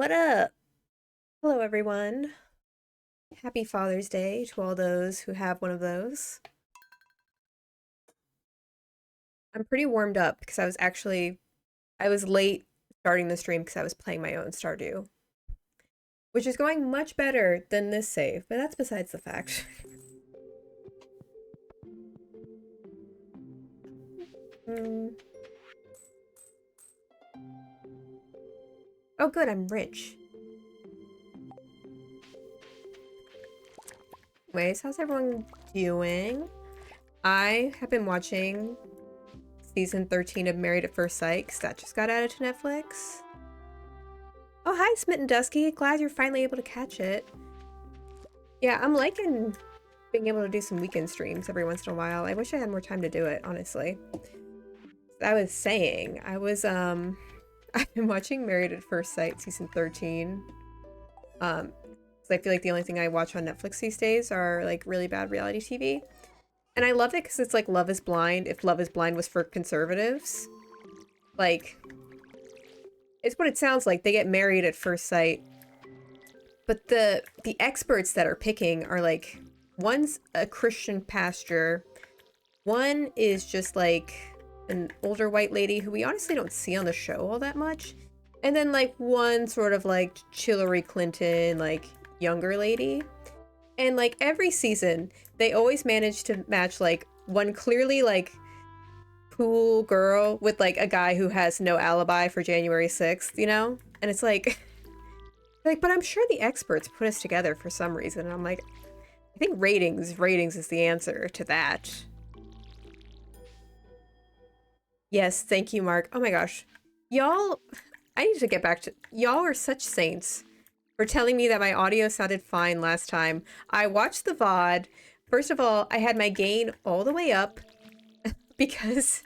What up? Hello, everyone. Happy Father's Day to all those who have one of those. I'm pretty warmed up because I was late starting the stream because I was playing my own Stardew, which is going much better than this save, but that's besides the fact. mm. Oh, good, I'm rich. Anyways, how's everyone doing? I have been watching season 13 of Married at First Sight because that just got added to Netflix. Oh, hi, Smitten Dusky. Glad you're finally able to catch it. Yeah, I'm liking being able to do some weekend streams every once in a while. I wish I had more time to do it, honestly. I was saying, I've been watching Married at First Sight season 13. So I feel like the only thing I watch on Netflix these days are like really bad reality TV. And I love it because it's like Love is Blind if Love is Blind was for conservatives. Like, it's what it sounds like. They get married at first sight. But the experts that are picking are like, one's a Christian pastor, one is just like an older white lady who we honestly don't see on the show all that much. And then like one sort of like Hillary Clinton, like younger lady. And like every season, they always manage to match like one clearly like cool girl with like a guy who has no alibi for January 6th, you know? And it's like, like, but I'm sure the experts put us together for some reason. And I'm like, I think ratings is the answer to that. Yes, thank you, Mark. Oh my gosh. Y'all, I need to get back to, y'all are such saints for telling me that my audio sounded fine last time. I watched the VOD. First of all, I had my gain all the way up because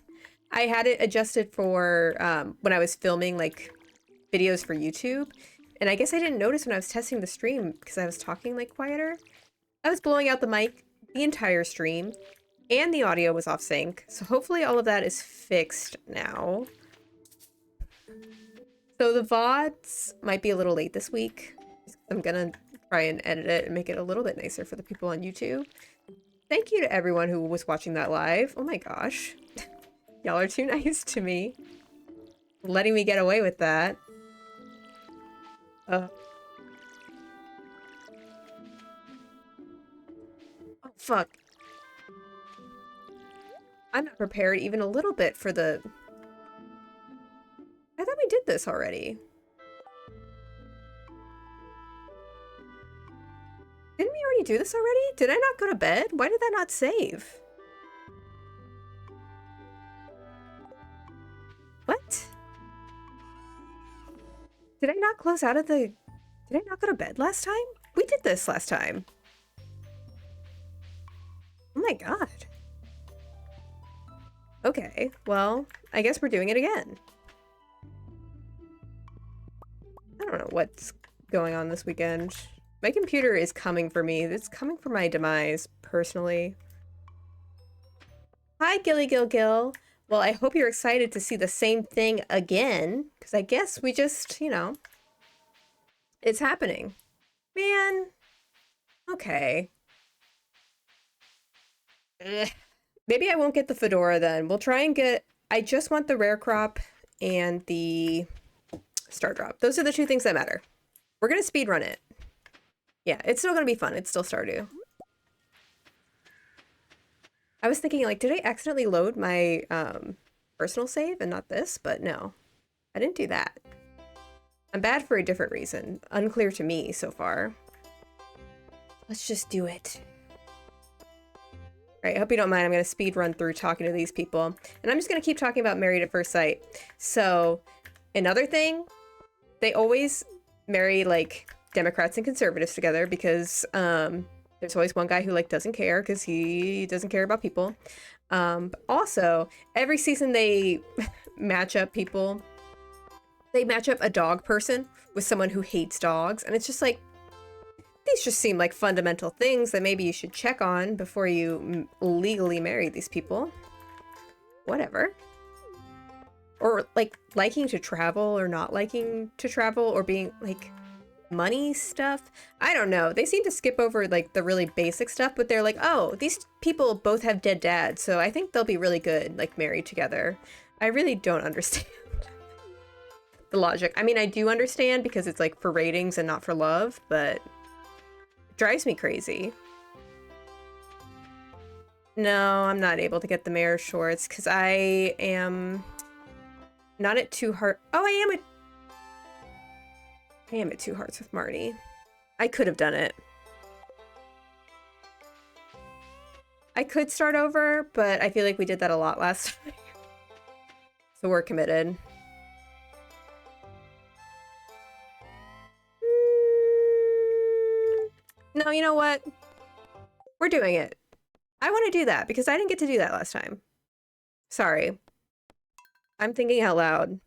I had it adjusted for when I was filming like videos for YouTube. And I guess I didn't notice when I was testing the stream because I was talking like quieter. I was blowing out the mic the entire stream and the audio was off sync. So hopefully all of that is fixed now. So the VODs might be a little late this week. I'm gonna try and edit it and make it a little bit nicer for the people on YouTube. Thank you to everyone who was watching that live. Oh my gosh. Y'all are too nice to me. Letting me get away with that. Oh, fuck. I'm not prepared even a little bit for the... I thought we did this already. Didn't we already do this already? Did I not go to bed? Why did that not save? What? Did I not close out of the... Did I not go to bed last time? We did this last time. Oh my god. Okay, well, I guess we're doing it again. I don't know what's going on this weekend. My computer is coming for me. It's coming for my demise, personally. Hi, Gilly Gil Gil. Well, I hope you're excited to see the same thing again, because I guess we just, you know, it's happening. Man, okay. Ugh. Maybe I won't get the fedora then. We'll try and get... I just want the rare crop and the star drop. Those are the two things that matter. We're gonna speedrun it. Yeah, it's still gonna be fun. It's still Stardew. I was thinking, like, did I accidentally load my personal save and not this? But no, I didn't do that. I'm bad for a different reason. Unclear to me so far. Let's just do it. All right, I hope you don't mind. I'm going to speed run through talking to these people. And I'm just going to keep talking about Married at First Sight. So, another thing, they always marry, like, Democrats and conservatives together because there's always one guy who, like, doesn't care because he doesn't care about people. But also, every season they match up people. They match up a dog person with someone who hates dogs. And it's just like, these just seem like fundamental things that maybe you should check on before you legally marry these people. Whatever. or like liking to travel or not liking to travel or being like money stuff. I don't know. They seem to skip over like the really basic stuff, but they're like, oh, these people both have dead dads, so I think they'll be really good like married together. I really don't understand the logic. I mean, I do understand because it's like for ratings and not for love, but it drives me crazy. No, I'm not able to get the mayor shorts because I am not at 2 hearts. Oh, I am at 2 hearts with Marty. I could have done it. I could start over, but I feel like we did that a lot last time. So we're committed. No, you know what? We're doing it. I want to do that because I didn't get to do that last time. Sorry. I'm thinking out loud.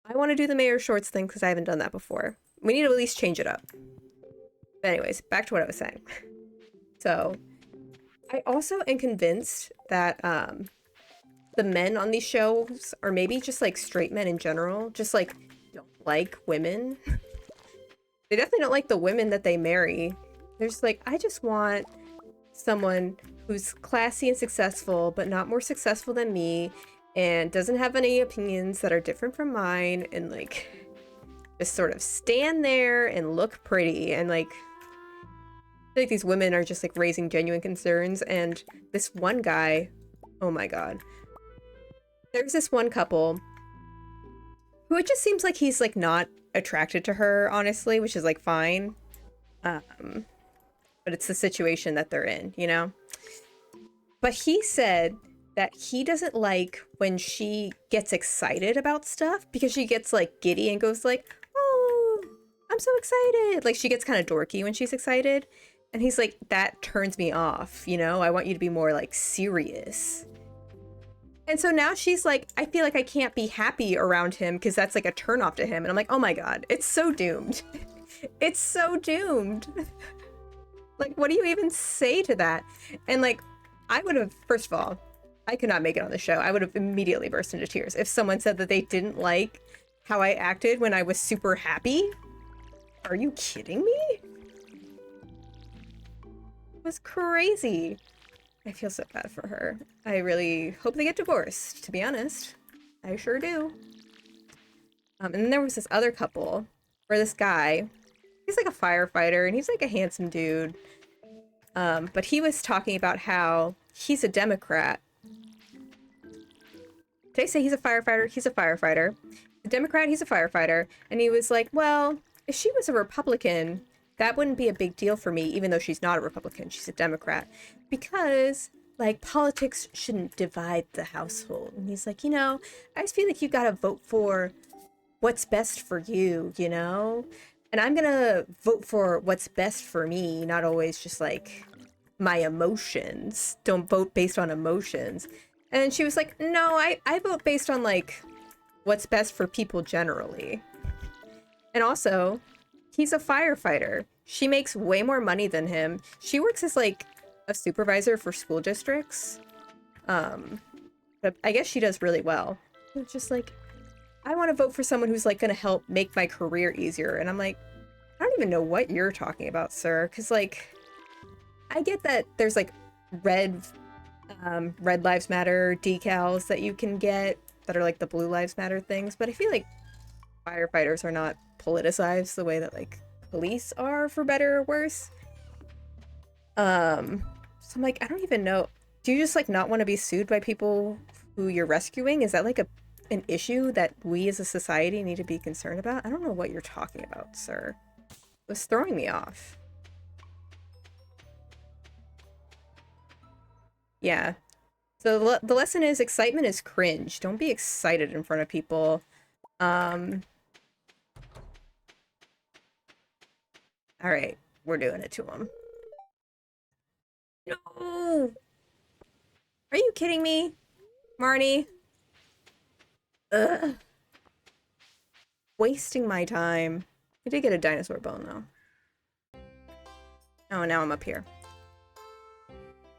I want to do the mayor shorts thing because I haven't done that before. We need to at least change it up. But anyways, back to what I was saying. So, I also am convinced that the men on these shows, or maybe just like straight men in general, just like don't like women. They definitely don't like the women that they marry. They're just like, I just want someone who's classy and successful, but not more successful than me, and doesn't have any opinions that are different from mine, and like just sort of stand there and look pretty. And like, I feel like these women are just like raising genuine concerns. And this one guy, oh my god, there's this one couple who it just seems like he's like not attracted to her, honestly, which is like fine. But it's the situation that they're in, you know? But he said that he doesn't like when she gets excited about stuff because she gets like giddy and goes like, oh, I'm so excited. Like she gets kind of dorky when she's excited. And he's like, that turns me off, you know? I want you to be more like serious. And so now she's like, I feel like I can't be happy around him because that's like a turn off to him. And I'm like, oh my god, it's so doomed. It's so doomed. Like, what do you even say to that? And like, I would have, first of all, I could not make it on the show. I would have immediately burst into tears if someone said that they didn't like how I acted when I was super happy. Are you kidding me? It was crazy. I feel so bad for her. I really hope they get divorced, to be honest. I sure do. And then there was this other couple, where this guy, he's like a firefighter, and he's like a handsome dude. But he was talking about how he's a Democrat. Did I say he's a firefighter? He's a firefighter. A Democrat, he's a firefighter. And he was like, well, if she was a Republican, that wouldn't be a big deal for me, even though she's not a Republican. She's a Democrat. Because, like, politics shouldn't divide the household. And he's like, you know, I just feel like you gotta vote for what's best for you, you know? And I'm gonna vote for what's best for me, not always just, like, my emotions. Don't vote based on emotions. And she was like, no, I vote based on, like, what's best for people generally. And also, he's a firefighter. She makes way more money than him. She works as, like, a supervisor for school districts. But I guess she does really well. It's just like, I want to vote for someone who's, like, going to help make my career easier. And I'm like, I don't even know what you're talking about, sir. Because, like, I get that there's, like, red Lives Matter decals that you can get that are, like, the Blue Lives Matter things. But I feel like firefighters are not politicized the way that, like, police are, for better or worse. So I'm like, I don't even know. Do you just, like, not want to be sued by people who you're rescuing? Is that, like, an issue that we as a society need to be concerned about? I don't know what you're talking about, sir. It was throwing me off. Yeah. So the lesson is excitement is cringe. Don't be excited in front of people. All right, we're doing it to him. No! Are you kidding me, Marnie? Ugh. Wasting my time. I did get a dinosaur bone, though. Oh, now I'm up here.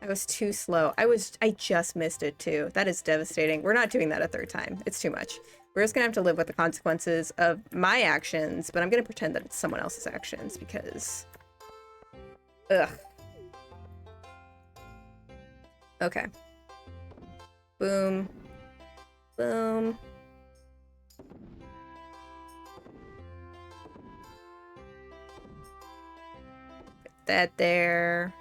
I was too slow. I just missed it too. That is devastating. We're not doing that a third time. It's too much. We're just gonna have to live with the consequences of my actions, but I'm gonna pretend that it's someone else's actions because... Ugh. Okay. Boom. Boom. Put that there.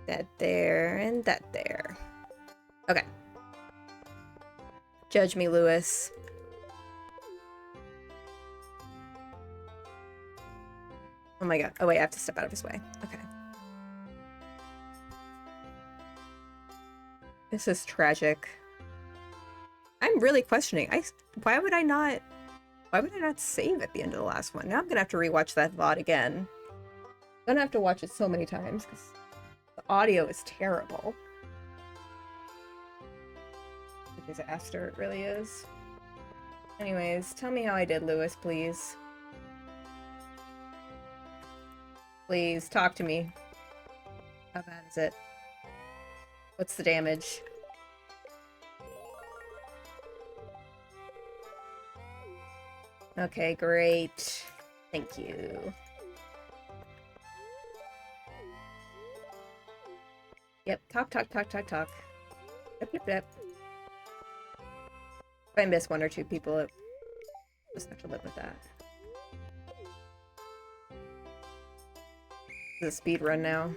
That there, and that there. Okay. Judge me, Lewis. Oh my god. Oh wait, I have to step out of his way. Okay. This is tragic. I'm really questioning. Why would I not save at the end of the last one? Now I'm gonna have to rewatch that VOD again. I'm gonna have to watch it so many times because the audio is terrible. A disaster, it really is. Anyways, tell me how I did, Lewis, please. Please, talk to me. How bad is it? What's the damage? Okay, great. Thank you. Yep, talk. Yep. If I miss one or two people, I'll just have to live with that. This is a speed run now.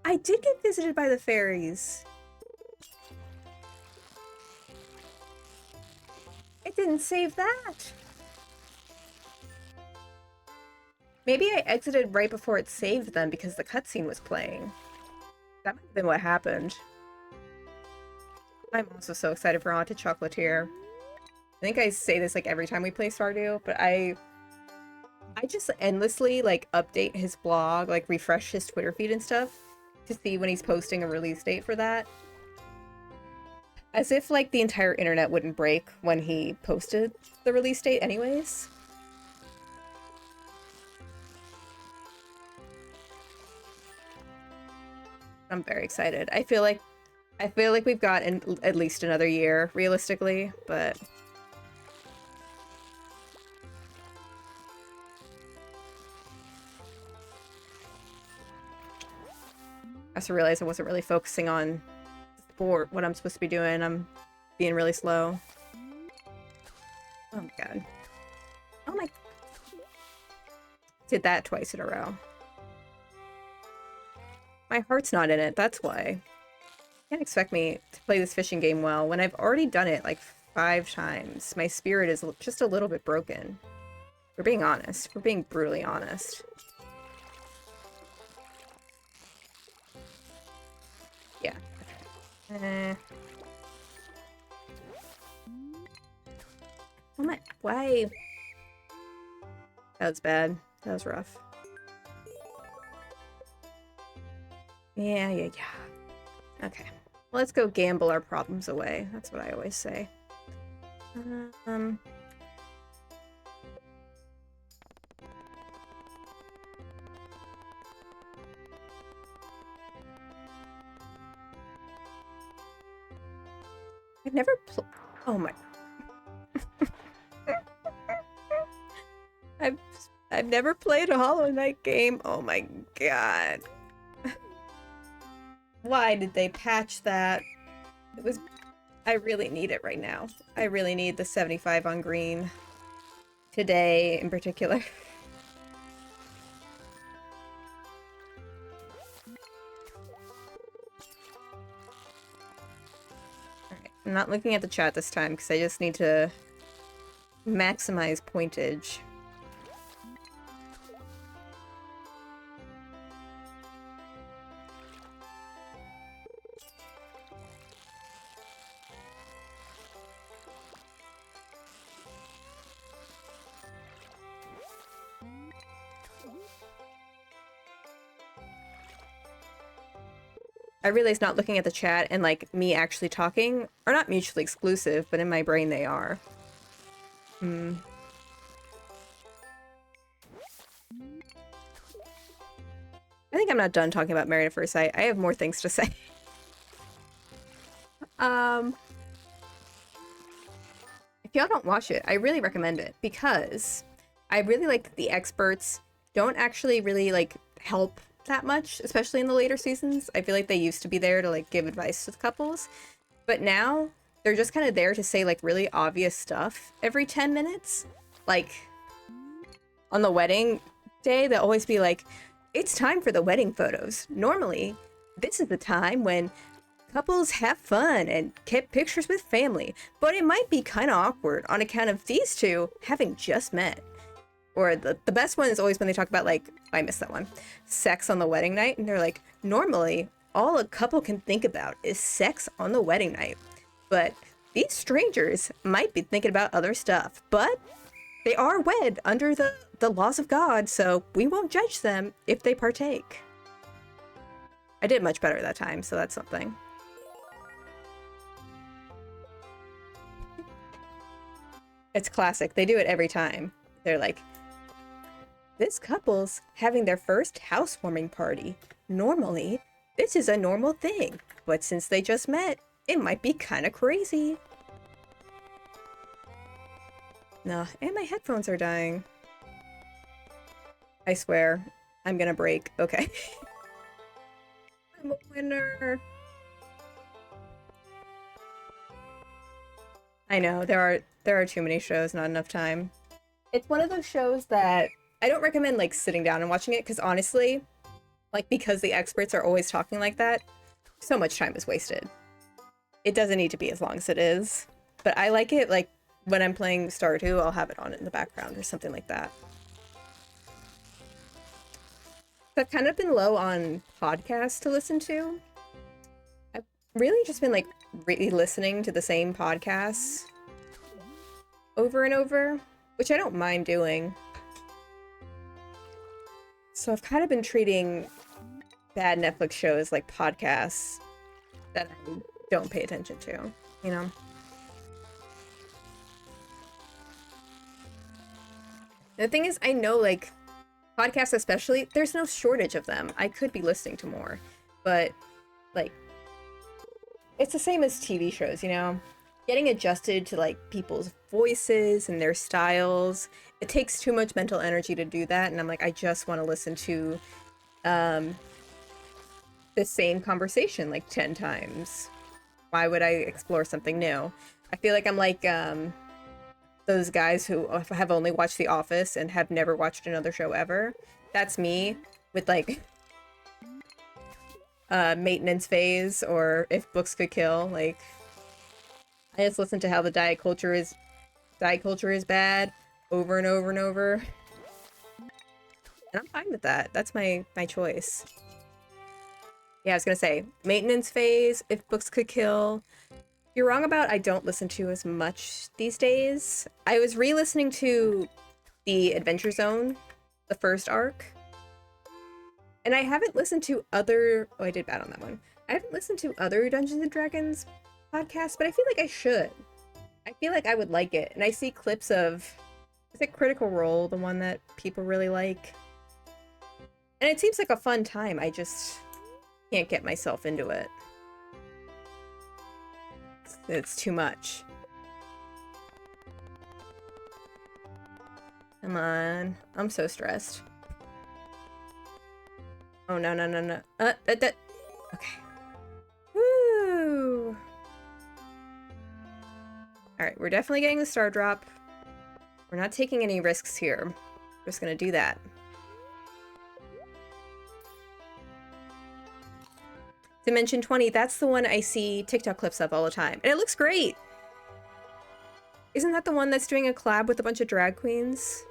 I did get visited by the fairies. It didn't save that. Maybe I exited right before it saved them because the cutscene was playing. That might have been what happened. I'm also so excited for Haunted Chocolatier. I think I say this like every time we play Stardew, but I just endlessly like update his blog, like refresh his Twitter feed and stuff to see when he's posting a release date for that. As if like the entire internet wouldn't break when he posted the release date anyways. I'm very excited. I feel like we've got at least another year, realistically, but... I also realized I wasn't really focusing on what I'm supposed to be doing. I'm being really slow. Oh my god. Oh my... Did that twice in a row. My heart's not in it, that's why. You can't expect me to play this fishing game well when I've already done it like 5 times. My spirit is just a little bit broken. We're being honest. We're being brutally honest. Yeah. Oh my... Why? That was bad. That was rough. Yeah. Okay. Let's go gamble our problems away. That's what I always say. I've never oh my... I've never played a Hollow Knight game. Oh my god. Why did they patch that? It was... I really need it right now. I really need the 75 on green. Today, in particular. Alright, I'm not looking at the chat this time because I just need to maximize pointage. I realize not looking at the chat and, like, me actually talking are not mutually exclusive, but in my brain they are. I'm not done talking about Married at First Sight. I have more things to say. Um, if y'all don't watch it, I really recommend it because I really like that the experts don't actually really like help that much, especially in the later seasons. I feel like they used to be there to like give advice to the couples, but now they're just kind of there to say like really obvious stuff every 10 minutes. Like on the wedding day, they'll always be like, it's time for the wedding photos. Normally, this is the time when couples have fun and get pictures with family, but it might be kind of awkward on account of these two having just met. Or the best one is always when they talk about, like, I missed that one, sex on the wedding night, and they're like, normally, all a couple can think about is sex on the wedding night. But these strangers might be thinking about other stuff, but they are wed under the laws of God, so we won't judge them if they partake. I did much better that time, so that's something. It's classic. They do it every time. They're like, this couple's having their first housewarming party. Normally, this is a normal thing, but since they just met, it might be kind of crazy. No, and my headphones are dying. I swear, I'm gonna break. Okay. I'm a winner. I know, there are too many shows, not enough time. It's one of those shows that I don't recommend like sitting down and watching it because honestly, like because the experts are always talking like that, so much time is wasted. It doesn't need to be as long as it is, but I like it like when I'm playing Stardew, I'll have it on in the background or something like that. I've kind of been low on podcasts to listen to. I've really just been like re-listening to the same podcasts over and over, which I don't mind doing. So I've kind of been treating bad Netflix shows like podcasts that I don't pay attention to, you know? The thing is, I know, like, podcasts especially, there's no shortage of them. I could be listening to more, but, like, it's the same as TV shows, you know? Getting adjusted to, like, people's voices and their styles, it takes too much mental energy to do that, and I'm like, I just want to listen to, the same conversation, like, 10 times. Why would I explore something new? I feel like I'm like, those guys who have only watched The Office and have never watched another show ever. That's me with like Maintenance Phase or If Books Could Kill. Like I just listen to how the diet culture is bad over and over and over. And I'm fine with that. That's my choice. Yeah, I was gonna say Maintenance Phase, If Books Could Kill. You're wrong about I don't listen to as much these days. I was re-listening to the Adventure Zone, the first arc. And I haven't listened to other... Oh, I did bad on that one. I haven't listened to other Dungeons & Dragons podcasts, but I feel like I should. I feel like I would like it. And I see clips of... Is it Critical Role, the one that people really like? And it seems like a fun time. I just can't get myself into it. It's too much. Come on. I'm so stressed. Oh, no, no, no, no. Okay. Woo! Alright, we're definitely getting the star drop. We're not taking any risks here. We're just gonna do that. Dimension 20, that's the one I see TikTok clips of all the time. And it looks great! Isn't that the one that's doing a collab with a bunch of drag queens?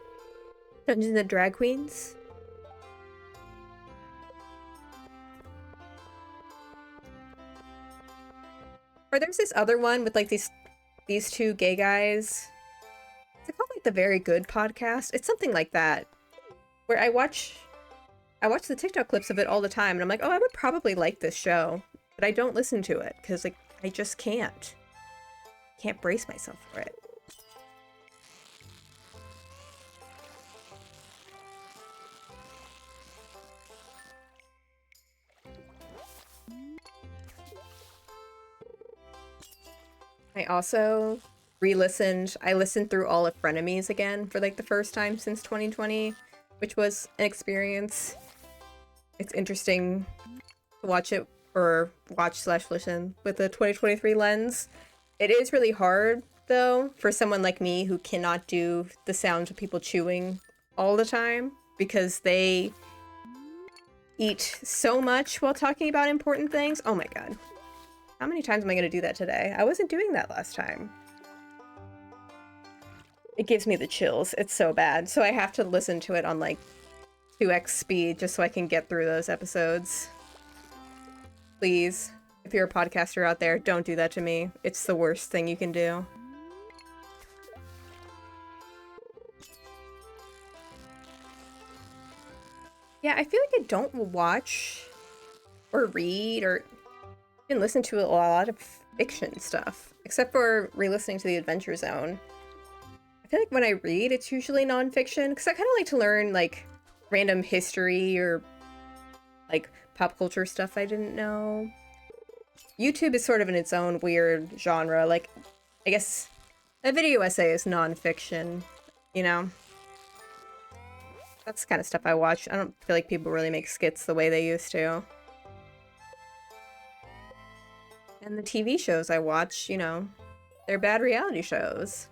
Dungeons and Drag Queens? Or there's this other one with like these two gay guys. Is it called like the Very Good Podcast? It's something like that. Where I watch the TikTok clips of it all the time, and I'm like, oh, I would probably like this show, but I don't listen to it because like I just can't brace myself for it. I also re-listened. I listened through all of Frenemies again for like the first time since 2020, which was an experience. It's interesting to watch it or watch slash listen with the 2023 lens. It is really hard though for someone like me who cannot do the sound of people chewing all the time because they eat so much while talking about important things. Oh my god. How many times am I going to do that today? I wasn't doing that last time. It gives me the chills. It's so bad. So I have to listen to it on like 2x speed just so I can get through those episodes. Please, if you're a podcaster out there, don't do that to me. It's the worst thing you can do. Yeah, I feel like I don't watch or read or even listen to a lot of fiction stuff, except for re-listening to The Adventure Zone. I feel like when I read, it's usually nonfiction, because I kind of like to learn, like, random history or, like, pop culture stuff I didn't know. YouTube is sort of in its own weird genre. Like, I guess a video essay is nonfiction, you know? That's the kind of stuff I watch. I don't feel like people really make skits the way they used to. And the TV shows I watch, you know, they're bad reality shows.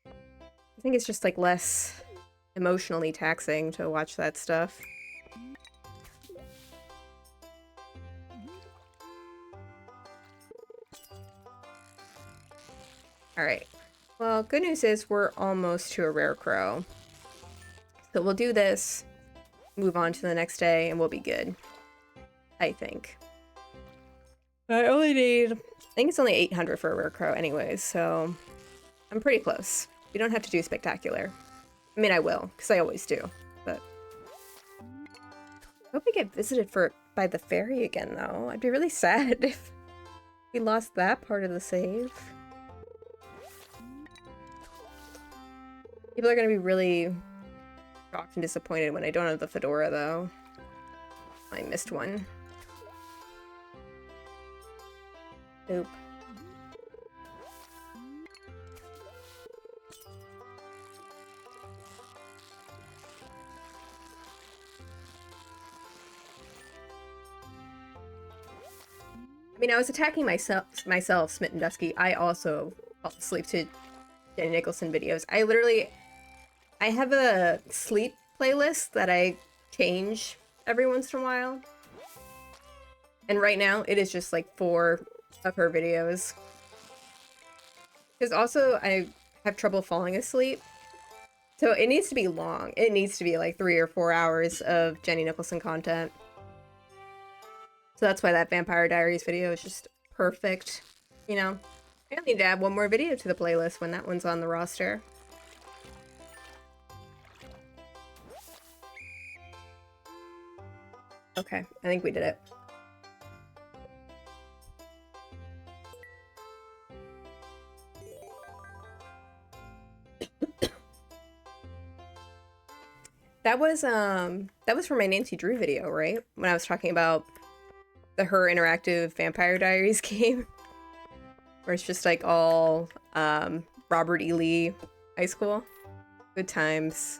I think it's just, like, less emotionally taxing to watch that stuff. Alright. Well, good news is we're almost to a rare crow. So we'll do this, move on to the next day, and we'll be good. I think. I only need... I think it's only 800 for a rare crow anyways, so... I'm pretty close. We don't have to do spectacular. I mean, I will, because I always do, but... I hope we get visited by the fairy again, though. I'd be really sad if we lost that part of the save. People are gonna be really shocked and disappointed when I don't have the fedora, though. I missed one. Oop. I mean, I was attacking myself, Smitten Dusky. I also fall asleep to Jenny Nicholson videos. I have a sleep playlist that I change every once in a while. And right now, it is just like 4 of her videos. Because also, I have trouble falling asleep. So it needs to be long. It needs to be like 3 or 4 hours of Jenny Nicholson content. So that's why that Vampire Diaries video is just perfect. You know, I need to add one more video to the playlist when that one's on the roster. Okay, I think we did it. That was for my Nancy Drew video, right? When I was talking about the Her Interactive Vampire Diaries game. Where it's just like all Robert E. Lee high school. Good times.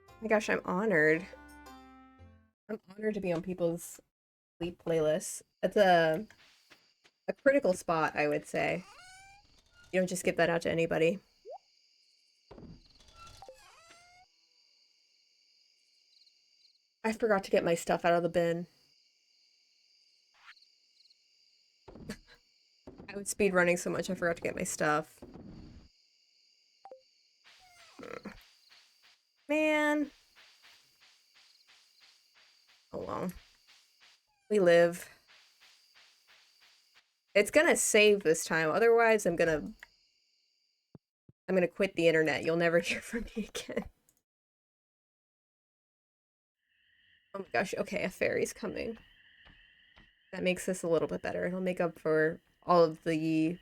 Oh my gosh, I'm honored. I'm honored to be on people's sleep playlists. That's a critical spot, I would say. You don't just give that out to anybody. I forgot to get my stuff out of the bin. I was speed running so much I forgot to get my stuff. Man. Oh well. We live. It's gonna save this time, otherwise I'm gonna quit the internet. You'll never hear from me again. Oh my gosh, okay, a fairy's coming. That makes this a little bit better. It'll make up for all of the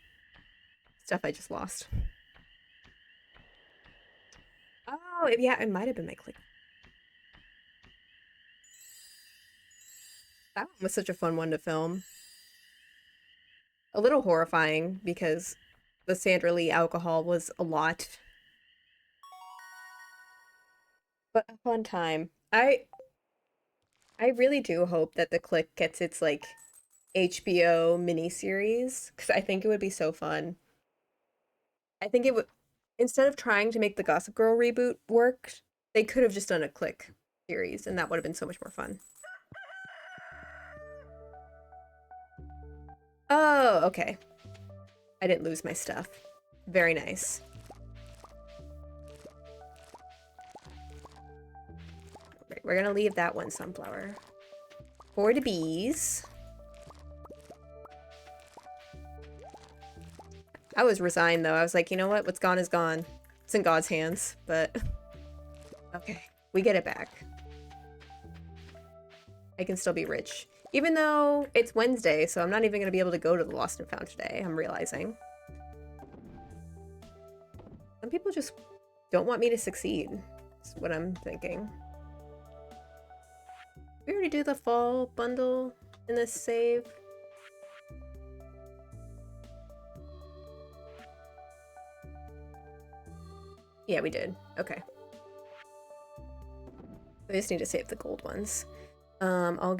stuff I just lost. Oh, yeah, it might have been my click. That one was such a fun one to film. A little horrifying because the Sandra Lee alcohol was a lot, but a fun time. I really do hope that the Click gets its like HBO miniseries because I think it would be so fun. I think it would, instead of trying to make the Gossip Girl reboot work, they could have just done a Click series and that would have been so much more fun. Oh, okay. I didn't lose my stuff. Very nice. Right, we're gonna leave that one sunflower. For the bees. I was resigned though. I was like, you know what? What's gone is gone. It's in God's hands, but okay. We get it back. I can still be rich. Even though it's Wednesday, so I'm not even going to be able to go to the Lost and Found today, I'm realizing. Some people just don't want me to succeed. That's what I'm thinking. We already do the fall bundle in this save. Yeah, we did. Okay. I just need to save the gold ones. I'll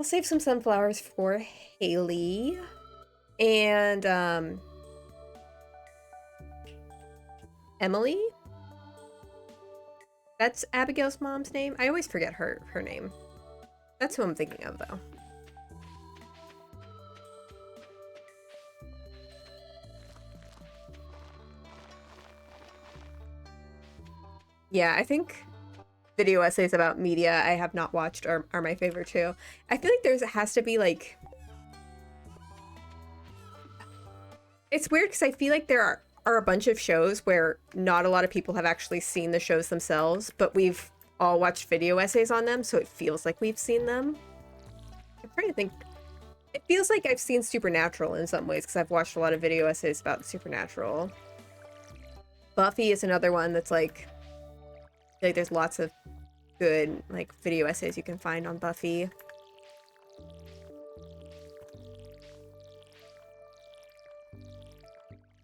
save some sunflowers for Haley. And, Emily? That's Abigail's mom's name? I always forget her name. That's who I'm thinking of, though. Yeah, I think video essays about media I have not watched are my favorite too. I feel like has to be like... It's weird because I feel like there are a bunch of shows where not a lot of people have actually seen the shows themselves, but we've all watched video essays on them, so it feels like we've seen them. I'm trying to think. It feels like I've seen Supernatural in some ways because I've watched a lot of video essays about Supernatural. Buffy is another one that's like there's lots of good like video essays you can find on Buffy.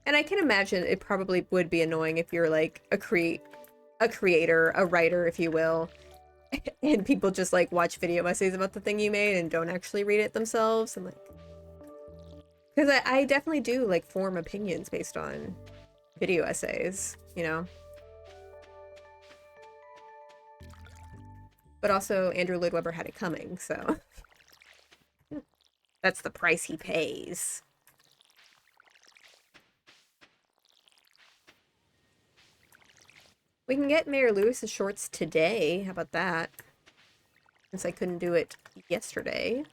And I can imagine it probably would be annoying if you're like a creator, a writer, if you will, and people just like watch video essays about the thing you made and don't actually read it themselves. And like, because I definitely do like form opinions based on video essays, you know? But also Andrew Lloyd Webber had it coming, so that's the price he pays. We can get Mayor Lewis's shorts today. How about that? Since I couldn't do it yesterday.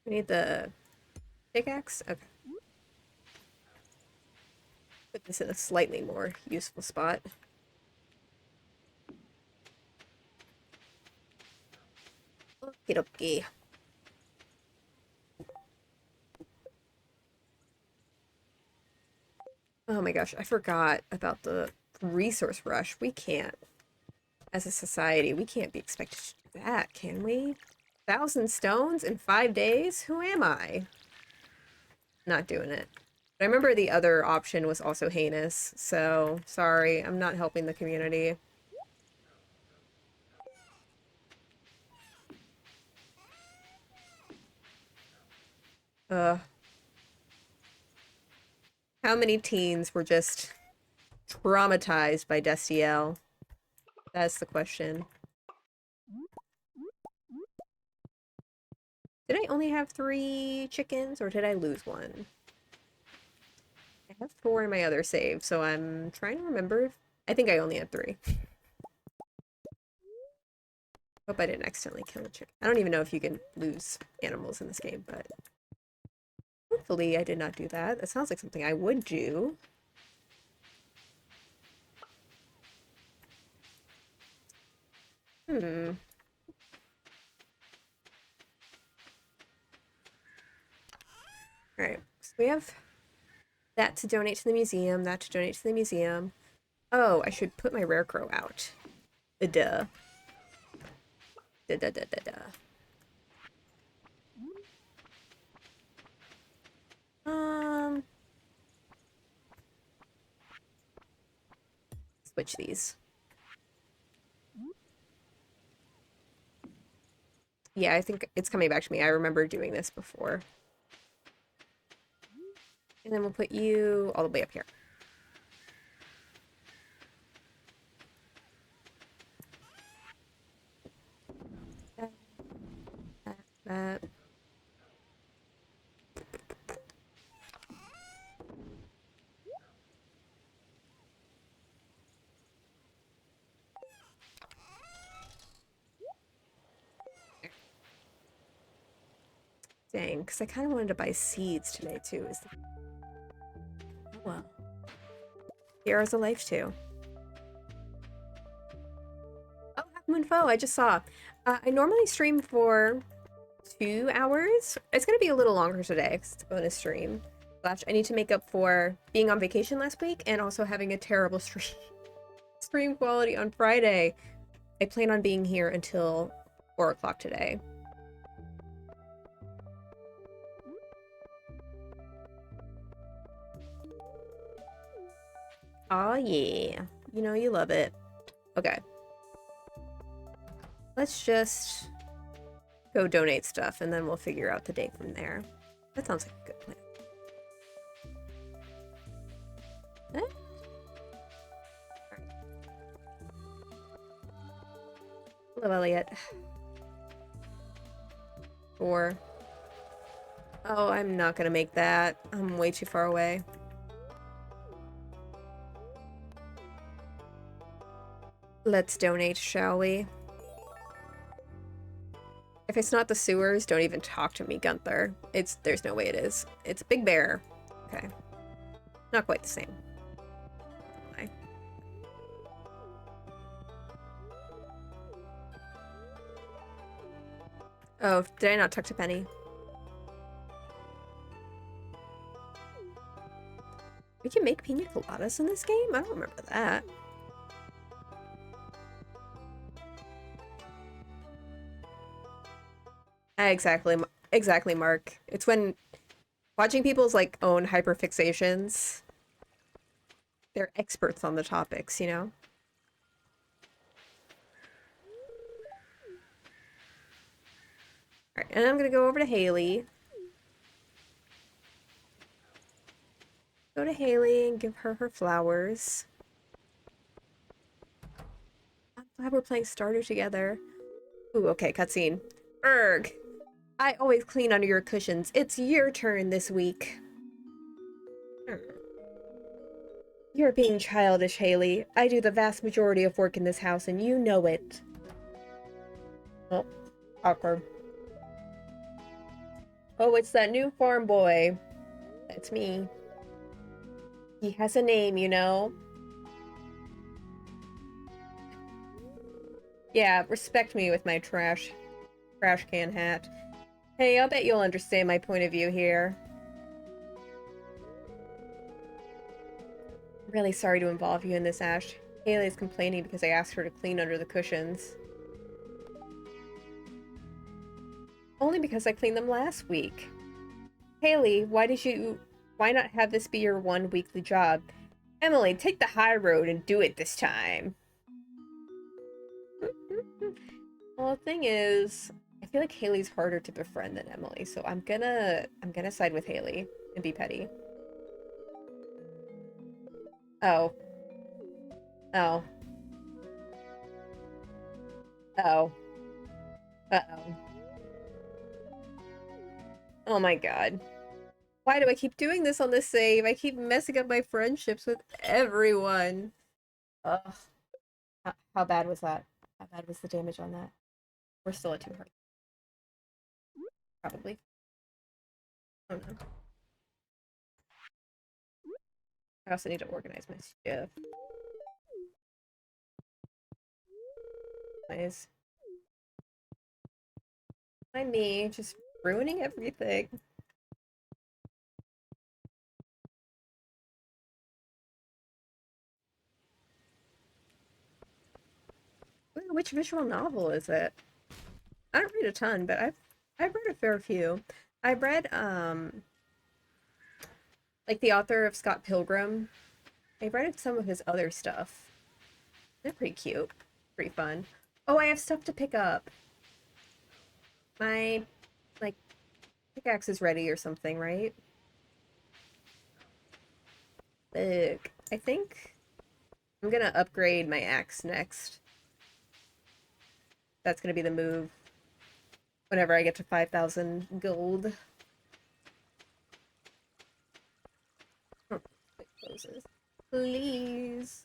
We need the pickaxe? Okay. Put this in a slightly more useful spot. Okie dokie. Oh my gosh, I forgot about the resource rush. We can't, as a society, we can't be expected to do that, can we? 1,000 stones in 5 days? Who am I? Not doing it. But I remember the other option was also heinous, so sorry, I'm not helping the community. Ugh. How many teens were just traumatized by Destiel? That's the question. Did I only have 3 chickens, or did I lose one? I have 4 in my other save, so I'm trying to remember. I think I only had 3. Hope I didn't accidentally kill a chicken. I don't even know if you can lose animals in this game, but hopefully I did not do that. That sounds like something I would do. We have that to donate to the museum, that to donate to the museum. Oh, I should put my rare crow out. Duh. Duh duh duh duh duh. Um, switch these. Yeah, I think it's coming back to me. I remember doing this before. And then we'll put you all the way up here. That. Dang, because I kind of wanted to buy seeds today too. Oh, well. Heroes of Life too. Oh, Half Moon Foe, I just saw. I normally stream for 2 hours. It's going to be a little longer today because it's a bonus stream. I need to make up for being on vacation last week and also having a terrible stream quality on Friday. I plan on being here until 4 o'clock today. Oh yeah. You know you love it. Okay. Let's just go donate stuff and then we'll figure out the date from there. That sounds like a good plan. Hello, Elliot. 4. Oh, I'm not gonna make that. I'm way too far away. Let's donate, shall we? If it's not the sewers, don't even talk to me, Gunther. There's no way it is. It's Big Bear. Okay. Not quite the same. Bye. Oh, did I not talk to Penny? We can make pina coladas in this game? I don't remember that. Exactly, Mark. It's when watching people's like own hyperfixations, they're experts on the topics, you know? Alright, and I'm gonna go over to Haley. Go to Haley and give her her flowers. I'm glad we're playing Stardew together. Ooh, okay, cutscene. Erg! I always clean under your cushions. It's your turn this week. You're being childish, Haley. I do the vast majority of work in this house, and you know it. Oh, awkward. Oh, it's that new farm boy. That's me. He has a name, you know? Yeah, respect me with my trash can hat. Hey, I'll bet you'll understand my point of view here. I'm really sorry to involve you in this, Ash. Haley's complaining because I asked her to clean under the cushions. Only because I cleaned them last week. Haley, why not have this be your one weekly job? Emily, take the high road and do it this time. Well, the thing is, I feel like Haley's harder to befriend than Emily, so I'm gonna side with Haley and be petty. Oh. Oh. Oh. Uh-oh. Oh my god. Why do I keep doing this on this save? I keep messing up my friendships with everyone. Ugh. How bad was that? How bad was the damage on that? We're still at 2 hearts. Probably. Oh no. I also need to organize my stuff. Nice. Why me? Just ruining everything. Which visual novel is it? I don't read a ton, but I've read a fair few. I read like the author of Scott Pilgrim. I read some of his other stuff. They're pretty cute, pretty fun. Oh, I have stuff to pick up. My like pickaxe is ready or something, right? Ugh. I think I'm gonna upgrade my axe next. That's gonna be the move whenever I get to 5,000 gold. Oh, it closes. Please.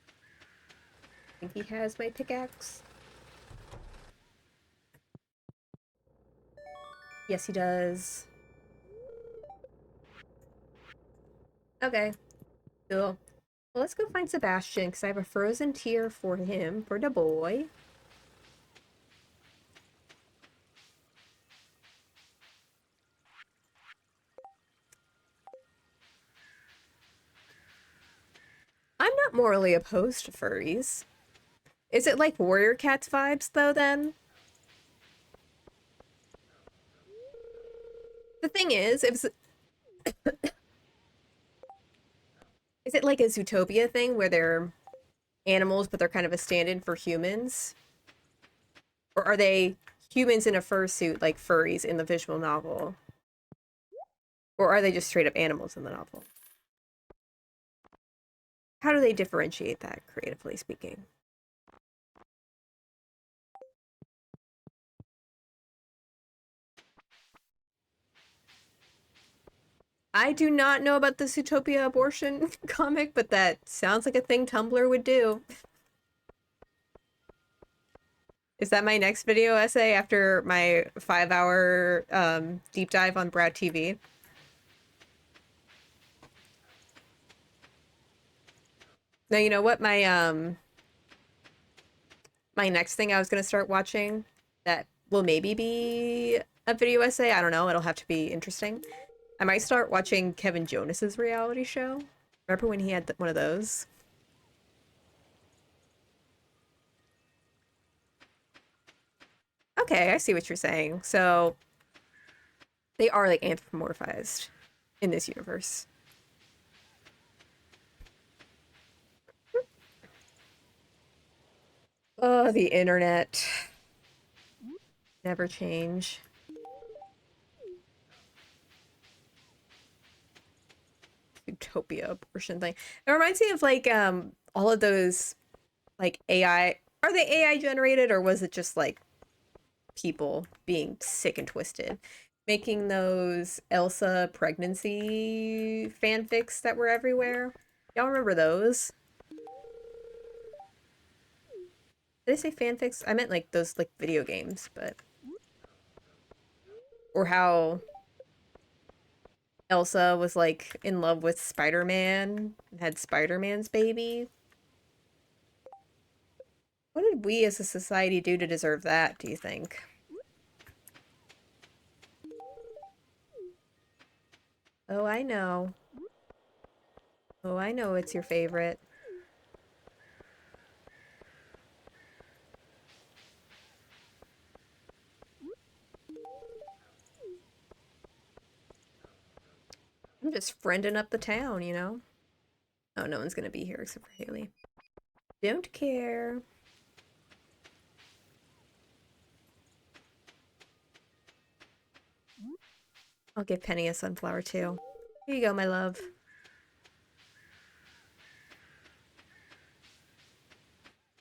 I think he has my pickaxe. Yes, he does. Okay, cool. Well, let's go find Sebastian, because I have a frozen tear for him, for the boy. I'm not morally opposed to furries. Is it like Warrior Cats vibes, though, then? The thing is it like a Zootopia thing where they're animals, but they're kind of a stand-in for humans? Or are they humans in a fursuit, like furries in the visual novel? Or are they just straight up animals in the novel? How do they differentiate that, creatively speaking? I do not know about the Zootopia abortion comic, but that sounds like a thing Tumblr would do. Is that my next video essay after my 5 hour deep dive on Brad TV? Now you know what my next thing I was gonna start watching that will maybe be a video essay. I don't know. It'll have to be interesting. I might start watching Kevin Jonas's reality show. Remember when he had one of those? Okay, I see what you're saying. So they are like anthropomorphized in this universe. Oh, the internet. Never change. Utopia abortion thing. It reminds me of like all of those like AI. Are they AI generated or was it just like people being sick and twisted? Making those Elsa pregnancy fanfics that were everywhere. Y'all remember those? Did I say fanfics? I meant like those like video games, but or how Elsa was like in love with Spider-Man and had Spider-Man's baby. What did we as a society do to deserve that, do you think? Oh, I know. Oh, I know it's your favorite. I'm just friending up the town, you know? Oh, no one's gonna be here except for Haley. Don't care. I'll give Penny a sunflower too. Here you go, my love.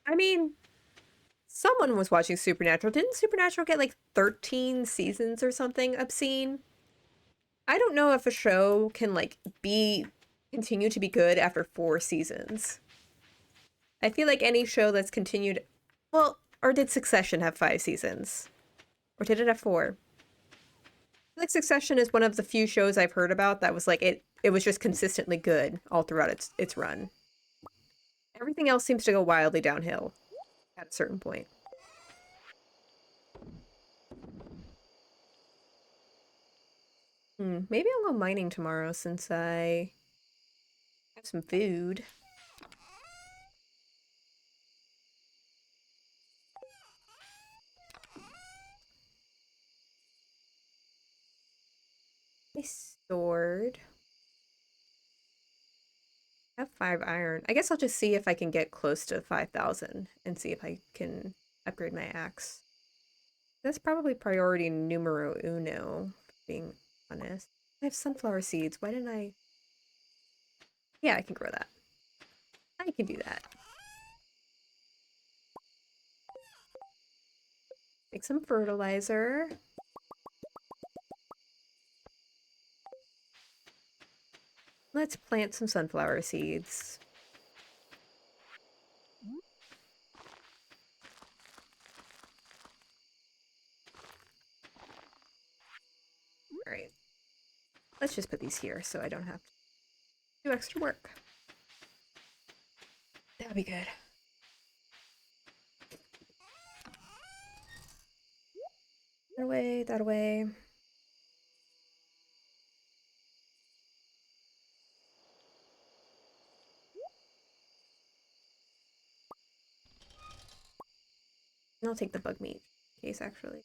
I mean, someone was watching Supernatural. Didn't Supernatural get like 13 seasons or something obscene? I don't know if a show can like be continue to be good after 4 seasons. I feel like any show that's continued, well, or did Succession have 5 seasons? Or did it have four? Like Succession is one of the few shows I've heard about that was like it was just consistently good all throughout its run. Everything else seems to go wildly downhill at a certain point. Maybe I'll go mining tomorrow since I have some food. A sword. I have 5 iron. I guess I'll just see if I can get close to 5,000 and see if I can upgrade my axe. That's probably priority numero uno, being honest. I have sunflower seeds. Why didn't I? Yeah, I can grow that. I can do that. Make some fertilizer. Let's plant some sunflower seeds. All right. Let's just put these here so I don't have to do extra work. That'd be good. That away, that away. And I'll take the bug meat case, actually.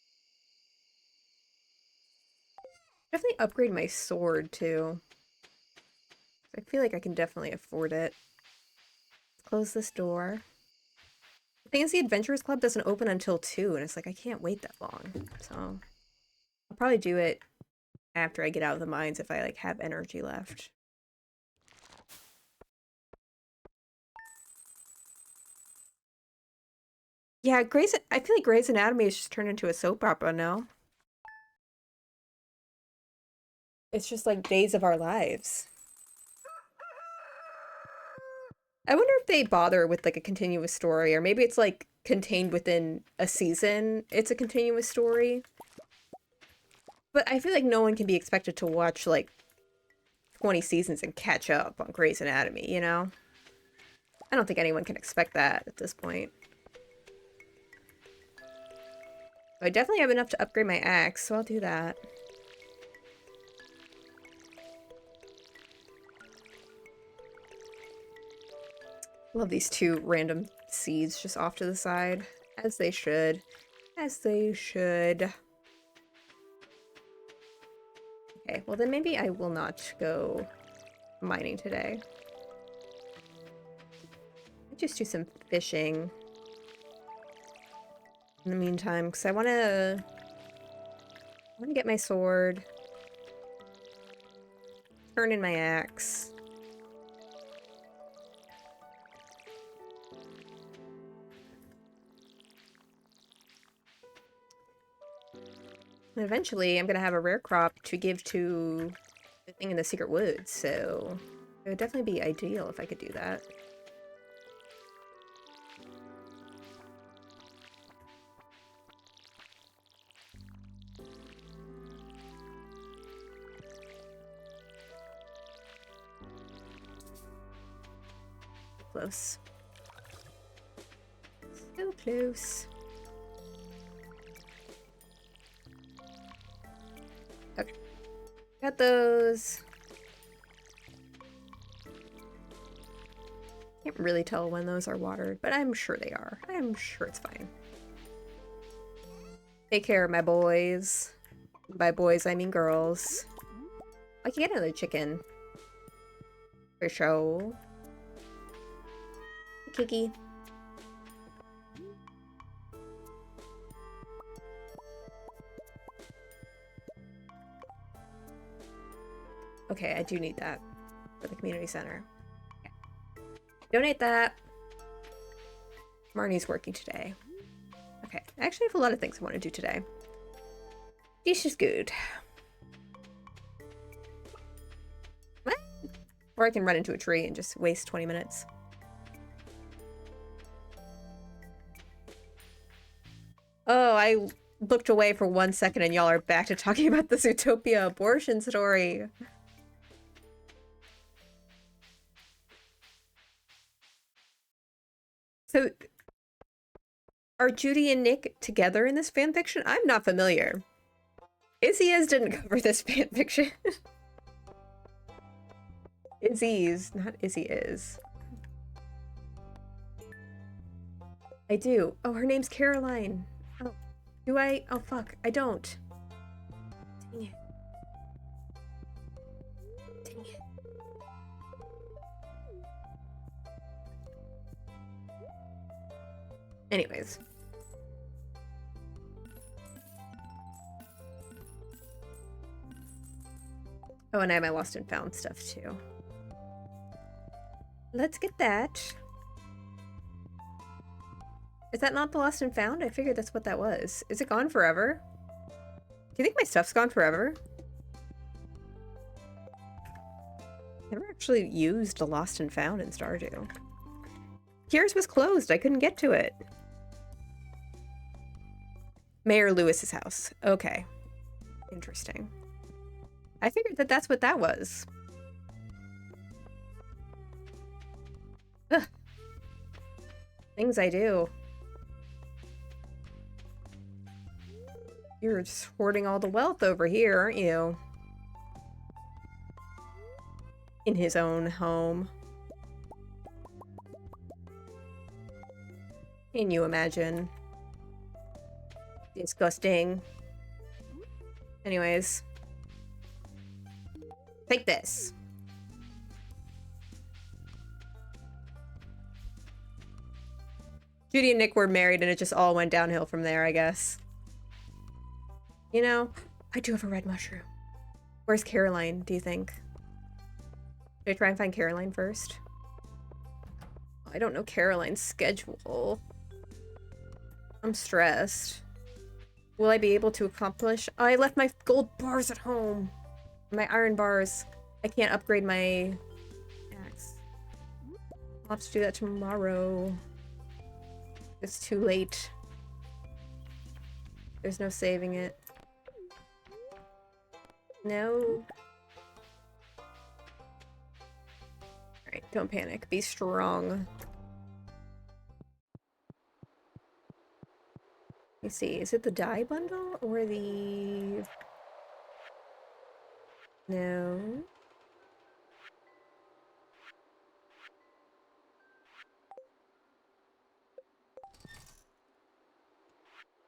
Definitely upgrade my sword, too. I feel like I can definitely afford it. Let's close this door. The thing is, the Adventurers Club doesn't open until 2, and it's like, I can't wait that long. So, I'll probably do it after I get out of the mines if I, like, have energy left. Yeah, I feel like Grey's Anatomy has just turned into a soap opera now. It's just like days of our lives. I wonder if they bother with like a continuous story, or maybe it's like contained within a season. It's a continuous story. But I feel like no one can be expected to watch like 20 seasons and catch up on Grey's Anatomy, you know? I don't think anyone can expect that at this point. But I definitely have enough to upgrade my axe, so I'll do that. Love these 2 random seeds just off to the side. As they should. As they should. Okay, well then maybe I will not go mining today. I'll just do some fishing in the meantime, because I want to get my sword, turn in my axe. And eventually, I'm going to have a rare crop to give to the thing in the secret woods, so it would definitely be ideal if I could do that. Close. So close. Okay. Got those. Can't really tell when those are watered, but I'm sure they are. I'm sure it's fine. Take care of my boys. By boys, I mean girls. I can get another chicken. For sure. Kiki. Okay, I do need that for the community center. Okay. Donate that. Marnie's working today. Okay, I actually have a lot of things I want to do today. This is good. What? Or I can run into a tree and just waste 20 minutes. Oh, I looked away for 1 second and y'all are back to talking about the Zootopia abortion story. So, are Judy and Nick together in this fanfiction? I'm not familiar. Izzy's didn't cover this fanfiction. Izzy's, not Izzy is. I do. Oh, her name's Caroline. Oh, do I? Oh, fuck. I don't. Dang it. Anyways. Oh, and I have my lost and found stuff too. Let's get that. Is that not the lost and found? I figured that's what that was. Is it gone forever? Do you think my stuff's gone forever? I never actually used a lost and found in Stardew. Yours was closed. I couldn't get to it. Mayor Lewis's house. Okay. Interesting. I figured that that's what that was. Ugh. Things I do. You're just hoarding all the wealth over here, aren't you? In his own home. Can you imagine? Disgusting. Anyways. Take this. Judy and Nick were married and it just all went downhill from there, I guess. You know, I do have a red mushroom. Where's Caroline, do you think? Should I try and find Caroline first? I don't know Caroline's schedule. I'm stressed. Will I be able to accomplish? Oh, I left my gold bars at home. My iron bars. I can't upgrade my axe. I'll have to do that tomorrow. It's too late. There's no saving it. No. Alright, don't panic. Be strong. Let me see. Is it the dye bundle or the... No.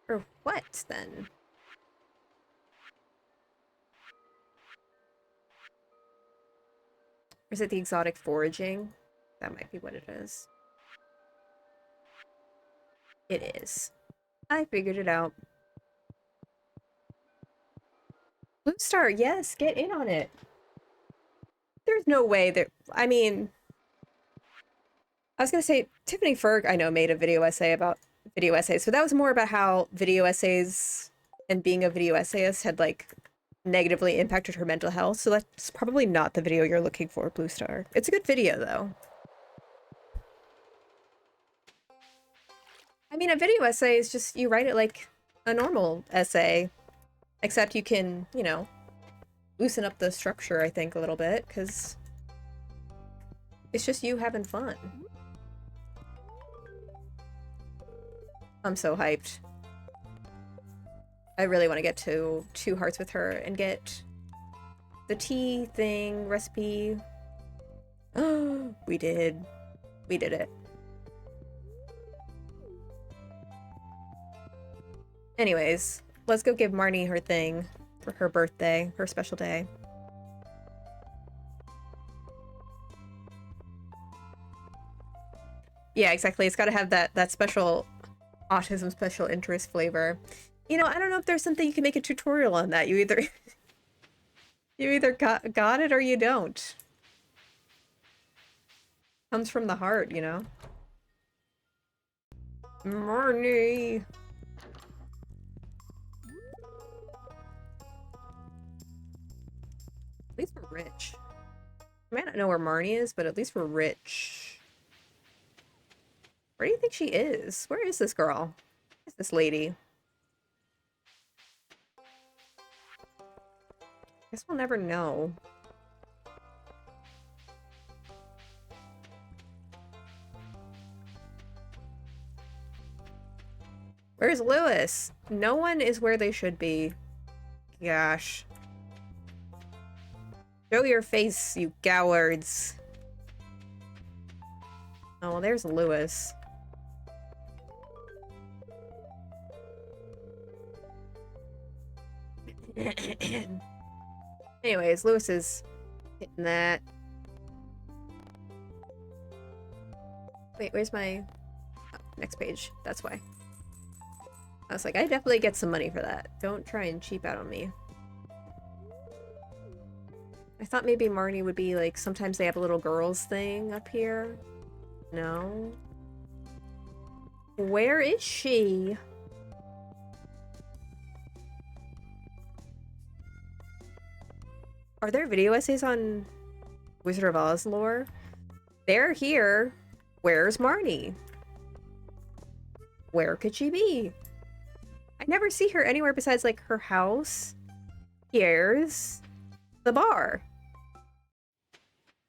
Or what, then? Or is it the exotic foraging? That might be what it is. It is. I figured it out. Blue Star, yes, get in on it. There's no way that... I mean... I was gonna say, Tiffany Ferg, I know, made a video essay about video essays, so that was more about how video essays and being a video essayist had, like, negatively impacted her mental health, so that's probably not the video you're looking for, Blue Star. It's a good video, though. I mean, a video essay is just, you write it like a normal essay, except you can, you know, loosen up the structure, I think, a little bit, because it's just you having fun. I'm so hyped. I really want to get to 2 hearts with her and get the tea thing recipe. Oh, we did. We did it. Anyways, let's go give Marnie her thing for her birthday, her special day. Yeah, exactly. It's got to have that special autism special interest flavor. You know, I don't know if there's something you can make a tutorial on that. You either you either got it or you don't. Comes from the heart, you know. Marnie. At least we're rich. I might not know where Marnie is, but at least we're rich. Where do you think she is? Where is this girl? Where is this lady? Guess we'll never know. Where's Lewis? No one is where they should be. Gosh. Show your face, you cowards. Oh, well, there's Lewis. Anyways, Lewis is hitting that. Wait, where's my... Oh, next page. That's why. I was like, I definitely get some money for that. Don't try and cheap out on me. I thought maybe Marnie would be like, sometimes they have a little girls thing up here. No. Where is she? Are there video essays on Wizard of Oz lore? They're here. Where's Marnie? Where could she be? I never see her anywhere besides like her house. Here's the bar.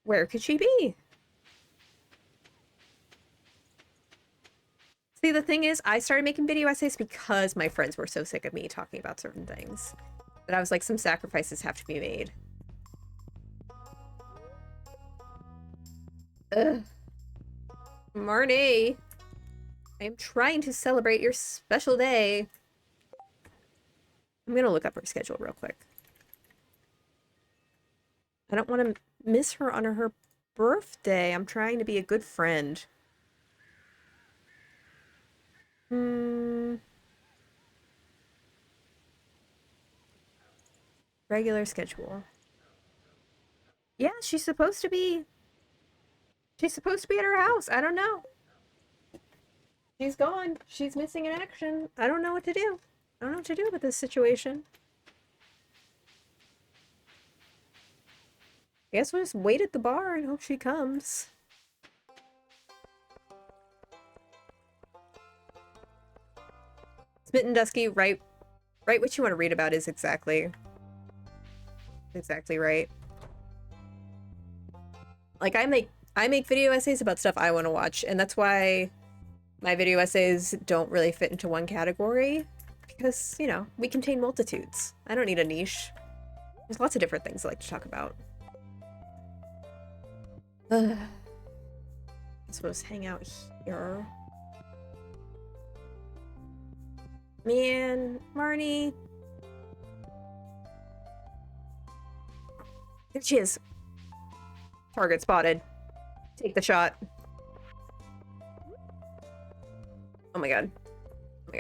Where could she be? See, the thing is, I started making video essays because my friends were so sick of me talking about certain things. That I was like, some sacrifices have to be made. Ugh. Marnie, I am trying to celebrate your special day. I'm gonna look up her schedule real quick. I don't want to miss her on her birthday. I'm trying to be a good friend. Regular schedule. Yeah, she's supposed to be... She's supposed to be at her house. I don't know. She's gone. She's missing in action. I don't know what to do. I don't know what to do with this situation. I guess we'll just wait at the bar and hope she comes. Smitten Dusky, right what you want to read about is exactly right. Like, I make video essays about stuff I want to watch, and that's why my video essays don't really fit into one category, because, you know, we contain multitudes. I don't need a niche. There's lots of different things I like to talk about. I'm supposed to hang out here. Man, Marnie. There she is. Target spotted. Take the shot. Oh my god. Oh my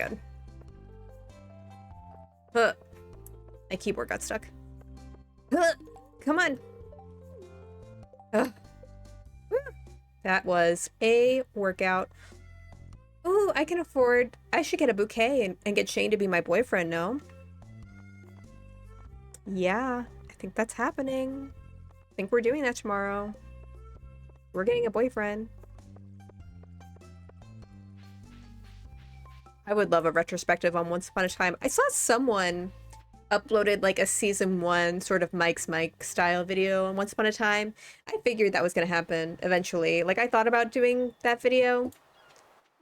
god. My keyboard got stuck. Come on. That was a workout. Ooh, I can afford... I should get a bouquet and get Shane to be my boyfriend, no? Yeah, I think that's happening. I think we're doing that tomorrow. We're getting a boyfriend. I would love a retrospective on Once Upon a Time. I saw someone uploaded like a season 1 sort of Mike's Mike style video on Once Upon a Time. I figured that was gonna happen eventually. Like, I thought about doing that video,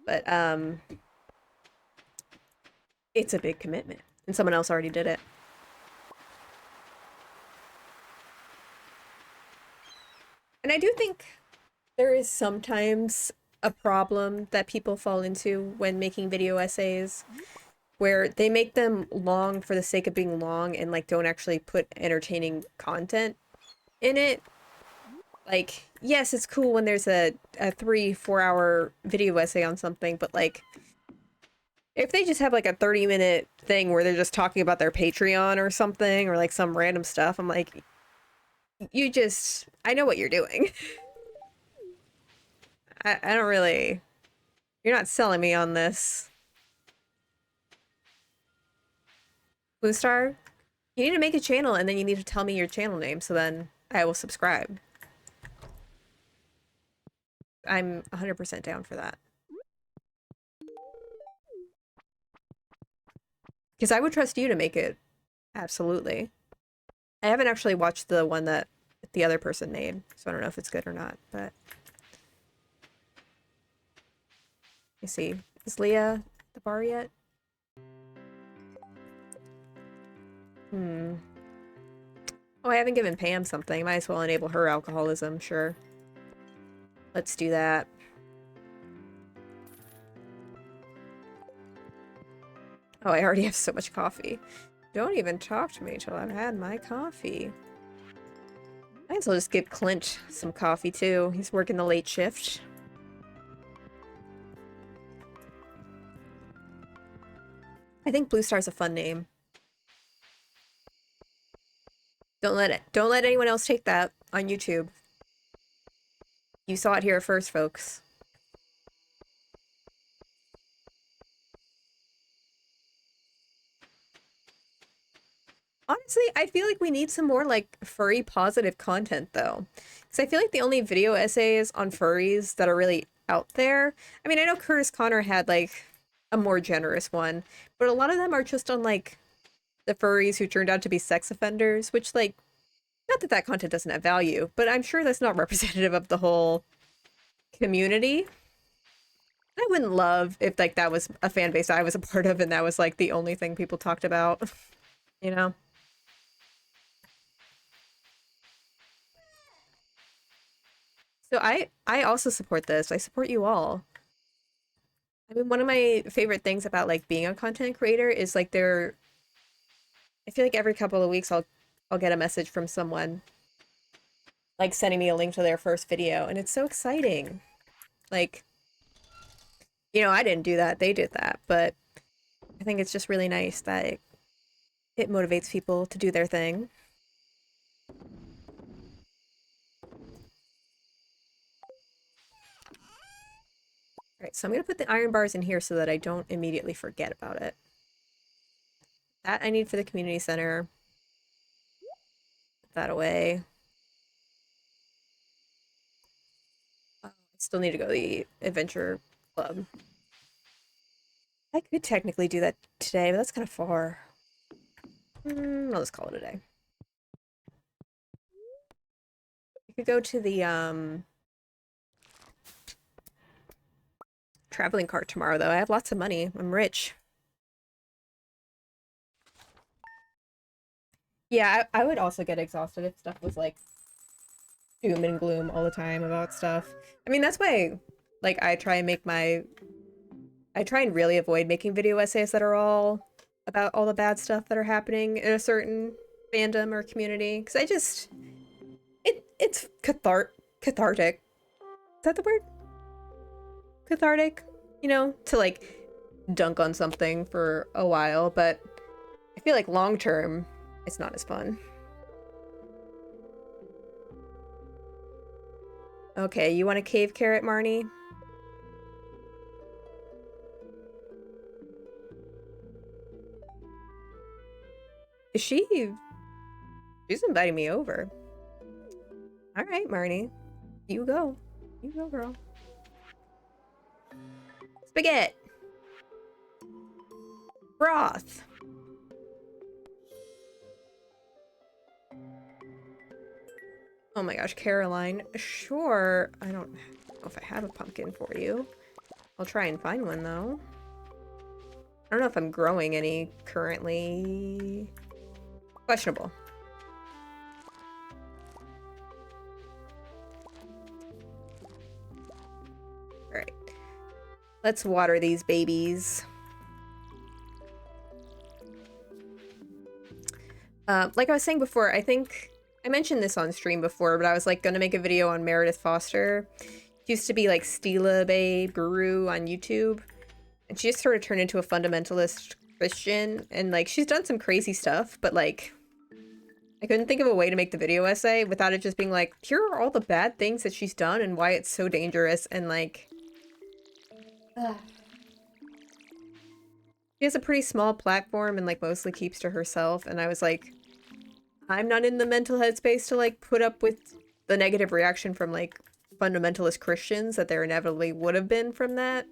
but it's a big commitment, and someone else already did it. And I do think there is sometimes a problem that people fall into when making video essays, where they make them long for the sake of being long and like don't actually put entertaining content in it. Like, yes, it's cool when there's a 3-4 hour video essay on something, but like, if they just have like a 30-minute thing where they're just talking about their Patreon or something, or like some random stuff, I'm like, I know what you're doing. I don't really... You're not selling me on this. Blue Star, you need to make a channel and then you need to tell me your channel name so then I will subscribe. I'm 100% down for that. Because I would trust you to make it. Absolutely. I haven't actually watched the one that the other person made, so I don't know if it's good or not, but... Let me see. Is Leah at the bar yet? Oh, I haven't given Pam something. Might as well enable her alcoholism, sure. Let's do that. Oh, I already have so much coffee. Don't even talk to me till I've had my coffee. Might as well just give Clint some coffee, too. He's working the late shift. I think Blue Star's a fun name. Don't let anyone else take that on YouTube. You saw it here first, folks. Honestly, I feel like we need some more like furry positive content though. Because I feel like the only video essays on furries that are really out there. I mean, I know Curtis Connor had like a more generous one, but a lot of them are just on like the furries who turned out to be sex offenders, which like not that that content doesn't have value, but I'm sure that's not representative of the whole community. I wouldn't love if like that was a fan base I was a part of and that was like the only thing people talked about, you know? So I also support this. I support you all. I mean, one of my favorite things about like being a content creator is like I feel like every couple of weeks I'll get a message from someone like sending me a link to their first video and it's so exciting. Like, I didn't do that. They did that, but I think it's just really nice that it motivates people to do their thing. All right, so I'm gonna put the iron bars in here so that I don't immediately forget about it. That I need for the community center. Put that away. I still need to go to the adventure club. I could technically do that today, but that's kind of far. I'll just call it a day. I could go to the traveling cart tomorrow, though. I have lots of money. I'm rich. Yeah, I would also get exhausted if stuff was like doom and gloom all the time about stuff. I mean, that's why, like, I try and really avoid making video essays that are all about all the bad stuff that are happening in a certain fandom or community. Because it's cathartic. Is that the word? Cathartic? To like dunk on something for a while, but I feel like long term, it's not as fun. Okay, you want a cave carrot, Marnie? Is she? She's inviting me over. All right, Marnie. You go. You go, girl. Spaghetti. Broth. Oh my gosh, Caroline. Sure. I don't know if I have a pumpkin for you. I'll try and find one, though. I don't know if I'm growing any currently. Questionable. Alright. Let's water these babies. Like I was saying before, I think I mentioned this on stream before, but I was like gonna make a video on Meredith Foster. She used to be like Stila Babe Guru on YouTube, and she just sort of turned into a fundamentalist Christian, and like she's done some crazy stuff, but like I couldn't think of a way to make the video essay without it just being like, here are all the bad things that she's done and why it's so dangerous, and like ugh. She has a pretty small platform and like mostly keeps to herself, and I was like, I'm not in the mental headspace to like put up with the negative reaction from like fundamentalist Christians that there inevitably would have been from that.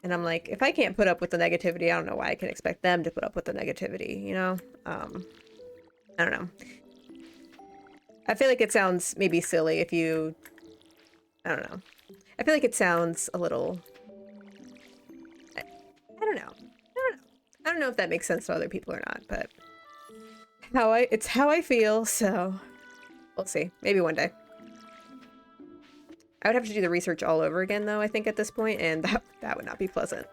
And I'm like, if I can't put up with the negativity, I don't know why I can expect them to put up with the negativity, you know? I don't know. I feel like it sounds maybe silly if you... I don't know. I feel like it sounds a little... I don't know. I don't know. I don't know if that makes sense to other people or not, but... It's how I feel, so... We'll see. Maybe one day. I would have to do the research all over again, though, I think, at this point, and that would not be pleasant.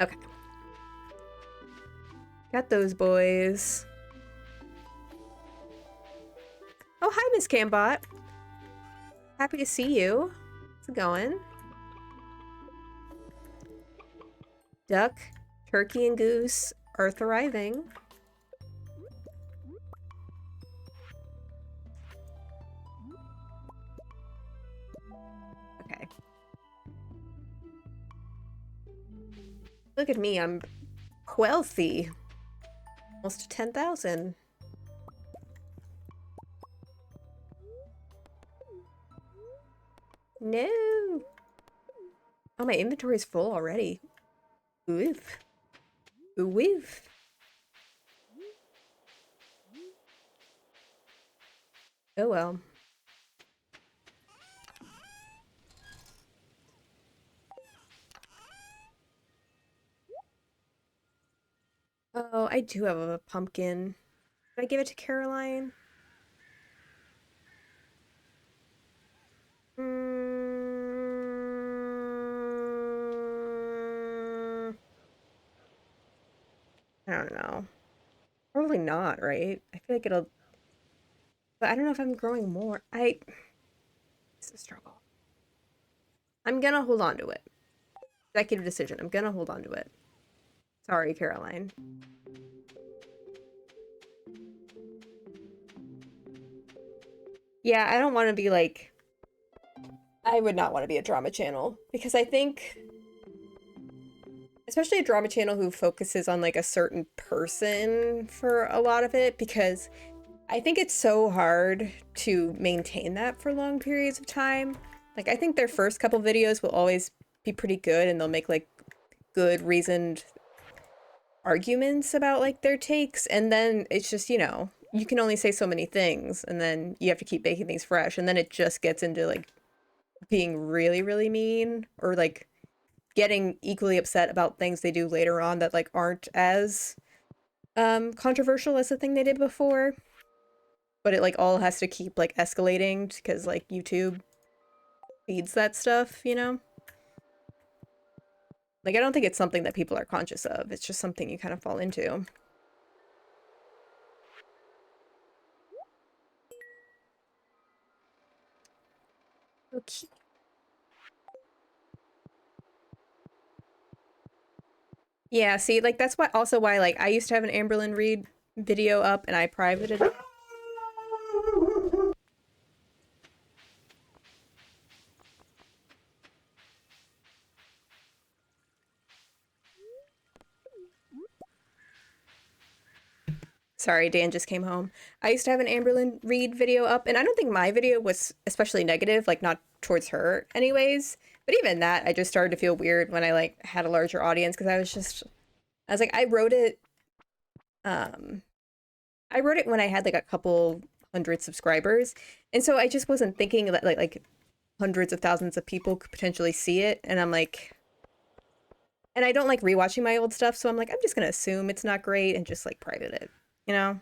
Okay. Got those boys. Oh, hi, Miss Cambot. Happy to see you. It's it going? Duck, turkey, and goose are thriving. Okay. Look at me, I'm wealthy. Almost 10,000. No. Oh, my inventory's full already. Oof. Oof. Oh well. Oh, I do have a pumpkin. Did I give it to Caroline? Mm, I don't know. Probably not, right? I feel like it'll, but I don't know if I'm growing more. It's a struggle. I'm gonna hold on to it. Executive decision. I'm gonna hold on to it. Sorry, Caroline. Yeah, I don't want to be like, I would not want to be a drama channel because I think, especially a drama channel who focuses on like a certain person for a lot of it, because I think it's so hard to maintain that for long periods of time. Like, I think their first couple videos will always be pretty good and they'll make like good reasoned arguments about like their takes. And then it's just, you can only say so many things and then you have to keep making things fresh. And then it just gets into like being really, really mean or like getting equally upset about things they do later on that like aren't as controversial as the thing they did before. But it like all has to keep like escalating because like YouTube feeds that stuff. Like I don't think it's something that people are conscious of. It's just something you kind of fall into. Okay. Yeah, see, like that's why also why like I used to have an Amberlyn Reed video up and I privated it. Sorry, Dan just came home. I used to have an Amberlyn Reed video up, and I don't think my video was especially negative, like not towards her anyways. But even that, I just started to feel weird when I like had a larger audience because I was like, um, I wrote it when I had like a couple hundred subscribers, and so I just wasn't thinking that like hundreds of thousands of people could potentially see it, and I'm like, and I don't like rewatching my old stuff, so I'm like, I'm just gonna assume it's not great and just like private it, you know?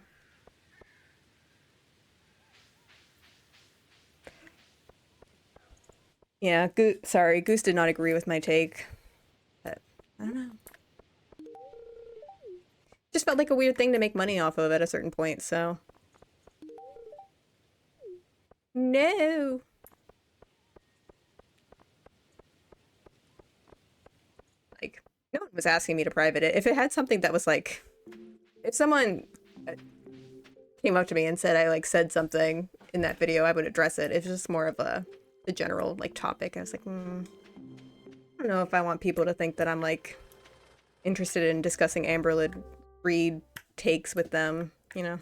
Yeah, sorry, Goose did not agree with my take, but I don't know. Just felt like a weird thing to make money off of at a certain point, so. No! Like, no one was asking me to private it. If it had something that was like, if someone came up to me and said I like said something in that video, I would address it. It's just more of a general like topic. I was like, I don't know if I want people to think that I'm like interested in discussing Amberlyn Reed takes with them. See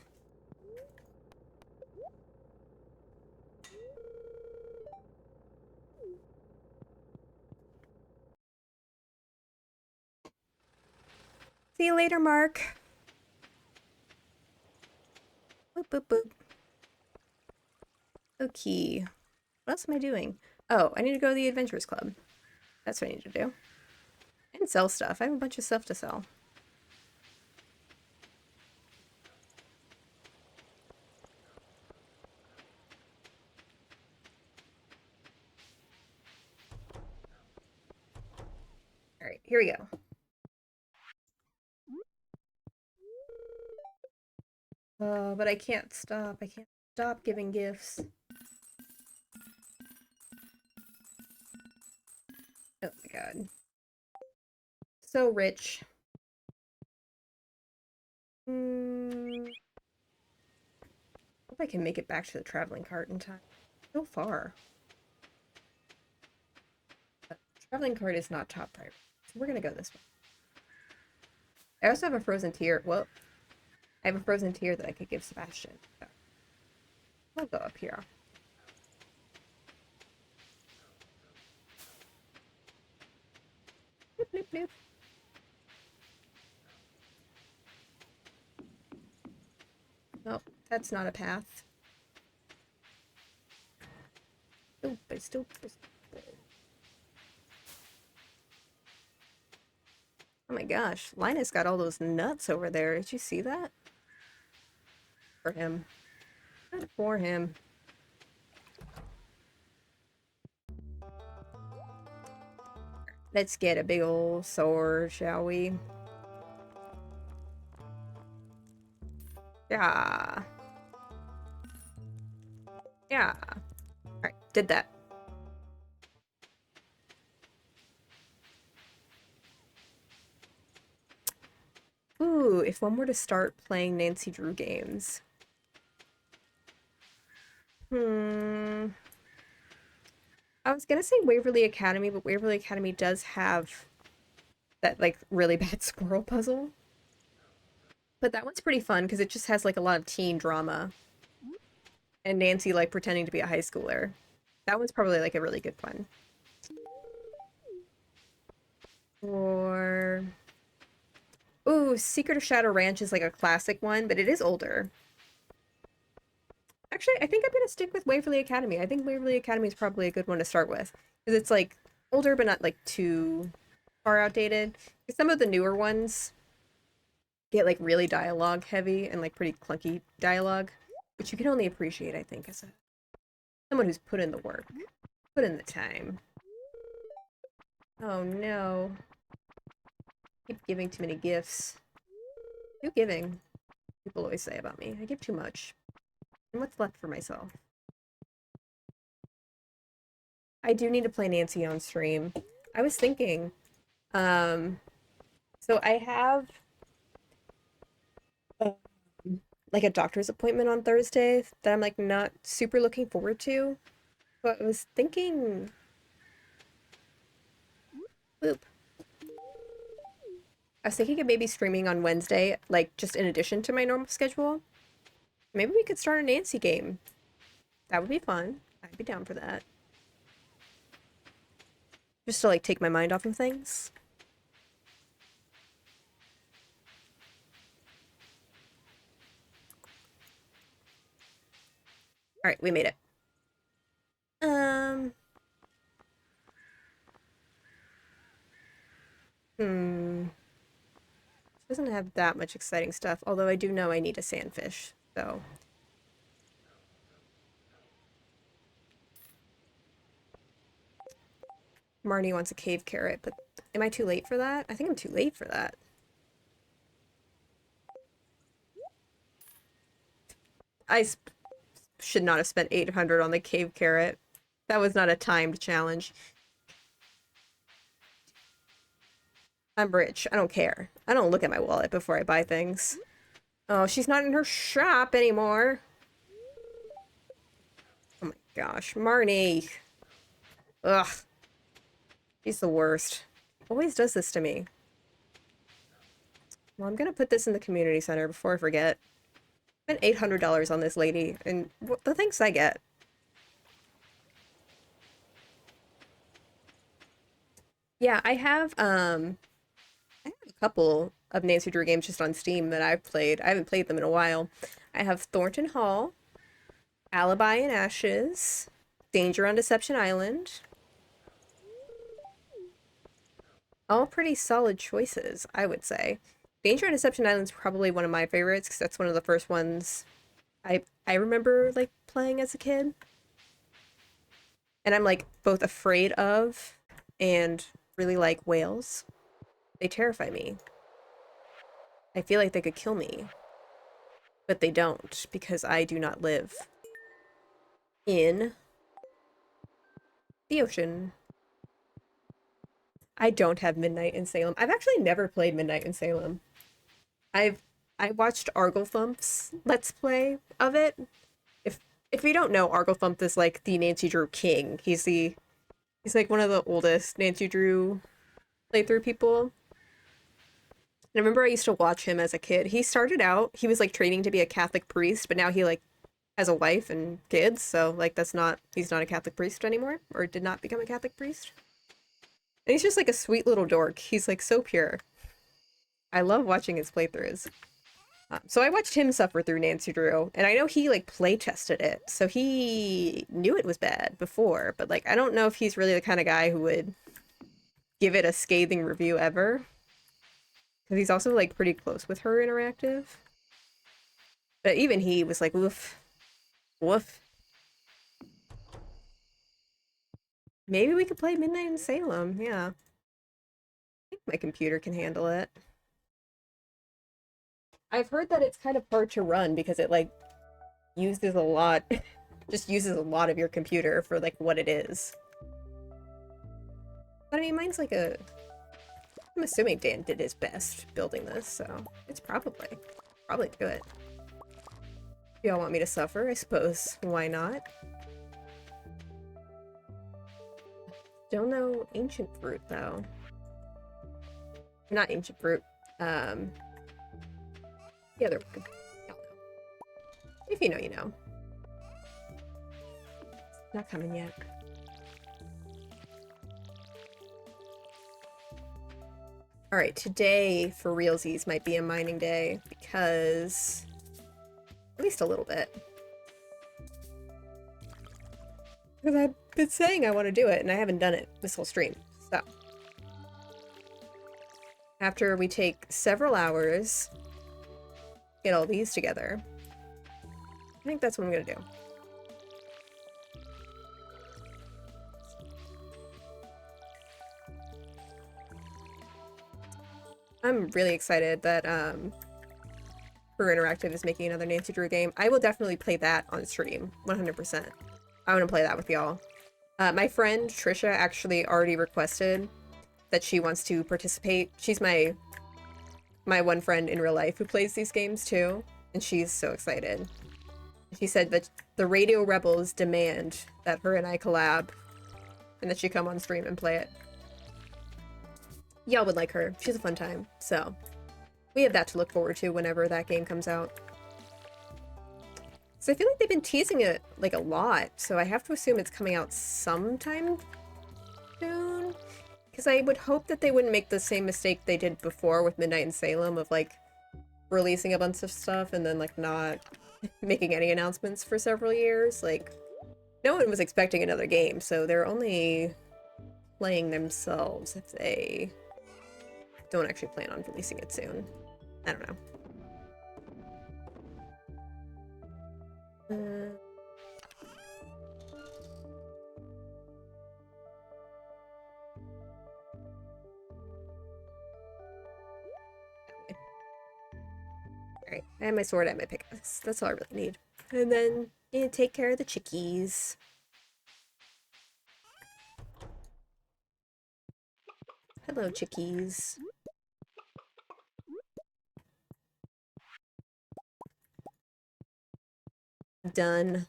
you later, Mark. Boop, boop, boop. Okay. What else am I doing? Oh, I need to go to the Adventurers Club. That's what I need to do. And sell stuff. I have a bunch of stuff to sell. All right, here we go. But I can't stop. I can't stop giving gifts. god. So rich. Hope I can make it back to the traveling cart in time. So far. But traveling cart is not top priority. So we're gonna go this way. I also have a frozen tear. Well, I have a frozen tear that I could give Sebastian. So I'll go up here. Bloop, bloop, bloop. Nope, that's not a path. Stupid, stupid, stupid. Oh my gosh, Linus got all those nuts over there. Did you see that? For him. Not for him. Let's get a big old sword, shall we? Yeah. Yeah. Alright, did that. Ooh, if one were to start playing Nancy Drew games. Hmm. I was gonna say Waverly Academy, but Waverly Academy does have that, like, really bad squirrel puzzle. But that one's pretty fun because it just has, like, a lot of teen drama. And Nancy, like, pretending to be a high schooler. That one's probably, like, a really good one. Or... Ooh, Secret of Shadow Ranch is, like, a classic one, but it is older. Actually, I think I'm gonna stick with Waverly Academy. I think Waverly Academy is probably a good one to start with. Because it's, like, older but not, like, too far outdated. Because some of the newer ones get, like, really dialogue heavy and, like, pretty clunky dialogue. Which you can only appreciate, I think, as someone who's put in the work. Put in the time. Oh no. Keep giving too many gifts. Too giving, people always say about me. I give too much. And what's left for myself? I do need to play Nancy on stream. I was thinking, um, so I have uh, like a doctor's appointment on Thursday that I'm like not super looking forward to. But I was thinking, boop. I was thinking of maybe streaming on Wednesday, like just in addition to my normal schedule. Maybe we could start a Nancy game. That would be fun. I'd be down for that. Just to like take my mind off of things. All right, we made it. Um, hmm. Doesn't have that much exciting stuff, although I do know I need a sandfish, so. Marnie wants a cave carrot, but am I too late for that? I think I'm too late for that. I should not have spent 800 on the cave carrot. That was not a timed challenge. I'm rich. I don't care. I don't look at my wallet before I buy things. Oh, she's not in her shop anymore. Oh my gosh. Marnie. Ugh. She's the worst. Always does this to me. Well, I'm gonna put this in the community center before I forget. I spent $800 on this lady, and the things I get. Yeah, I have a couple of Nancy Drew games just on Steam that I've played. I haven't played them in a while. I have Thornton Hall, Alibi and Ashes, Danger on Deception Island. All pretty solid choices, I would say. Danger on Deception Island is probably one of my favorites because that's one of the first ones I remember like playing as a kid. And I'm like both afraid of and really like whales. They terrify me. I feel like they could kill me, but they don't because I do not live in the ocean. I don't have Midnight in Salem. I've actually never played Midnight in Salem. I've I watched Arglethump's Let's Play of it. If if you don't know, Arglethump is like the Nancy Drew king. He's like one of the oldest Nancy Drew playthrough people. And I remember I used to watch him as a kid. He started out, he was like training to be a Catholic priest, but now he like has a wife and kids, so like he's not a Catholic priest anymore, or did not become a Catholic priest. And he's just like a sweet little dork. He's like so pure. I love watching his playthroughs. So I watched him suffer through Nancy Drew, and I know he like play tested it, so he knew it was bad before, but like I don't know if he's really the kind of guy who would give it a scathing review ever. Because he's also like pretty close with her interactive. But even he was like, woof, woof. Maybe we could play Midnight in Salem, yeah. I think my computer can handle it. I've heard that it's kind of hard to run because it like uses a lot, just uses a lot of your computer for like what it is. But I mean, mine's like I'm assuming Dan did his best building this, so it's probably good. Y'all want me to suffer? I suppose. Why not? Don't know ancient fruit though. Not ancient fruit. The other one. If you know, you know. Not coming yet. Alright, today for realsies might be a mining day because at least a little bit. Because I've been saying I want to do it and I haven't done it this whole stream. So after we take several hours, get all these together, I think that's what I'm gonna do. I'm really excited that Her Interactive is making another Nancy Drew game. I will definitely play that on stream, 100%. I want to play that with y'all. My friend Trisha actually already requested that she wants to participate. She's my one friend in real life who plays these games too, and she's so excited. She said that the Radio Rebels demand that her and I collab, and that she come on stream and play it. Y'all would like her. She's a fun time. So we have that to look forward to whenever that game comes out. So I feel like they've been teasing it like a lot, so I have to assume it's coming out sometime soon. Because I would hope that they wouldn't make the same mistake they did before with Midnight in Salem of like releasing a bunch of stuff and then like not making any announcements for several years. Like no one was expecting another game, so they're only playing themselves if they don't actually plan on releasing it soon. I don't know. Alright, I have my sword and my pickaxe. That's all I really need. And then, yeah, take care of the chickies. Hello, chickies. Done.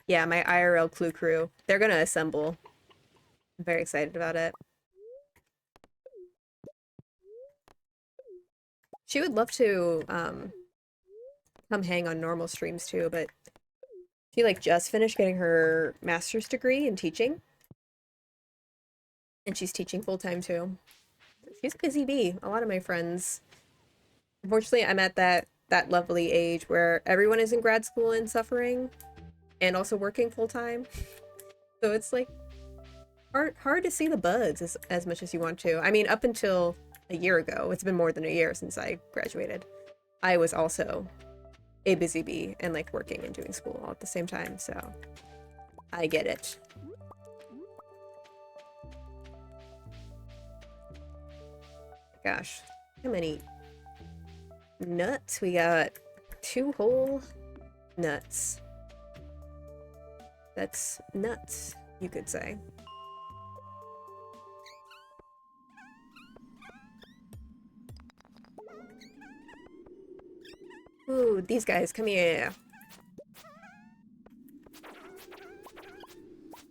Yeah, my IRL Clue crew. They're gonna assemble. I'm very excited about it. She would love to come hang on normal streams too, but she like just finished getting her master's degree in teaching. And she's teaching full-time too. She's a busy bee. A lot of my friends. Unfortunately, I'm at that lovely age where everyone is in grad school and suffering and also working full-time. So it's like hard to see the buds as much as you want to. I mean, up until a year ago, it's been more than a year since I graduated, I was also a busy bee and like working and doing school all at the same time, so I get it. Gosh, how many nuts? We got 2 whole nuts. That's nuts, you could say. Ooh, these guys, come here.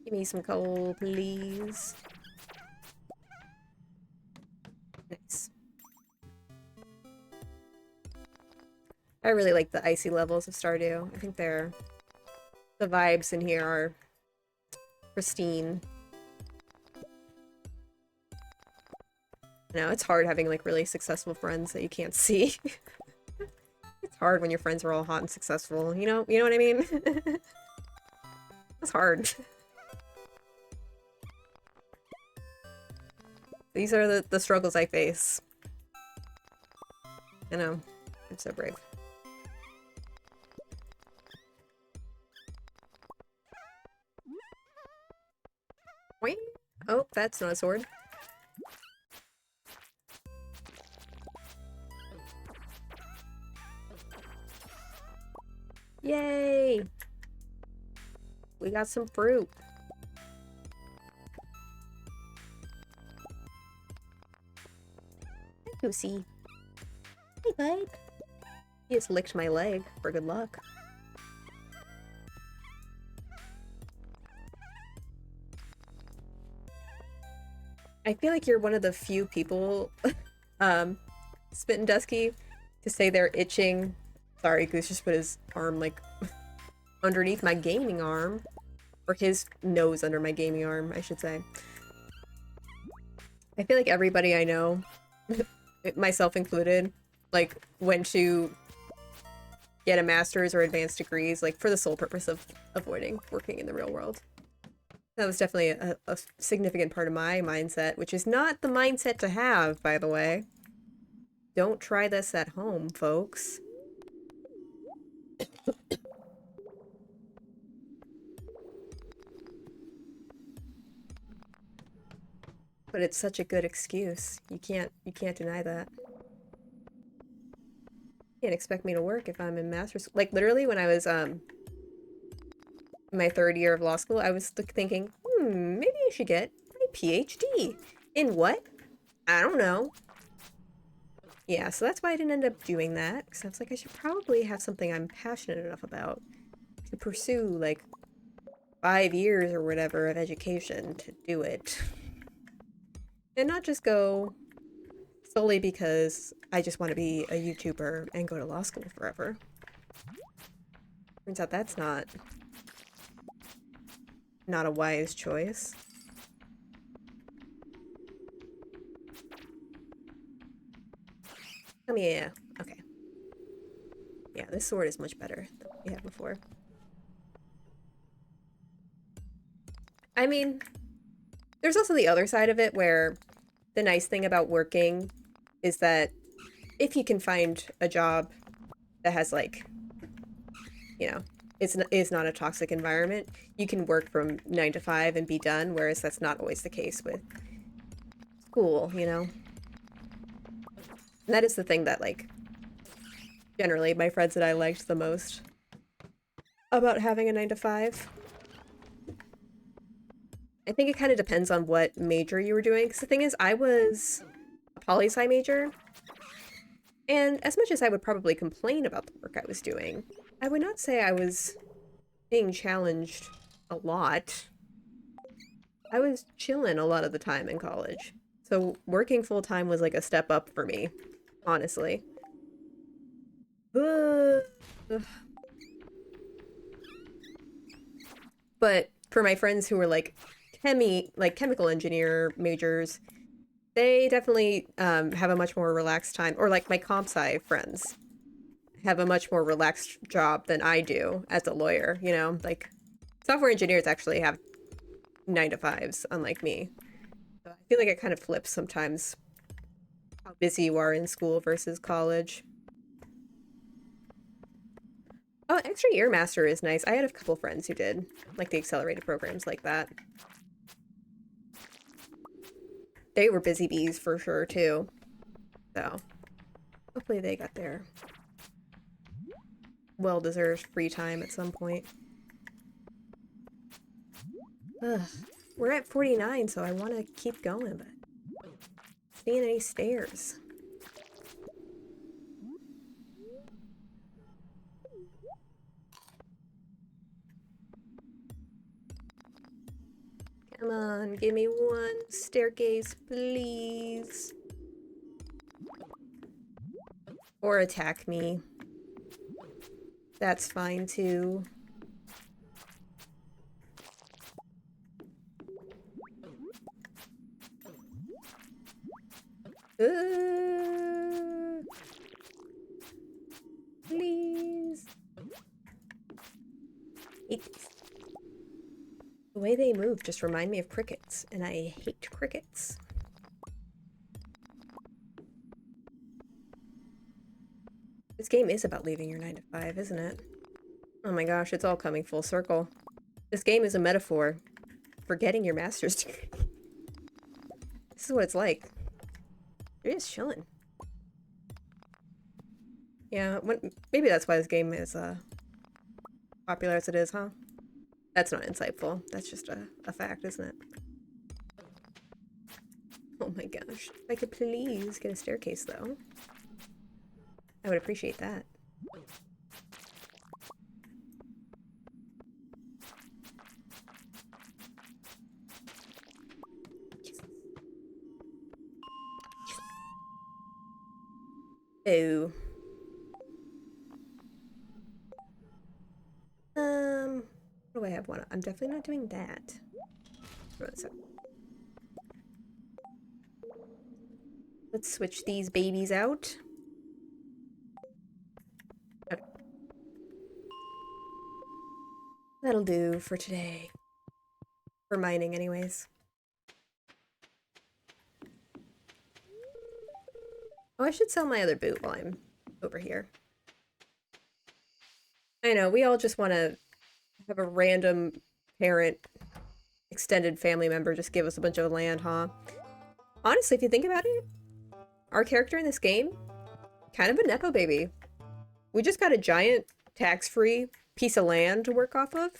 Give me some coal, please. Nice. I really like the icy levels of Stardew. I think the vibes in here are pristine. No, it's hard having like really successful friends that you can't see. It's hard when your friends are all hot and successful. You know what I mean? It's hard. These are the struggles I face. I know. I'm so brave. Wait. Oh, that's not a sword. Yay! We got some fruit. Hi, Goosey. Hey, bud. He just licked my leg for good luck. I feel like you're one of the few people, Spit and Dusky, to say they're itching. Sorry, Goose just put his arm, like, underneath my gaming arm. Or his nose under my gaming arm, I should say. I feel like everybody I know, myself included, like, went to get a master's or advanced degrees, like, for the sole purpose of avoiding working in the real world. That was definitely a significant part of my mindset, which is not the mindset to have, by the way. Don't try this at home, folks. But it's such a good excuse. You can't deny that. You can't expect me to work if I'm in master's. Like, literally, when I was, in my third year of law school, I was thinking, maybe I should get my PhD. In what? I don't know. Yeah, so that's why I didn't end up doing that, because I was like, I should probably have something I'm passionate enough about to pursue, like, 5 years or whatever of education to do it. And not just go solely because I just want to be a YouTuber and go to law school forever. Turns out that's not a wise choice. Come here. Okay. Yeah, this sword is much better than what we had before. I mean, there's also the other side of it where the nice thing about working is that if you can find a job that has, like, you know, is not a toxic environment, you can work from 9 to 5 and be done, whereas that's not always the case with school, you know? And that is the thing that, like, generally my friends and I liked the most about having a 9 to 5. I think it kind of depends on what major you were doing, because the thing is, I was a poli-sci major, and as much as I would probably complain about the work I was doing, I would not say I was being challenged a lot. I was chilling a lot of the time in college. So working full-time was like a step up for me, honestly. But for my friends who were like chemical engineer majors, they definitely have a much more relaxed time. Or like my comp sci friends have a much more relaxed job than I do as a lawyer, you know? Like, software engineers actually have 9 to 5s, unlike me. So I feel like it kind of flips sometimes how busy you are in school versus college. Oh, extra year master is nice. I had a couple friends who did, like, the accelerated programs like that. They were busy bees for sure, too. So, hopefully they got their well-deserved free time at some point. Ugh. We're at 49, so I want to keep going, but seeing any stairs. Come on, give me one staircase, please. Or attack me. That's fine too. Please. Eat these. The way they move just remind me of crickets, and I hate crickets. This game is about leaving your 9 to 5, isn't it? Oh my gosh, it's all coming full circle. This game is a metaphor for getting your master's degree. This is what it's like. You're just chilling. Yeah, maybe that's why this game is popular as it is, huh? That's not insightful. That's just a fact, isn't it? Oh my gosh. If I could please get a staircase, though. I would appreciate that. Oh. What do I have one? I'm definitely not doing that. Let's switch these babies out. Okay. That'll do for today. For mining, anyways. Oh, I should sell my other boot while I'm over here. I know, we all just want to have a random parent, extended family member just give us a bunch of land, huh? Honestly, if you think about it, our character in this game, kind of a Nepo baby. We just got a giant, tax-free piece of land to work off of.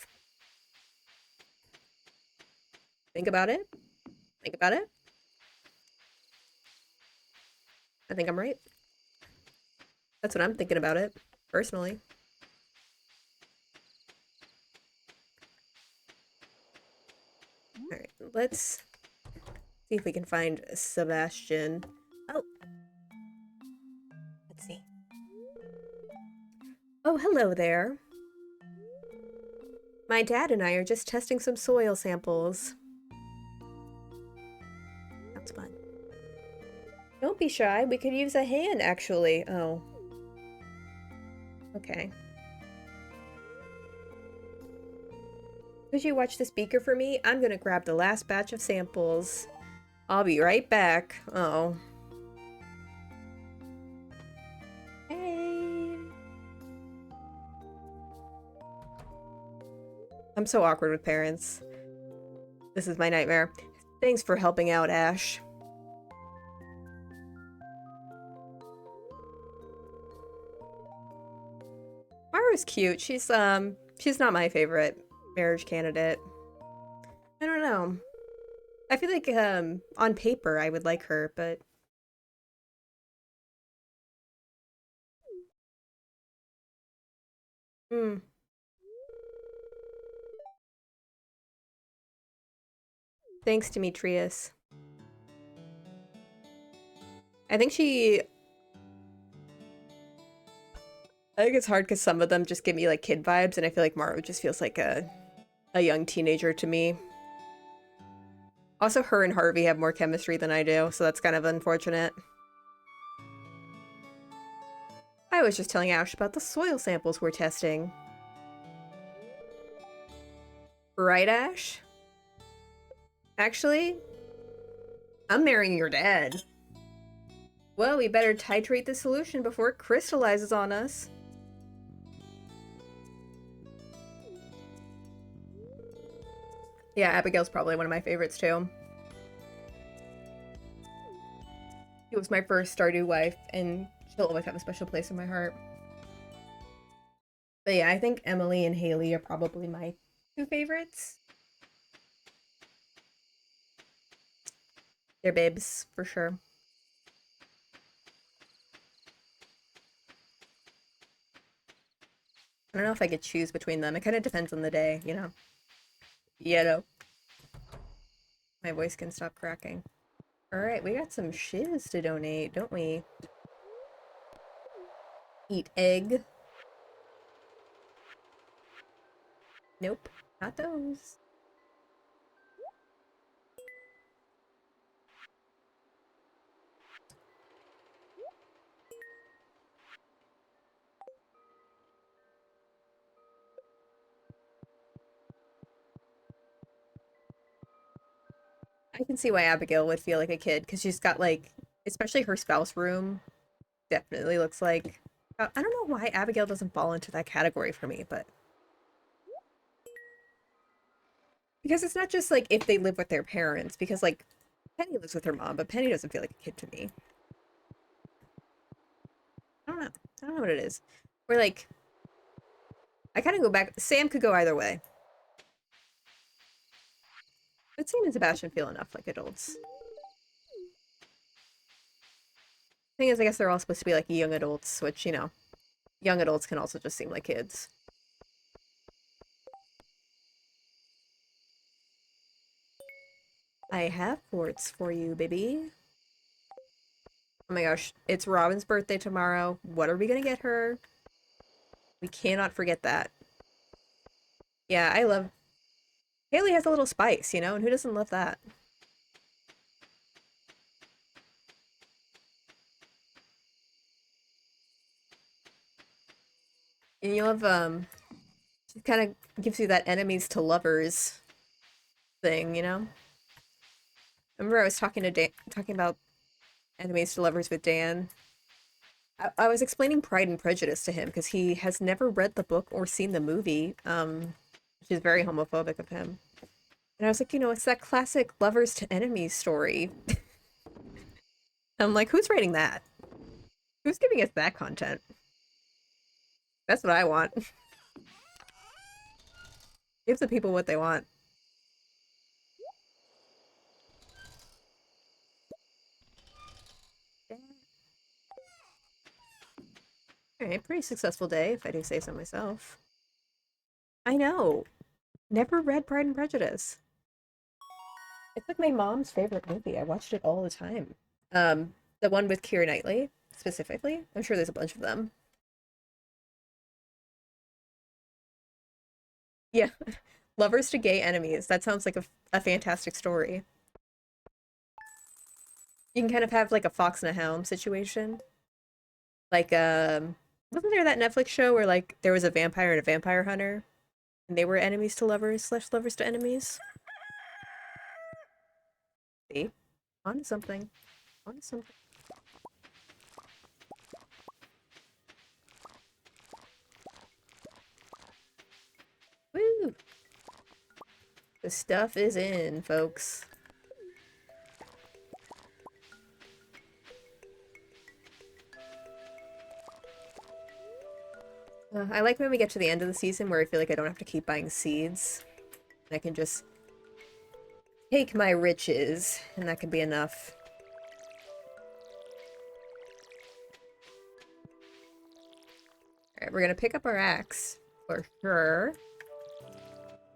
Think about it. Think about it. I think I'm right. That's what I'm thinking about it, personally. Alright, let's see if we can find Sebastian. Oh. Let's see. Oh, hello there. My dad and I are just testing some soil samples. That's fun. Don't be shy. We could use a hand, actually. Oh. Okay. Could you watch the speaker for me? I'm gonna grab the last batch of samples. I'll be right back. Oh. Hey. I'm so awkward with parents. This is my nightmare. Thanks for helping out, Ash. Mara's cute. She's not my favorite marriage candidate. I don't know. I feel like on paper I would like her, but hmm. Thanks, Demetrius. I think she I think it's hard because some of them just give me like kid vibes, and I feel like Maru just feels like a young teenager to me. Also, her and Harvey have more chemistry than I do, so that's kind of unfortunate. I was just telling Ash about the soil samples we're testing. Right, Ash? Actually, I'm marrying your dad. Well, we better titrate the solution before it crystallizes on us. Yeah, Abigail's probably one of my favorites too. She was my first Stardew wife, and she'll always have a special place in my heart. But yeah, I think Emily and Haley are probably my two favorites. They're babes, for sure. I don't know if I could choose between them. It kind of depends on the day, you know? You know. My voice can stop cracking. Alright, we got some shiz to donate, don't we? Eat egg. Nope, not those. I can see why Abigail would feel like a kid, because she's got, like, especially her spouse room, definitely looks like... I don't know why Abigail doesn't fall into that category for me, but... Because it's not just, like, if they live with their parents, because, like, Penny lives with her mom, but Penny doesn't feel like a kid to me. I don't know. I don't know what it is. Or, like, I kind of go back... Sam could go either way. But Sam and Sebastian feel enough like adults. Thing is, I guess they're all supposed to be, like, young adults, which, you know, young adults can also just seem like kids. I have quartz for you, baby. Oh my gosh, it's Robin's birthday tomorrow. What are we gonna get her? We cannot forget that. Yeah, I love... Haley has a little spice, you know, and who doesn't love that? And you love, it kind of gives you that enemies to lovers thing, you know? Remember I was talking to talking about enemies to lovers with Dan? I was explaining Pride and Prejudice to him because he has never read the book or seen the movie, which is very homophobic of him. And I was like, you know, it's that classic lovers to enemies story. I'm like, who's writing that? Who's giving us that content? That's what I want. Give the people what they want. Alright, pretty successful day, if I do say so myself. I know. Never read Pride and Prejudice. It's like my mom's favorite movie. I watched it all the time. The one with Keira Knightley, specifically. I'm sure there's a bunch of them. Yeah. Lovers to gay enemies. That sounds like a fantastic story. You can kind of have like a fox and a hound situation. Like, wasn't there that Netflix show where like there was a vampire and a vampire hunter? And they were enemies to lovers slash lovers to enemies? See? On to something. On to something. Woo! The stuff is in, folks. I like when we get to the end of the season where I feel like I don't have to keep buying seeds. I can just take my riches, and that can be enough. Alright, we're gonna pick up our axe for her.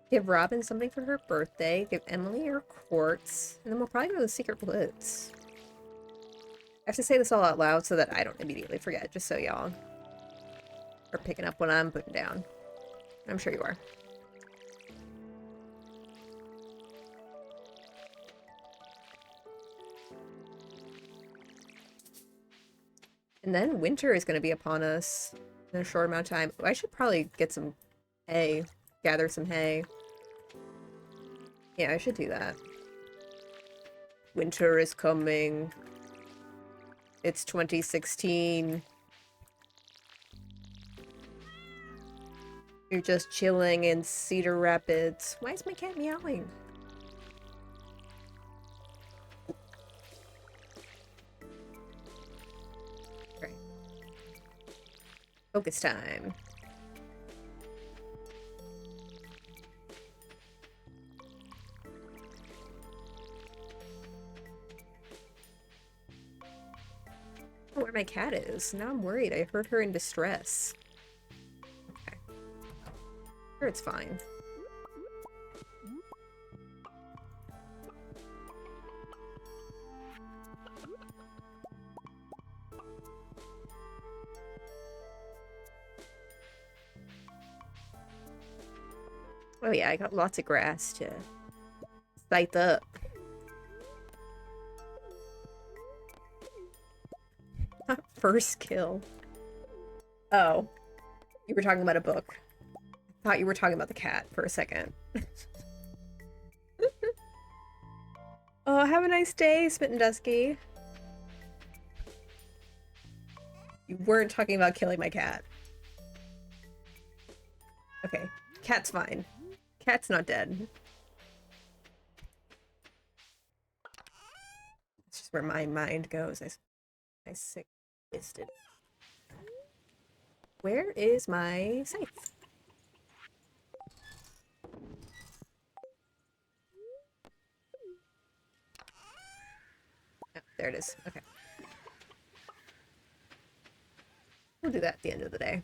Give Robin something for her birthday. Give Emily her quartz. And then we'll probably go to the secret woods. I have to say this all out loud so that I don't immediately forget, just so y'all are picking up what I'm putting down. I'm sure you are. And then winter is going to be upon us in a short amount of time. I should probably get some hay. Gather some hay. Yeah, I should do that. Winter is coming. It's 2016. You're just chilling in Cedar Rapids. Why is my cat meowing? Right. Focus time. Oh, where my cat is. Now I'm worried. I heard her in distress. Okay. Sure, it's fine. Oh yeah, I got lots of grass to scythe up. First kill. Oh, you were talking about a book. I thought you were talking about the cat for a second. Oh, have a nice day, Smitten Dusky. You weren't talking about killing my cat. Okay, cat's fine. Cat's not dead. It's just where my mind goes. I sick fisted. Where is my scythe? Oh, there it is. Okay. We'll do that at the end of the day.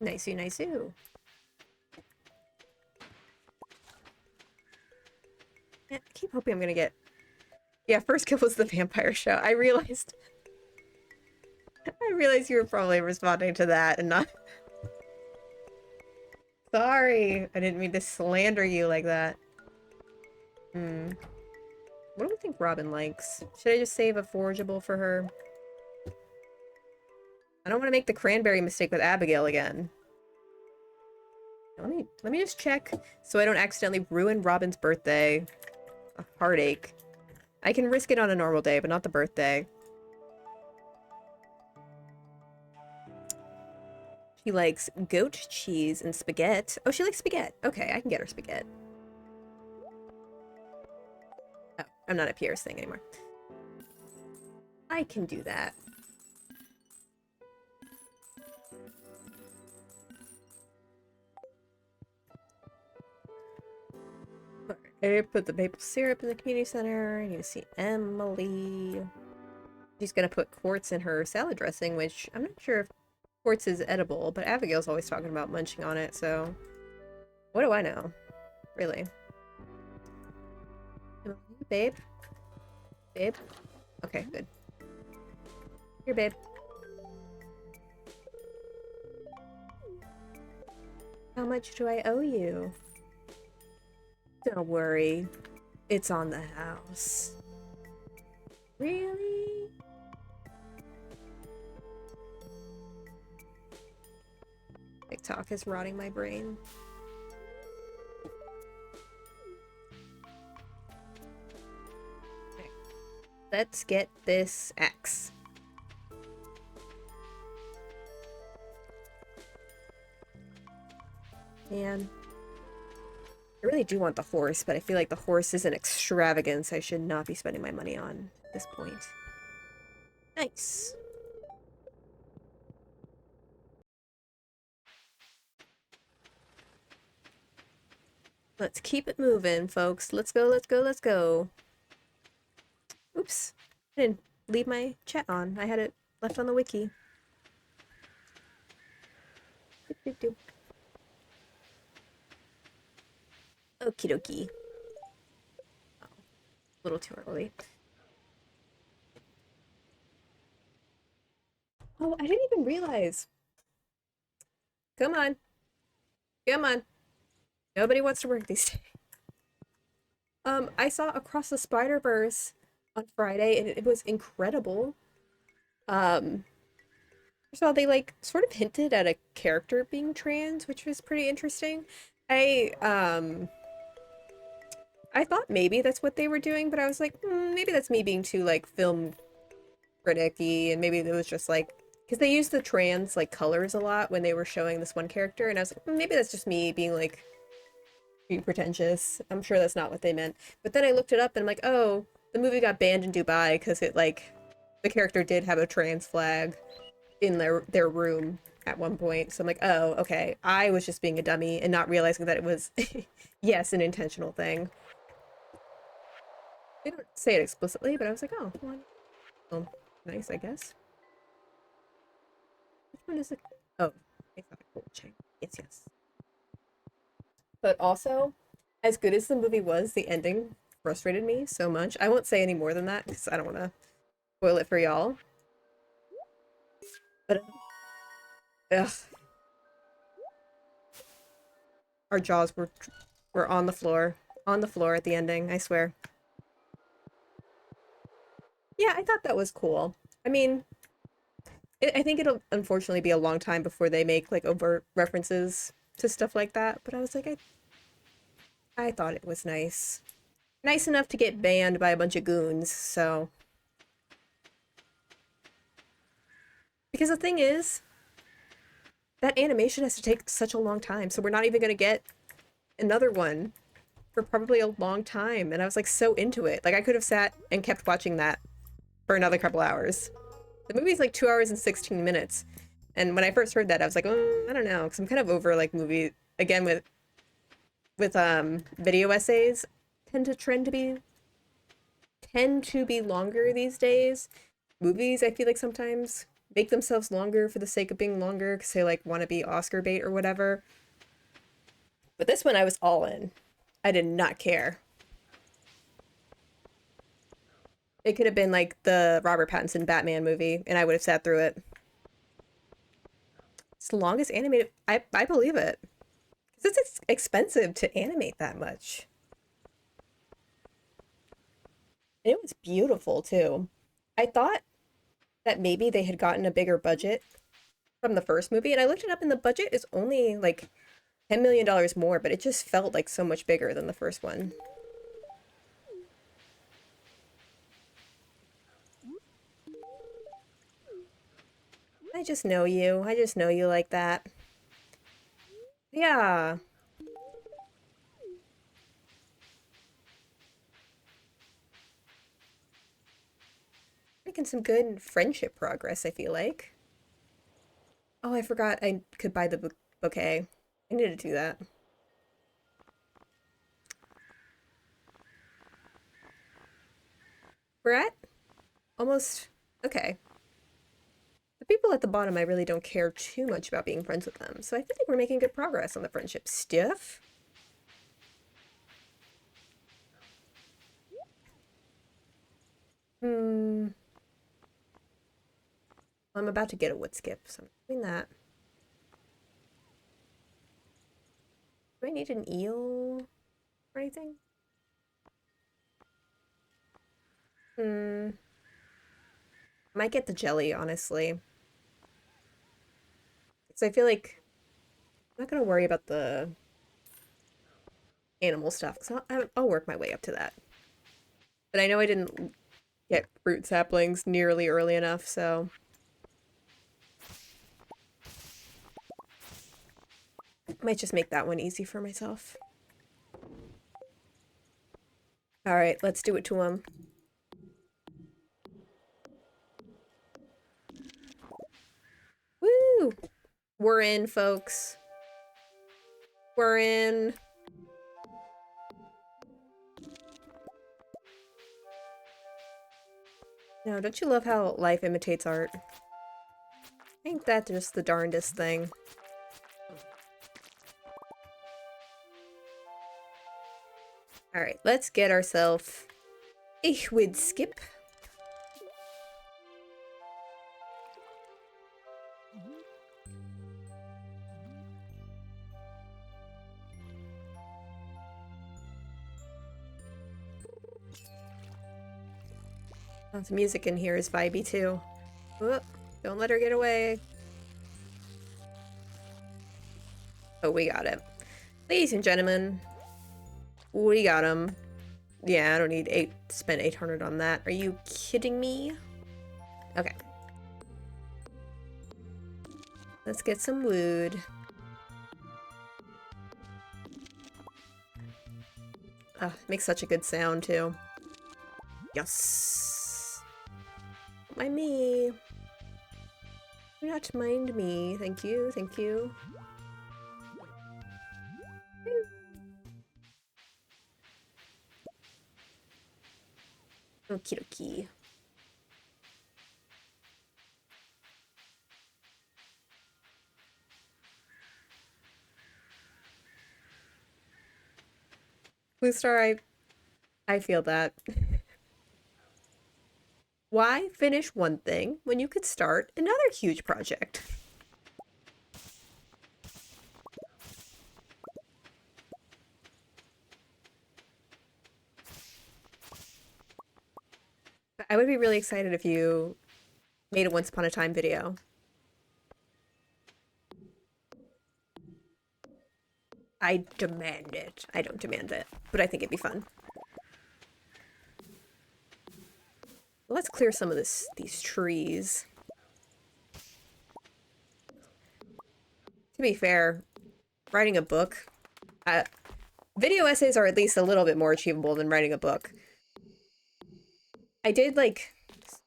Nicey, nicey. Yeah, I keep hoping I'm gonna get... Yeah, first kill was the vampire show. I realized you were probably responding to that and not... Sorry, I didn't mean to slander you like that. Hmm. What do we think Robin likes? Should I just save a forageable for her? I don't want to make the cranberry mistake with Abigail again. Let me just check so I don't accidentally ruin Robin's birthday. A heartache. I can risk it on a normal day, but not the birthday. She likes goat cheese and spaghetti. Oh, she likes spaghetti. Okay, I can get her spaghetti. Oh, I'm not a Pierre's thing anymore. I can do that. I put the maple syrup in the community center. I need to see Emily. She's gonna put quartz in her salad dressing, which I'm not sure if quartz is edible, but Abigail's always talking about munching on it, so what do I know? Really? Emily, babe? Babe? Okay, good. Here, babe. How much do I owe you? Don't worry. It's on the house. Really? TikTok is rotting my brain. Okay. Let's get this axe. Man. I really do want the horse, but I feel like the horse is an extravagance I should not be spending my money on at this point. Nice. Let's keep it moving, folks. Let's go, let's go, let's go. Oops. I didn't leave my chat on. I had it left on the wiki. Okie dokie. Oh, a little too early. Oh, I didn't even realize. Come on. Come on. Nobody wants to work these days. I saw Across the Spider-Verse on Friday, and it was incredible. Um, First of all, they like sort of hinted at a character being trans, which was pretty interesting. I um I thought maybe that's what they were doing, but I was like, maybe that's me being too like film criticky, and maybe it was just like because they used the trans like colors a lot when they were showing this one character, and I was like, maybe that's just me being like being pretentious. I'm sure that's not what they meant. But then I looked it up and I'm like, oh, the movie got banned in Dubai because it like the character did have a trans flag in their room at one point. So I'm like, oh, okay. I was just being a dummy and not realizing that it was yes, an intentional thing. They don't say it explicitly, but I was like, oh, well, nice, I guess. Which one is it? Oh, it's not a gold chain. Yes, yes. But also, as good as the movie was, the ending frustrated me so much. I won't say any more than that because I don't want to spoil it for y'all. But ugh, our jaws were on the floor at the ending. I swear. Yeah, I thought that was cool. I mean, I think it'll unfortunately be a long time before they make like overt references to stuff like that. But I was like, I thought it was nice. Nice enough to get banned by a bunch of goons, so. Because the thing is, that animation has to take such a long time, so we're not even gonna get another one for probably a long time. And I was like so into it. Like I could have sat and kept watching that for another couple hours. The movie's like 2 hours and 16 minutes. And when I first heard that, I was like, I don't know, because I'm kind of over like movie again with video essays tend to be longer these days. Movies, I feel like sometimes make themselves longer for the sake of being longer because they like want to be Oscar bait or whatever. But this one I was all in. I did not care. It could have been like the Robert Pattinson Batman movie, and I would have sat through it. It's the longest animated. I believe it. Because it's expensive to animate that much. And it was beautiful too. I thought that maybe they had gotten a bigger budget from the first movie, and I looked it up, and the budget is only like $10 million more, but it just felt like so much bigger than the first one. I just know you. I just know you like that. Yeah. Making some good friendship progress, I feel like. Oh, I forgot I could buy the bouquet. I need to do that. We're at almost... Okay. The people at the bottom, I really don't care too much about being friends with them, so I feel like we're making good progress on the friendship stuff. Hmm. I'm about to get a wood skip, so I'm doing that. Do I need an eel or anything? Hmm. Might get the jelly, honestly. So I feel like I'm not gonna worry about the animal stuff, because I'll work my way up to that. But I know I didn't get fruit saplings nearly early enough, so I might just make that one easy for myself. All right, let's do it to him. Woo! We're in, folks. We're in. No, don't you love how life imitates art? Ain't that just the darndest thing? Alright, let's get ourselves a wood skip. Oh, the music in here is vibey too. Oh, don't let her get away. Oh, we got it. Ladies and gentlemen, we got him. Yeah, I don't need spend 800 on that. Are you kidding me? Okay. Let's get some wood. Makes such a good sound too. Yes. Mind me. Do not mind me. Thank you. Thank you. Okie dokie. Blue Star, I feel that. Why finish one thing when you could start another huge project? I would be really excited if you made a Once Upon a Time video. I demand it. I don't demand it, but I think it'd be fun. Let's clear some of these trees. To be fair, writing a book, video essays are at least a little bit more achievable than writing a book. I did like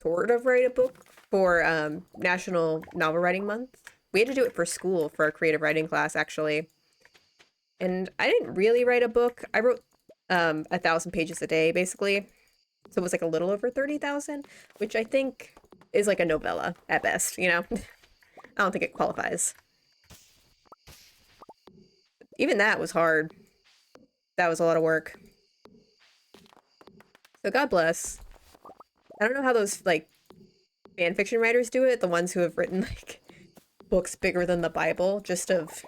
sort of write a book for National Novel Writing Month. We had to do it for school for a creative writing class actually. And I didn't really write a book. I wrote 1,000 pages a day basically. So it was like a little over 30,000, which I think is like a novella at best, you know? I don't think it qualifies. Even that was hard. That was a lot of work. So God bless. I don't know how those like fan fiction writers do it, the ones who have written like books bigger than the Bible just of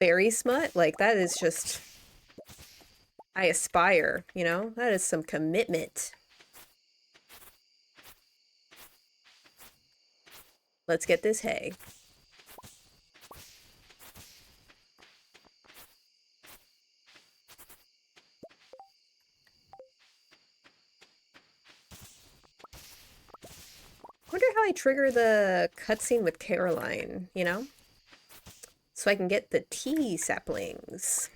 fairy smut. Like that is just I aspire, you know? That is some commitment. Let's get this hay. Wonder how I trigger the cutscene with Caroline, you know? So I can get the tea saplings.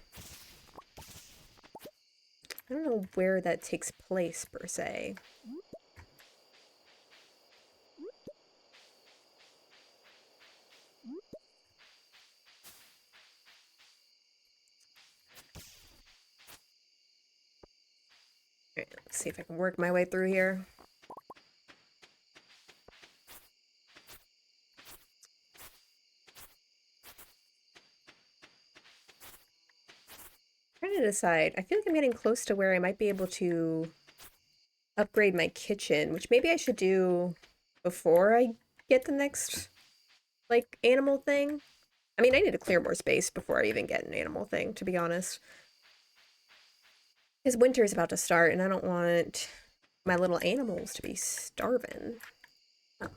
I don't know where that takes place, per se. Alright, let's see if I can work my way through here. Trying to decide. I feel like I'm getting close to where I might be able to upgrade my kitchen, which maybe I should do before I get the next, like, animal thing. I mean, I need to clear more space before I even get an animal thing, to be honest. Because winter is about to start, and I don't want my little animals to be starving. Oh.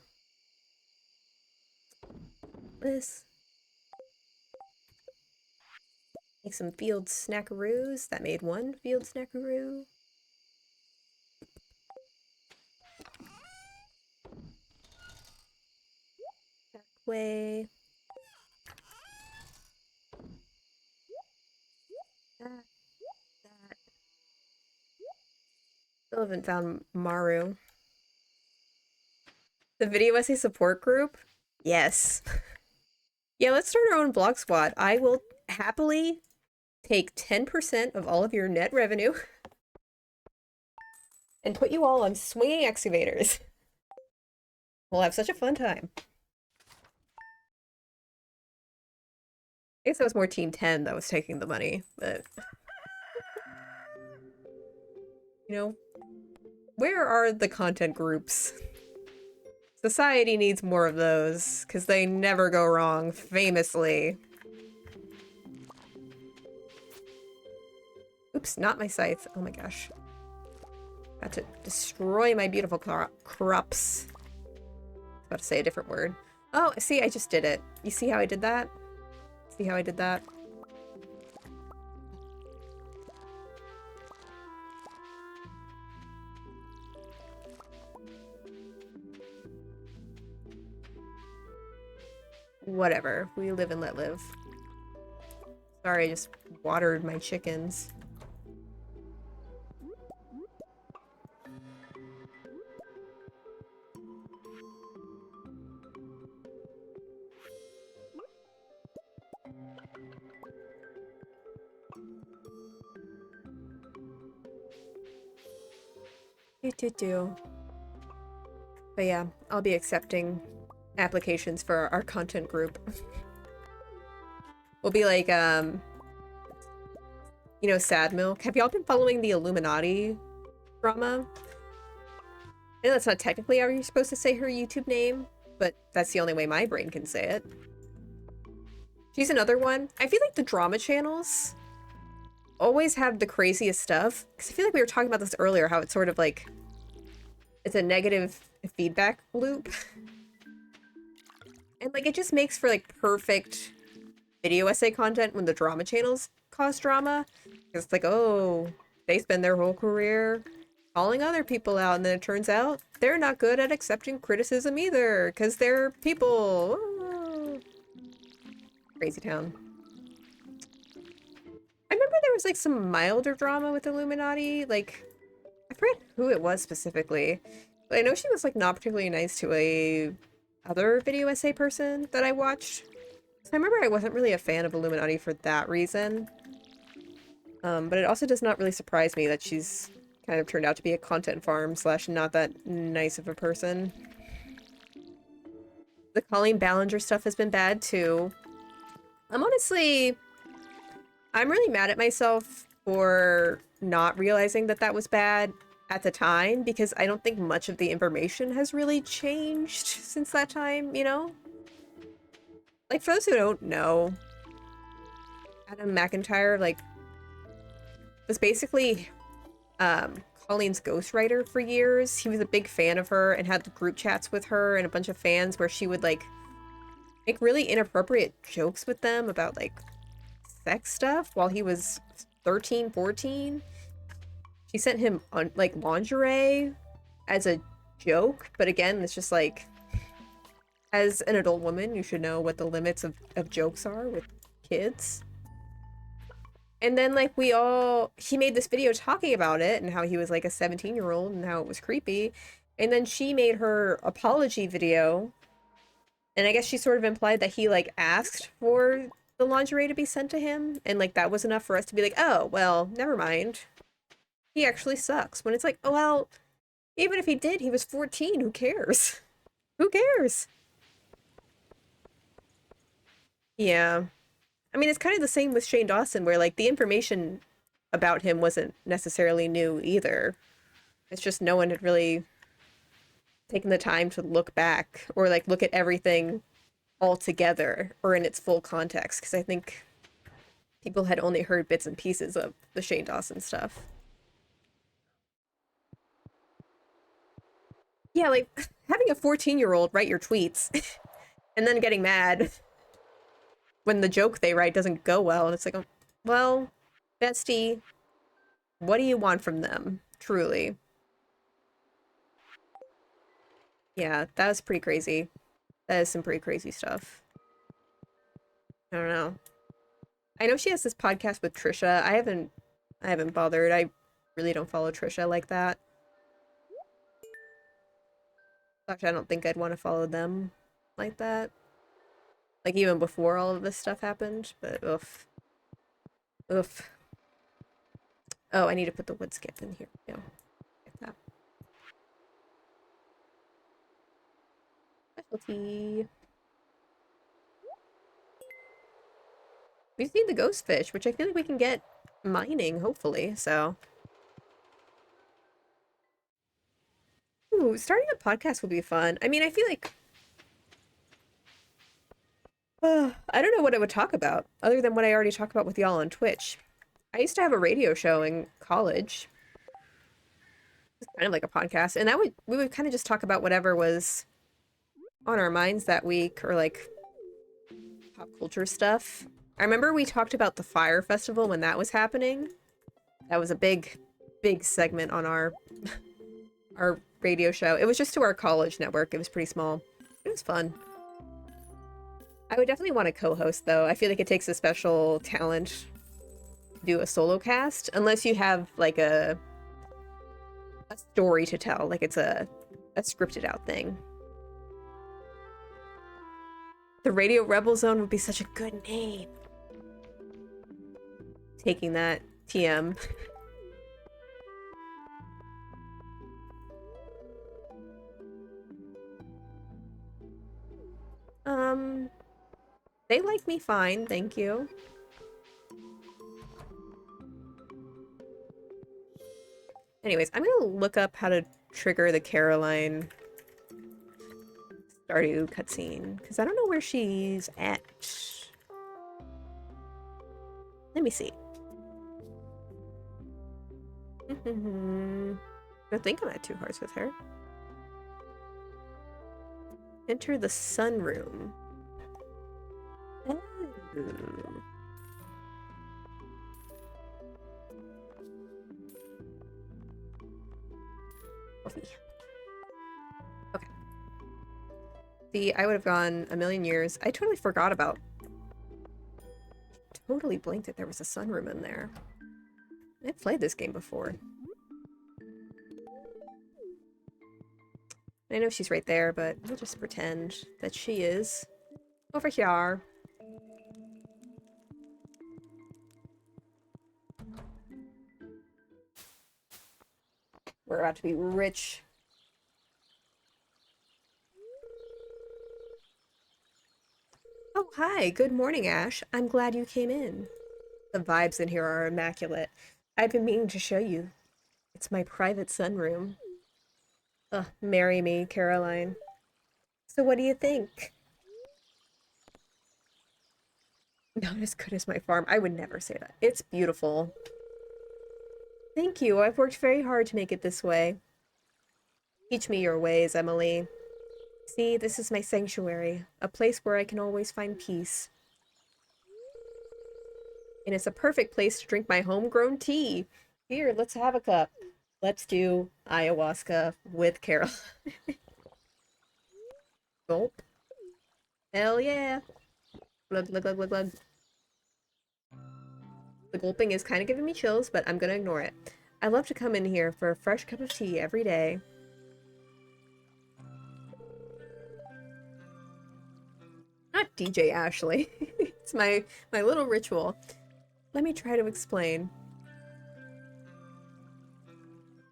This. Make some field snackaroos. That made one field snackaroo. That way. That. Still haven't found Maru. The video essay support group? Yes. Yeah, let's start our own blog squad. I will happily take 10% of all of your net revenue and put you all on swinging excavators. We'll have such a fun time. I guess that was more Team 10 that was taking the money, but... You know, where are the content groups? Society needs more of those, because they never go wrong, famously. Oops, not my scythe. Oh my gosh. About to destroy my beautiful crops. About to say a different word. Oh, see, I just did it. You see how I did that? See how I did that? Whatever. We live and let live. Sorry, I just watered my chickens. Do. But yeah, I'll be accepting applications for our content group. We'll be like, You know, Sad Milk. Have y'all been following the Illuminati drama? I know that's not technically how you're supposed to say her YouTube name, but that's the only way my brain can say it. She's another one. I feel like the drama channels always have the craziest stuff. Because I feel like we were talking about this earlier, how it's sort of like, it's a negative feedback loop. And like, it just makes for like perfect video essay content when the drama channels cause drama. It's like, oh, they spend their whole career calling other people out, and then it turns out they're not good at accepting criticism either, because they're people. Oh. Crazy town. I remember there was like some milder drama with Illuminati, like, I forget who it was specifically, but I know she was like not particularly nice to a other video essay person that I watched. So I remember I wasn't really a fan of Illuminati for that reason. But it also does not really surprise me that she's kind of turned out to be a content farm slash not that nice of a person. The Colleen Ballinger stuff has been bad too. I'm really mad at myself for not realizing that that was bad at the time, because I don't think much of the information has really changed since that time, you know? Like, for those who don't know, Adam McIntyre, like, was basically Colleen's ghostwriter for years. He was a big fan of her and had group chats with her and a bunch of fans where she would, like, make really inappropriate jokes with them about, like, sex stuff while he was 13, 14. She sent him on like lingerie as a joke, but again, it's just like, as an adult woman, you should know what the limits of jokes are with kids. And then like he made this video talking about it and how he was like a 17-year-old and how it was creepy. And then she made her apology video. And I guess she sort of implied that he like asked for the lingerie to be sent to him, and like that was enough for us to be like, oh, well, never mind. He actually sucks. When it's like, oh, well, even if he did, he was 14. Who cares? Who cares? Yeah. I mean, it's kind of the same with Shane Dawson, where like the information about him wasn't necessarily new either. It's just no one had really taken the time to look back or like look at everything all together or in its full context, because I think people had only heard bits and pieces of the Shane Dawson stuff. Yeah, like having a 14-year-old write your tweets and then getting mad when the joke they write doesn't go well, and it's like, oh, well, bestie, what do you want from them? Truly. Yeah, that was pretty crazy. That is some pretty crazy stuff. I don't know. I know she has this podcast with Trisha. I haven't bothered. I really don't follow Trisha like that. Actually, I don't think I'd want to follow them like that. Like even before all of this stuff happened, but oof. Oof. Oh, I need to put the wood skip in here. Yeah, get that. Specialty. We just need the ghost fish, which I feel like we can get mining, hopefully, so. Ooh, starting a podcast will be fun. I mean, I feel like I don't know what I would talk about, other than what I already talk about with y'all on Twitch. I used to have a radio show in college. It's kind of like a podcast, and we would kind of just talk about whatever was on our minds that week, or like pop culture stuff. I remember we talked about the Fire Festival when that was happening. That was a big segment on our radio show. It was just to our college network. It was pretty small. It was fun. I would definitely want to co-host though. I feel like it takes a special talent to do a solo cast, unless you have like a story to tell, like it's a scripted out thing. The Radio Rebel Zone would be such a good name. Taking that TM. They like me fine, thank you. Anyways, I'm gonna look up how to trigger the Caroline Stardew cutscene, because I don't know where she's at. Let me see. I think I'm at 2 hearts with her. Enter the sunroom. Oh. Coffee. Okay. See, I would have gone a million years. I totally forgot about. Totally blinked that there was a sunroom in there. I've played this game before. I know she's right there, but we'll just pretend that she is over here. We're about to be rich. Oh, hi. Good morning, Ash. I'm glad you came in. The vibes in here are immaculate. I've been meaning to show you. It's my private sunroom. Ugh, marry me, Caroline. So what do you think? Not as good as my farm. I would never say that. It's beautiful. Thank you. I've worked very hard to make it this way. Teach me your ways, Emily. See, this is my sanctuary, a place where I can always find peace. And it's a perfect place to drink my homegrown tea. Here, let's have a cup. Let's do ayahuasca with Carol. Gulp. Hell yeah. Glug, glug, glug, glug, glug. The gulping is kind of giving me chills, but I'm gonna ignore it. I love to come in here for a fresh cup of tea every day. Not DJ Ashley. It's my little ritual. Let me try to explain.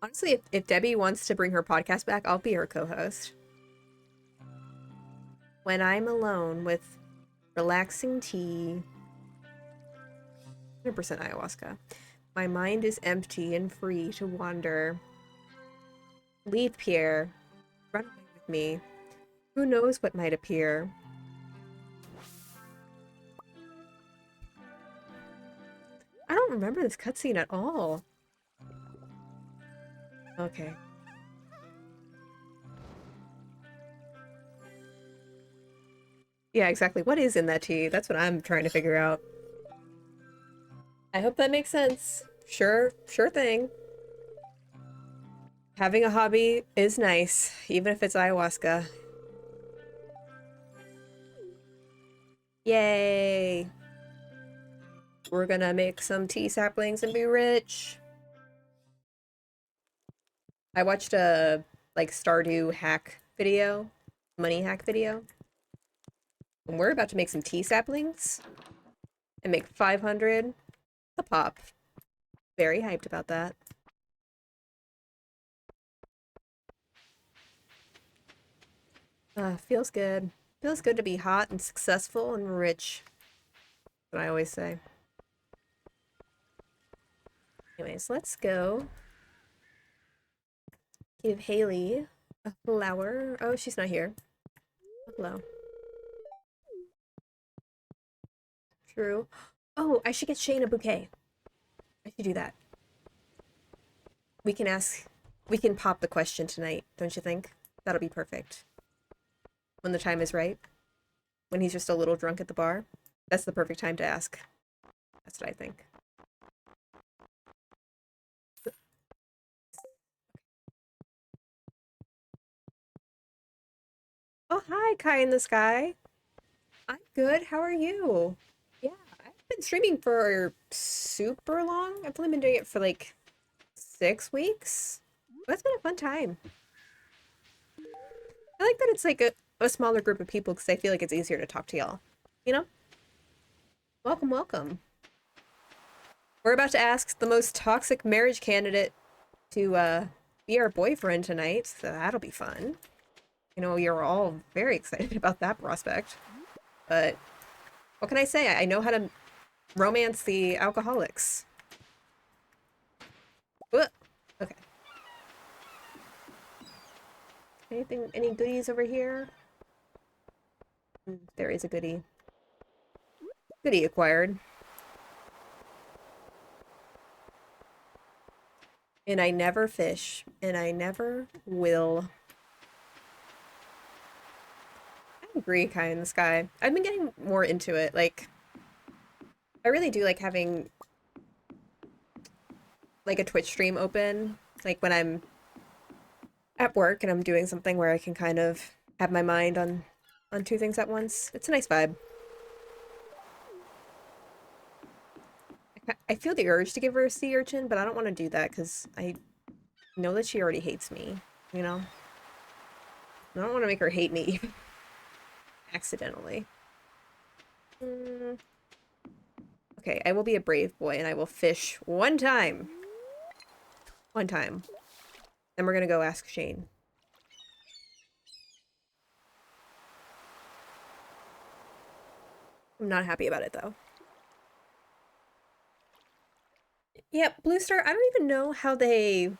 Honestly, if Debbie wants to bring her podcast back, I'll be her co-host. When I'm alone with relaxing tea, 100% ayahuasca, my mind is empty and free to wander. Leave, Pierre. Run away with me. Who knows what might appear? I don't remember this cutscene at all. Okay. Yeah, exactly. What is in that tea? That's what I'm trying to figure out. I hope that makes sense. Sure thing. Having a hobby is nice, even if it's ayahuasca. Yay! We're gonna make some tea saplings and be rich. I watched a like Stardew hack video, money hack video. And we're about to make some tea saplings and make 500 a pop. Very hyped about that. Feels good. Feels good to be hot and successful and rich. That's what I always say. Anyways, let's go give Haley a flower. Oh, she's not here. Hello. True. Oh, I should get Shane a bouquet. I should do that. We can ask, we can pop the question tonight, don't you think? That'll be perfect. When the time is right. When he's just a little drunk at the bar. That's the perfect time to ask. That's what I think. Oh, hi, Kai in the Sky. I'm good. How are you? Yeah, I've been streaming for super long. I've only been doing it for like 6 weeks. But it's been a fun time. I like that it's like a smaller group of people because I feel like it's easier to talk to y'all. You know? Welcome, welcome. We're about to ask the most toxic marriage candidate to be our boyfriend tonight, so that'll be fun. You know, you're all very excited about that prospect. But what can I say? I know how to romance the alcoholics. Ugh. Okay. Any goodies over here? There is a goodie. Goodie acquired. And I never fish, and I never will. I agree, Kai in the sky. I've been getting more into it. Like, I really do like having like a Twitch stream open, like when I'm at work and I'm doing something where I can kind of have my mind on two things at once. It's a nice vibe. I feel the urge to give her a sea urchin, but I don't want to do that because I know that she already hates me, you know? I don't want to make her hate me accidentally. Okay, I will be a brave boy and I will fish one time. One time. Then we're gonna go ask Shane. I'm not happy about it though. Yeah, Blue Star, I don't even know how they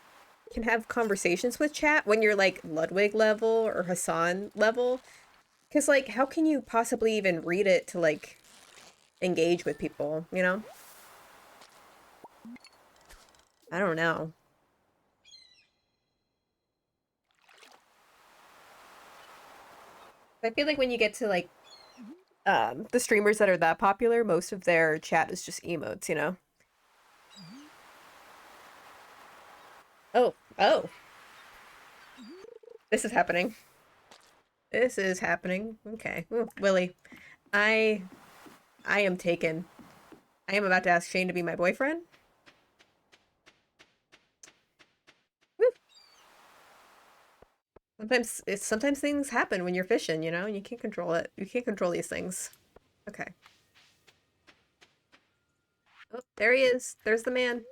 can have conversations with chat when you're like Ludwig level or Hassan level. Because, like, how can you possibly even read it to, like, engage with people, you know? I don't know. I feel like when you get to, like, the streamers that are that popular, most of their chat is just emotes, you know? Oh, oh. This is happening. This is happening. Okay. Ooh, Willie. I I am taken. I am about to ask Shane to be my boyfriend. Woo. Sometimes things happen when you're fishing, you know, and you can't control it. You can't control these things. Okay. Oh, there he is. There's the man.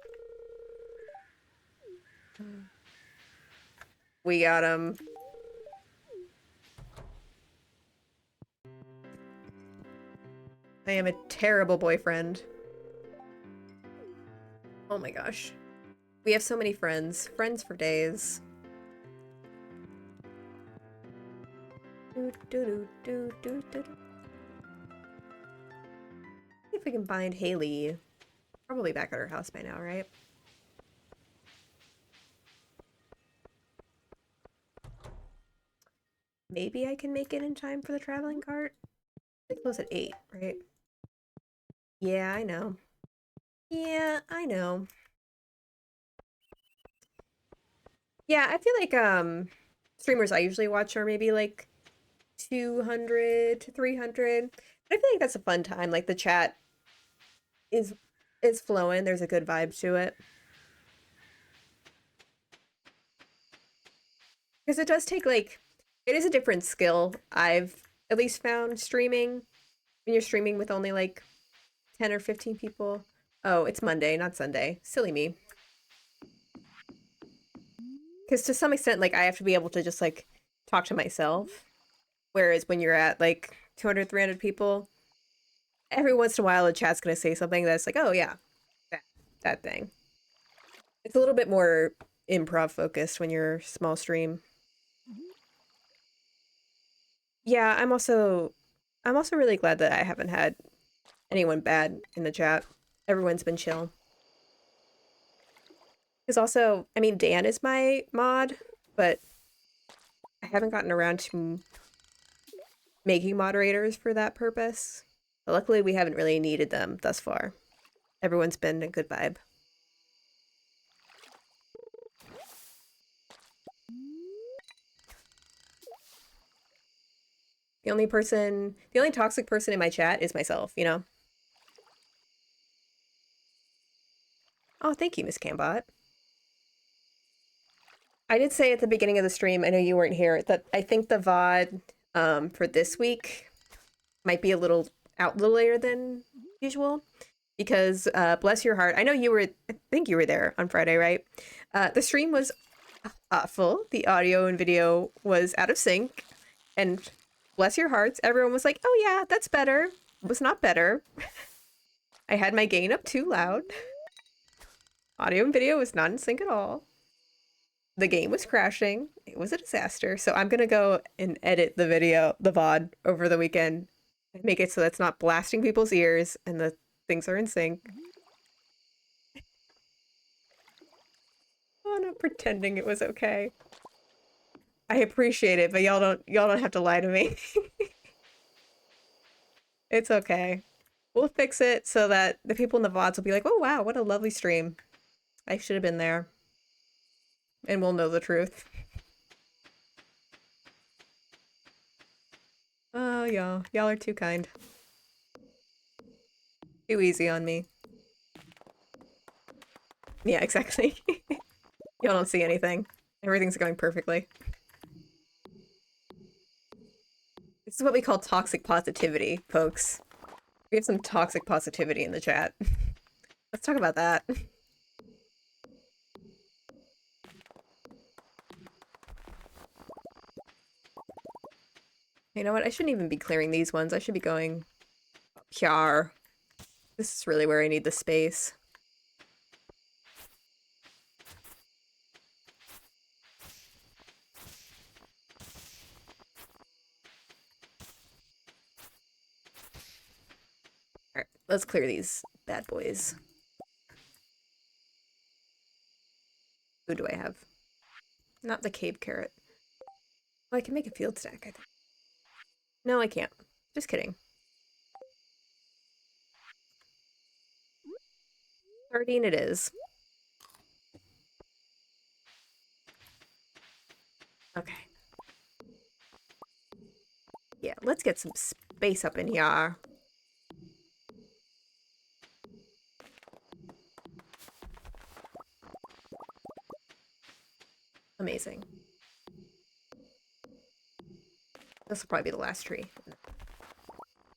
We got him. I am a terrible boyfriend. Oh my gosh. We have so many friends. Friends for days. Do, do, do, do, do, do. See if we can find Haley. Probably back at her house by now, right? Maybe I can make it in time for the traveling cart. They close at 8, right? Yeah, I know. Yeah, I know. Yeah, I feel like streamers I usually watch are maybe like 200 to 300. But I feel like that's a fun time. Like the chat is is flowing. There's a good vibe to it. Because it does take like it is a different skill. I've at least found streaming when you're streaming with only like 10 or 15 people. Oh, it's Monday, not Sunday. Silly me. Because to some extent, like I have to be able to just like talk to myself. Whereas when you're at like 200, 300 people, every once in a while the chat's gonna say something that's like, oh yeah, that that thing. It's a little bit more improv focused when you're small stream. Yeah, I'm also really glad that I haven't had anyone bad in the chat. Everyone's been chill. Because also, I mean, Dan is my mod, but I haven't gotten around to making moderators for that purpose. But luckily, we haven't really needed them thus far. Everyone's been a good vibe. The only toxic person in my chat is myself, you know? Oh, thank you, Miss Cambot. I did say at the beginning of the stream, I know you weren't here, that I think the VOD for this week might be a little out a little later than usual. Because bless your heart, I think you were there on Friday, right? The stream was awful. The audio and video was out of sync. And bless your hearts, everyone was like, oh yeah, that's better. It was not better. I had my gain up too loud. Audio and video was not in sync at all. the game was crashing. It was a disaster. So I'm gonna go and edit the video, the VOD, over the weekend and make it so that's not blasting people's ears and the things are in sync. Oh, not pretending it was okay. I appreciate it, but y'all don't have to lie to me. It's okay. We'll fix it so that the people in the VODs will be like, oh wow, what a lovely stream. I should have been there. And we'll know the truth. Oh, y'all. Y'all are too kind. Too easy on me. Yeah, exactly. Y'all don't see anything. Everything's going perfectly. This is what we call toxic positivity, folks. We have some toxic positivity in the chat. Let's talk about that. You know what? I shouldn't even be clearing these ones. I should be going here. This is really where I need the space. Alright, let's clear these bad boys. Who do I have? Not the cave carrot. Oh, I can make a field stack, I think. No, I can't. Just kidding. Sardine it is. Okay. Yeah, let's get some space up in here. Amazing. This will probably be the last tree.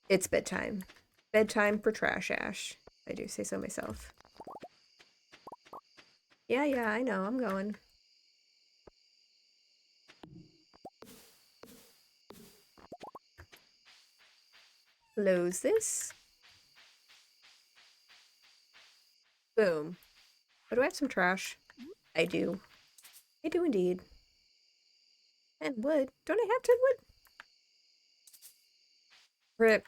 It's bedtime. Bedtime for Trash Ash. I do say so myself. Yeah, I know. I'm going. Close this. Boom. Oh, do I have some trash? I do. I do indeed. And wood. Don't I have 10 wood? Rip.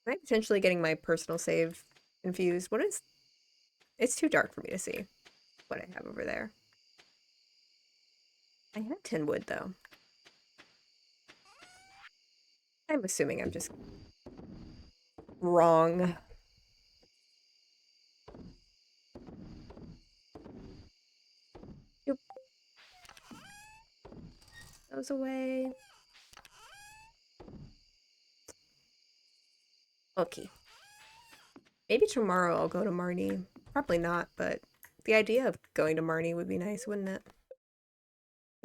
Am I potentially getting my personal save confused? What is... It's too dark for me to see what I have over there. I have 10 wood, though. I'm assuming I'm just wrong. Yep. Goes away. Okay. Maybe tomorrow I'll go to Marnie. Probably not, but the idea of going to Marnie would be nice, wouldn't it?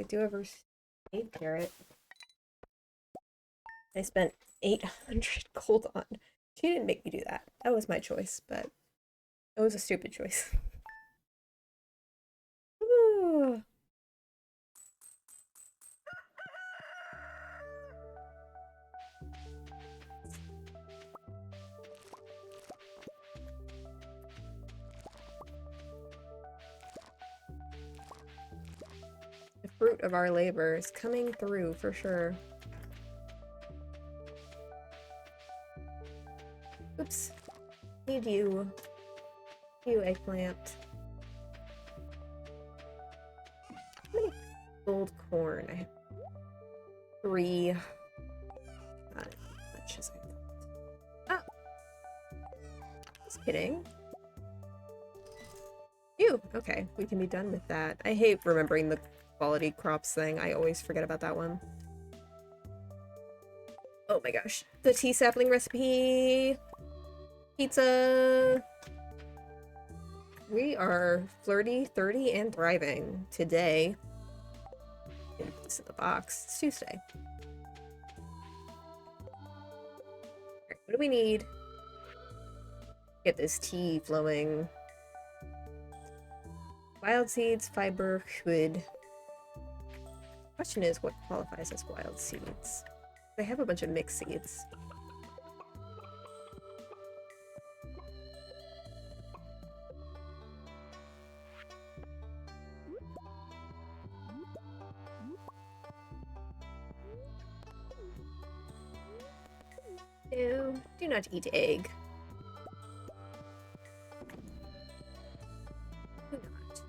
I do have her save carrot. I spent 800 gold on. She didn't make me do that. That was my choice, but it was a stupid choice. Ooh. The fruit of our labor is coming through for sure. Oops. Need you. You, eggplant. How many gold corn? I have 3. Not as much as I thought. Oh! Just kidding. Ew! Okay, we can be done with that. I hate remembering the quality crops thing. I always forget about that one. Oh my gosh. The tea sapling recipe! Pizza! We are flirty, 30, and thriving today. Put this in the box. It's Tuesday. Alright, what do we need? Get this tea flowing. Wild seeds, fiber, wood. Question is, what qualifies as wild seeds? They have a bunch of mixed seeds. Ew, do not eat egg. Do not.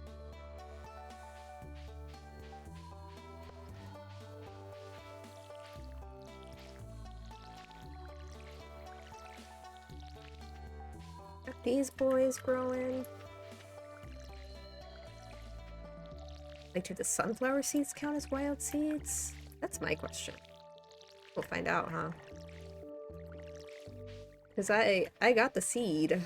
Are these boys growing? Like, do the sunflower seeds count as wild seeds? That's my question. We'll find out, huh? Because I got the seed.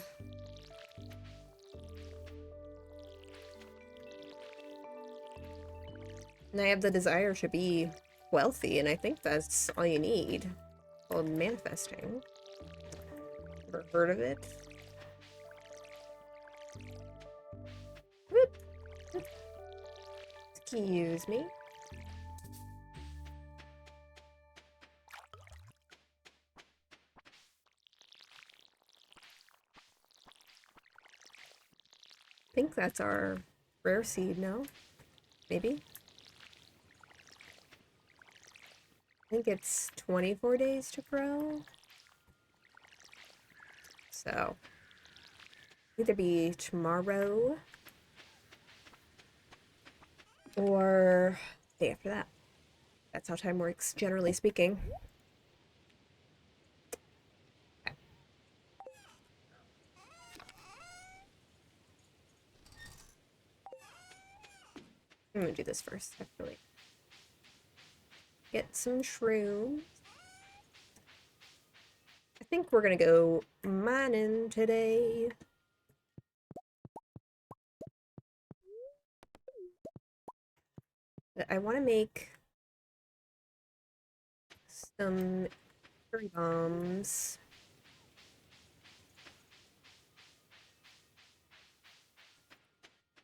And I have the desire to be wealthy, and I think that's all you need. Called manifesting. Ever heard of it? Whoop. Excuse me. I think that's our rare seed, no? Maybe? I think it's 24 days to grow. So, either be tomorrow or day after that. That's how time works, generally speaking. Okay. I'm gonna do this first, actually. Get some shrooms. I think we're gonna go mining today. But I want to make some cherry bombs.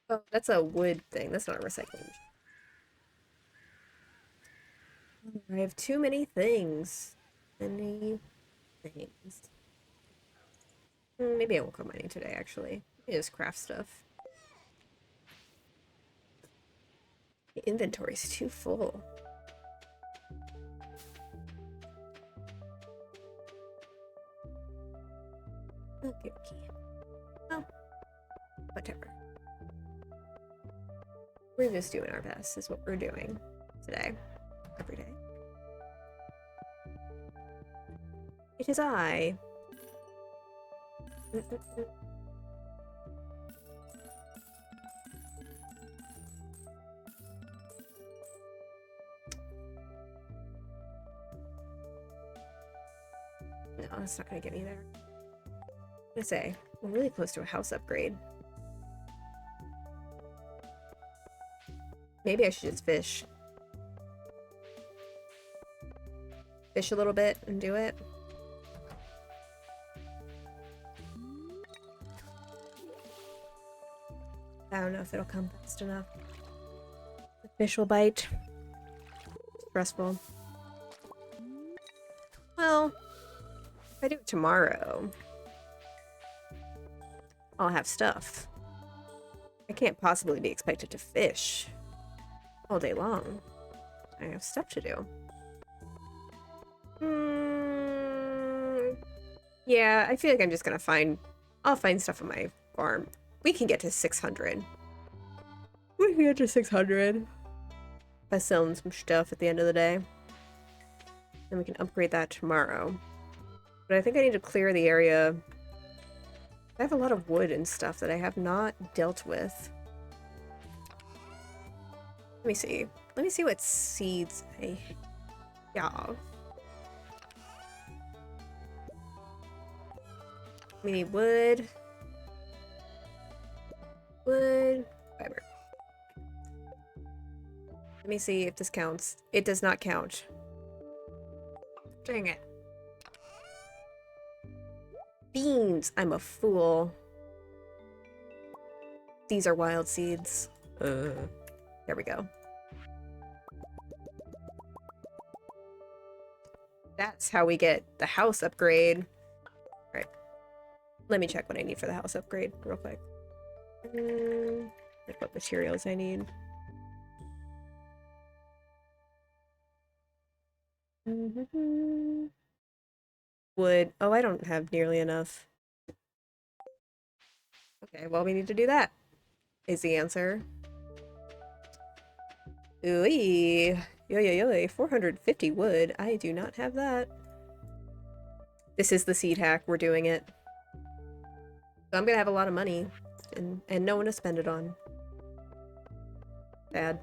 Oh, that's a wood thing. That's not a recycling. I have too many things. Many things. Maybe I won't go mining today, actually. Maybe just craft stuff. The inventory's too full. Okay, okay. Oh, whatever. We're just doing our best, is what we're doing today. Every day. It is I. No, that's not gonna get me there. I'm gonna say, we're really close to a house upgrade. Maybe I should just fish. Fish a little bit and do it. I don't know if it'll come fast enough. The fish will bite. Stressful. Well, if I do it tomorrow, I'll have stuff. I can't possibly be expected to fish all day long. I have stuff to do. Yeah, I feel like I'm just gonna I'll find stuff on my farm. We can get to 600. We can get to 600 by selling some stuff at the end of the day. Then we can upgrade that tomorrow. But I think I need to clear the area. I have a lot of wood and stuff that I have not dealt with. Let me see. Let me see what seeds I have. We need wood. Wood. Fiber. Let me see if this counts. It does not count. Dang it. Beans! I'm a fool. These are wild seeds. There we go. That's how we get the house upgrade. Alright. Let me check what I need for the house upgrade real quick. Like what materials I need. wood. Oh, I don't have nearly enough. Okay, well, we need to do that, is the answer. Ooh, yo, yo, yo, 450 wood. I do not have that. This is the seed hack. We're doing it. So I'm gonna have a lot of money and no one to spend it on. Sad.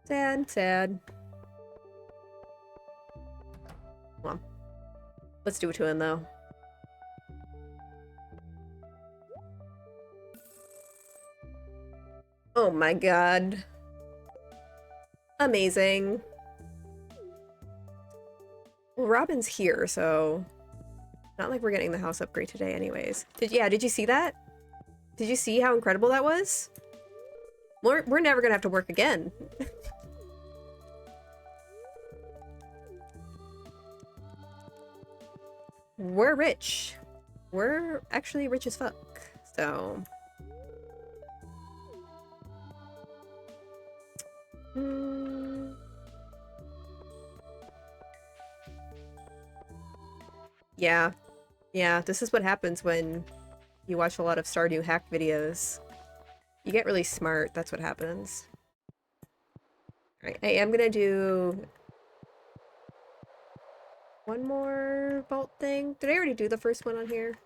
Sad, sad. Come on. Let's do it to him, though. Oh my god. Amazing. Well, Robin's here, so... Not like we're getting the house upgrade today anyways. Did you see that? Did you see how incredible that was? We're never gonna have to work again. We're rich. We're actually rich as fuck, so... Yeah. Yeah, this is what happens when you watch a lot of Stardew hack videos. You get really smart, that's what happens. Alright, I am gonna do... one more vault thing. Did I already do the first one on here?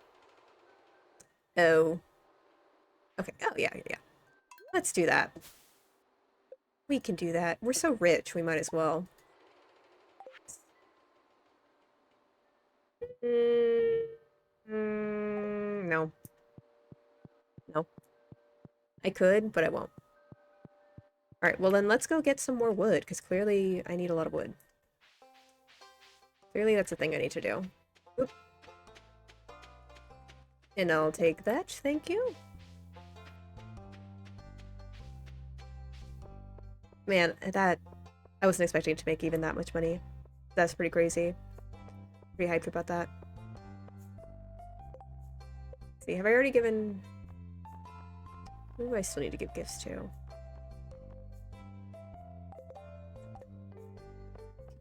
Oh. Okay, oh yeah. Let's do that. We can do that. We're so rich, we might as well. No. No. I could, but I won't. Alright, well then let's go get some more wood, because clearly I need a lot of wood. Clearly that's a thing I need to do. Oop. And I'll take that, thank you. Man, that... I wasn't expecting to make even that much money. That's pretty crazy. Pretty hyped about that. Let's see, have I already given... Who do I still need to give gifts to?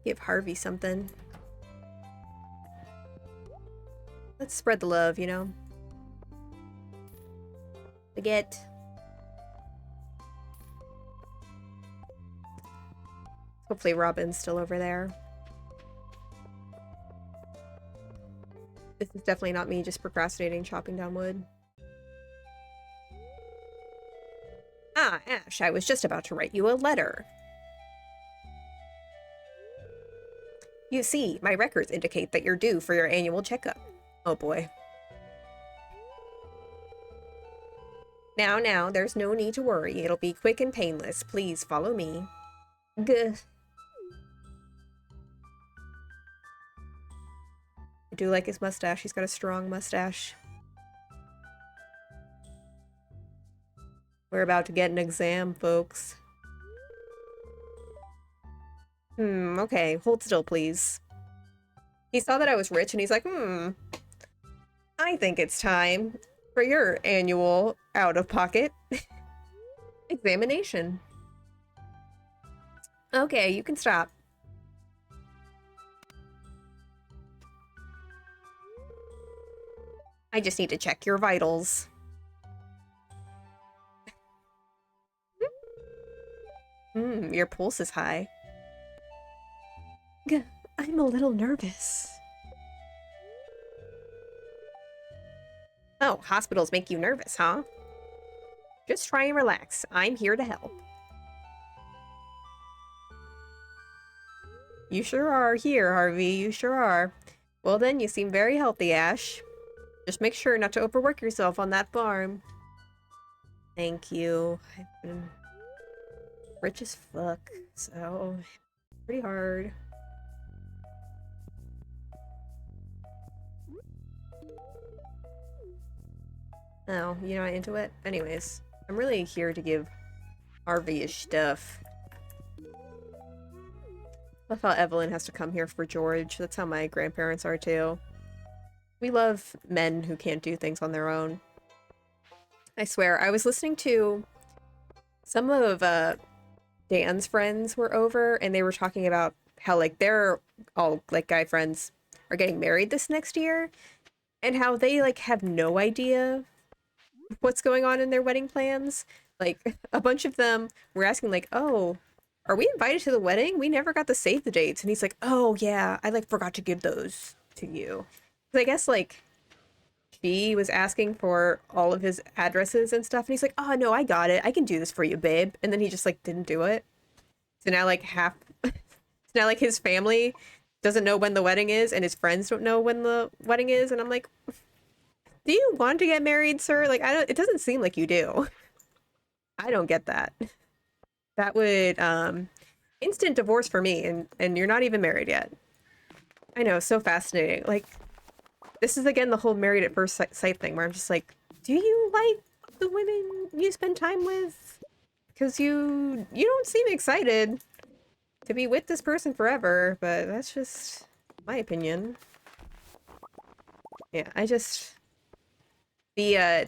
Give Harvey something. Let's spread the love, you know? Forget. Hopefully Robin's still over there. This is definitely not me just procrastinating chopping down wood. Ah, Ash, I was just about to write you a letter. You see, my records indicate that you're due for your annual checkup. Oh boy. Now, there's no need to worry. It'll be quick and painless. Please follow me. Gah. I do like his mustache. He's got a strong mustache. We're about to get an exam, folks. Okay. Hold still, please. He saw that I was rich and he's like, I think it's time for your annual out-of-pocket examination. Okay, you can stop. I just need to check your vitals. Your pulse is high. I'm a little nervous. Oh, hospitals make you nervous, huh? Just try and relax. I'm here to help. You sure are here, Harvey. You sure are. Well then, you seem very healthy, Ash. Just make sure not to overwork yourself on that farm. Thank you. I've been rich as fuck, so pretty hard. Oh, you're not into it? Anyways, I'm really here to give Harvey his stuff. I love how Evelyn has to come here for George. That's how my grandparents are too. We love men who can't do things on their own. I swear, I was listening to some of Dan's friends were over and they were talking about how like they're all like guy friends are getting married this next year, and how they like have no idea what's going on in their wedding plans. Like a bunch of them were asking like, "Oh, are we invited to the wedding? We never got to save the dates." And he's like, "Oh yeah, I like forgot to give those to you." 'Cause I guess like she was asking for all of his addresses and stuff, and he's like, "Oh no, I got it. I can do this for you, babe." And then he just like didn't do it. So now like half so now like his family doesn't know when the wedding is and his friends don't know when the wedding is, and I'm like, "Do you want to get married, sir? Like I don't it doesn't seem like you do." I don't get that. That would instant divorce for me, and you're not even married yet. I know, so fascinating. Like this is again the whole married at first sight thing where I'm just like, do you like the women you spend time with? Because you don't seem excited to be with this person forever, but that's just my opinion. Yeah, I just the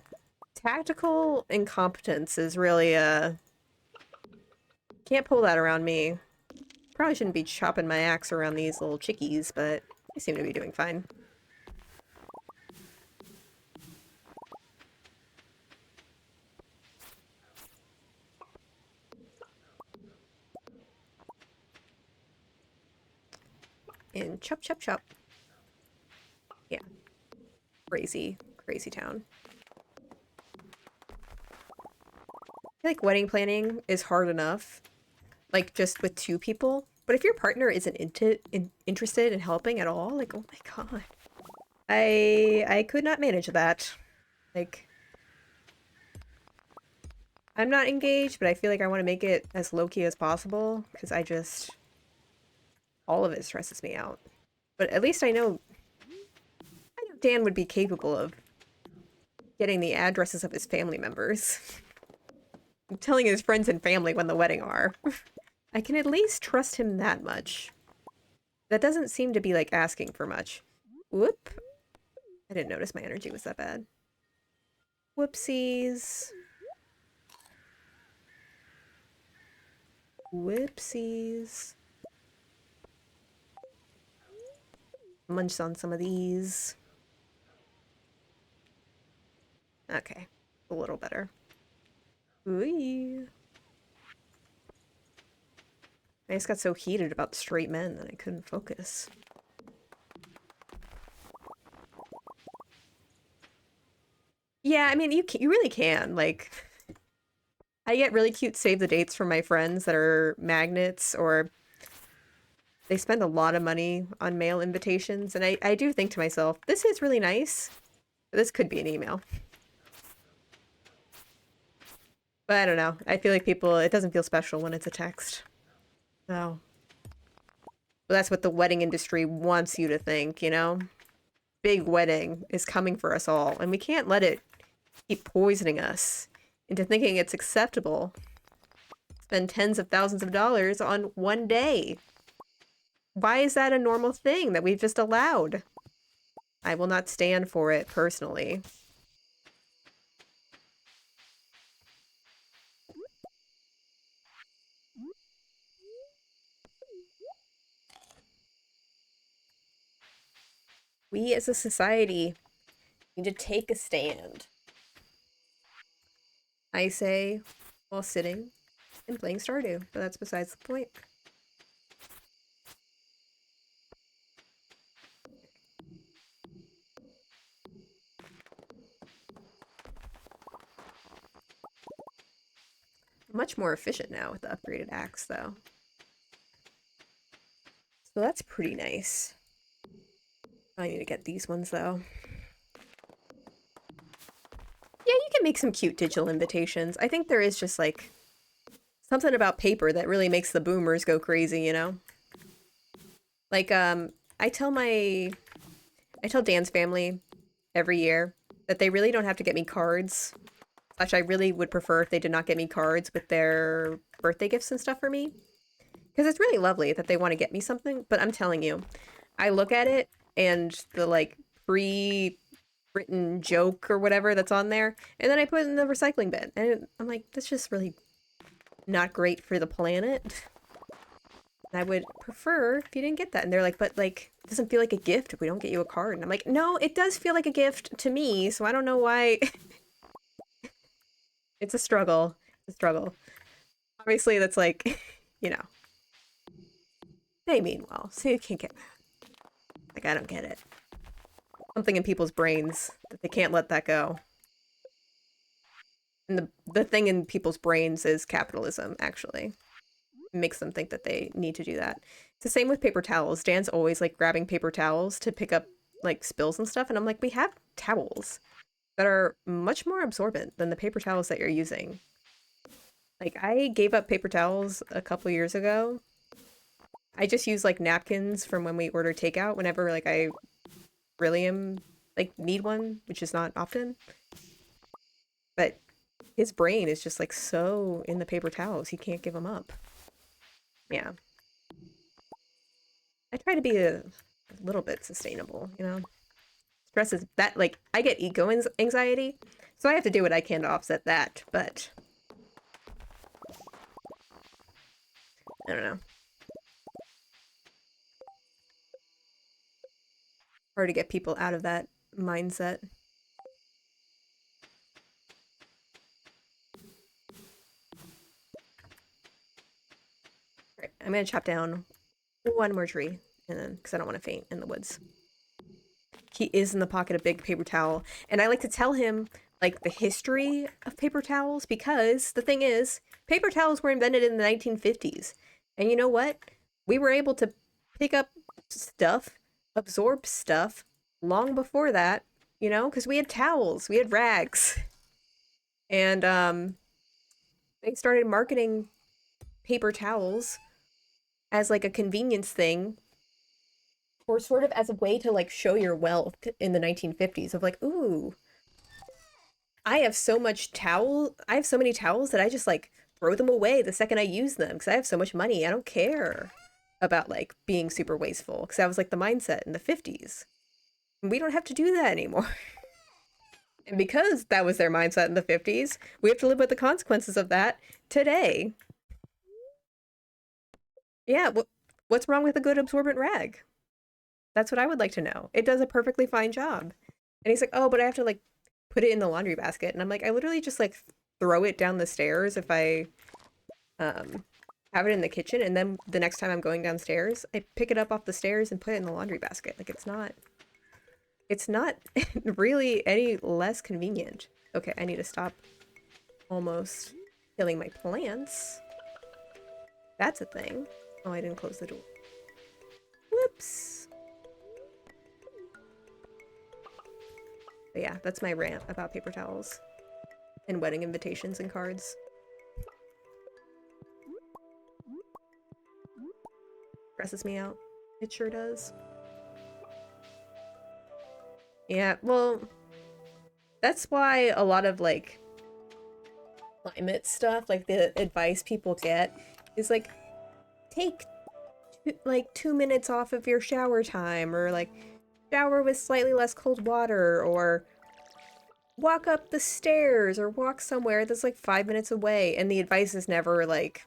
tactical incompetence is really can't pull that around me. Probably shouldn't be chopping my axe around these little chickies, but they seem to be doing fine. And chop chop chop. Yeah, crazy, crazy town. I feel like wedding planning is hard enough, like just with two people. But if your partner isn't interested in helping at all, like oh my god, I could not manage that. Like I'm not engaged, but I feel like I want to make it as low key as possible because I just all of it stresses me out. But at least I know Dan would be capable of getting the addresses of his family members, telling his friends and family when the wedding are. I can at least trust him that much. That doesn't seem to be like asking for much. Whoop. I didn't notice my energy was that bad. Whoopsies. Whoopsies. Munch on some of these. Okay. A little better. Ooh. I just got so heated about straight men that I couldn't focus. Yeah, I mean, you really can. Like, I get really cute save the dates from my friends that are magnets, or they spend a lot of money on mail invitations, and I do think to myself, this is really nice. But this could be an email. But I don't know. I feel like people, it doesn't feel special when it's a text. So, but that's what the wedding industry wants you to think, you know? Big wedding is coming for us all, and we can't let it keep poisoning us into thinking it's acceptable. Spend tens of thousands of dollars on one day. Why is that a normal thing that we've just allowed? I will not stand for it personally. We as a society need to take a stand. I say while sitting and playing Stardew, but that's besides the point. Much more efficient now with the upgraded axe, though. So that's pretty nice. I need to get these ones, though. Yeah, you can make some cute digital invitations. I think there is just, like, something about paper that really makes the boomers go crazy, you know? Like, I tell my... I tell Dan's family every year that they really don't have to get me cards. Slash, I really would prefer if they did not get me cards with their birthday gifts and stuff for me. Because it's really lovely that they want to get me something, but I'm telling you, I look at it and the like pre-written joke or whatever that's on there, and then I put it in the recycling bin. And I'm like, that's just really not great for the planet. And I would prefer if you didn't get that. And they're like, but like, it doesn't feel like a gift if we don't get you a card. And I'm like, no, it does feel like a gift to me, so I don't know why. It's a struggle. It's a struggle. Obviously, that's like, you know, they mean well, so you can't get mad. Like, I don't get it. Something in people's brains that they can't let that go. And the thing in people's brains is capitalism, actually. It makes them think that they need to do that. It's the same with paper towels. Dan's always like grabbing paper towels to pick up like spills and stuff. And I'm like, we have towels that are much more absorbent than the paper towels that you're using. Like, I gave up paper towels a couple years ago. I just use like napkins from when we order takeout whenever like I really am like need one, which is not often. But his brain is just like so in the paper towels, he can't give them up. Yeah. I try to be a little bit sustainable, you know? Stress is that, like, I get ego anxiety, so I have to do what I can to offset that, but I don't know. Hard to get people out of that mindset. Right, I'm gonna chop down one more tree, and then, because I don't want to faint in the woods. He is in the pocket of big paper towel, and I like to tell him, like, the history of paper towels, because the thing is, paper towels were invented in the 1950s. And you know what? We were able to pick up stuff, absorb stuff, long before that, you know, because we had towels, we had rags. And they started marketing paper towels as like a convenience thing, or sort of as a way to like show your wealth in the 1950s of like, ooh, I have so many towels that I just like throw them away the second I use them because I have so much money. I don't care about like being super wasteful because that was like the mindset in the 50s. We don't have to do that anymore. And because that was their mindset in the 50s, we have to live with the consequences of that today. Yeah, what's wrong with a good absorbent rag? That's what I would like to know. It does a perfectly fine job. And he's like, oh, but I have to like put it in the laundry basket. And I'm like, I literally just like throw it down the stairs if I have it in the kitchen. And then the next time I'm going downstairs, I pick it up off the stairs and put it in the laundry basket. Like it's not really any less convenient. Okay, I need to stop almost killing my plants. That's a thing. Oh, I didn't close the door. Whoops. But yeah, that's my rant about paper towels and wedding invitations and cards. Stresses me out. It sure does. Yeah, well, that's why a lot of like climate stuff, like the advice people get is like take like 2 minutes off of your shower time, or like shower with slightly less cold water, or walk up the stairs, or walk somewhere that's like 5 minutes away. And the advice is never like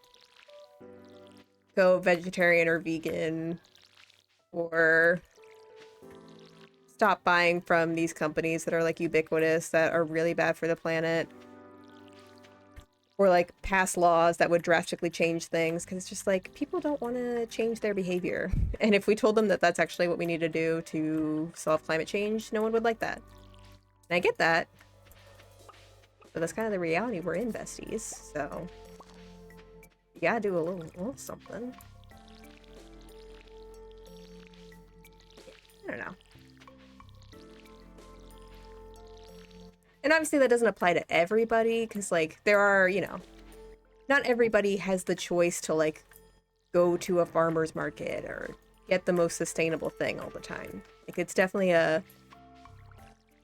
go vegetarian or vegan, or stop buying from these companies that are like ubiquitous that are really bad for the planet, or like pass laws that would drastically change things, because it's just like people don't want to change their behavior. And if we told them that that's actually what we need to do to solve climate change, no one would like that. And I get that, but that's kind of the reality we're in, besties. So you gotta do a little something. I don't know. And obviously that doesn't apply to everybody, because like there are, you know, not everybody has the choice to like go to a farmer's market or get the most sustainable thing all the time. Like it's definitely an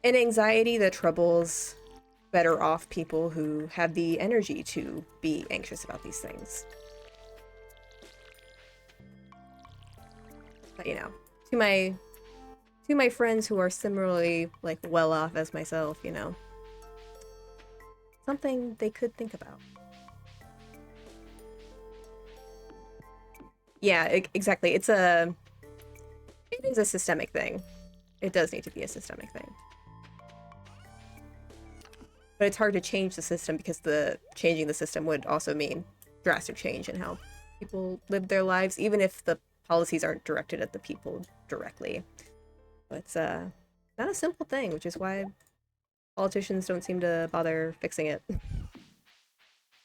anxiety that troubles better off people who have the energy to be anxious about these things. But you know, to my friends who are similarly like well off as myself, you know, something they could think about. Yeah, exactly. It is a systemic thing. It does need to be a systemic thing. But it's hard to change the system because changing the system would also mean drastic change in how people live their lives, even if the policies aren't directed at the people directly. But it's not a simple thing, which is why politicians don't seem to bother fixing it.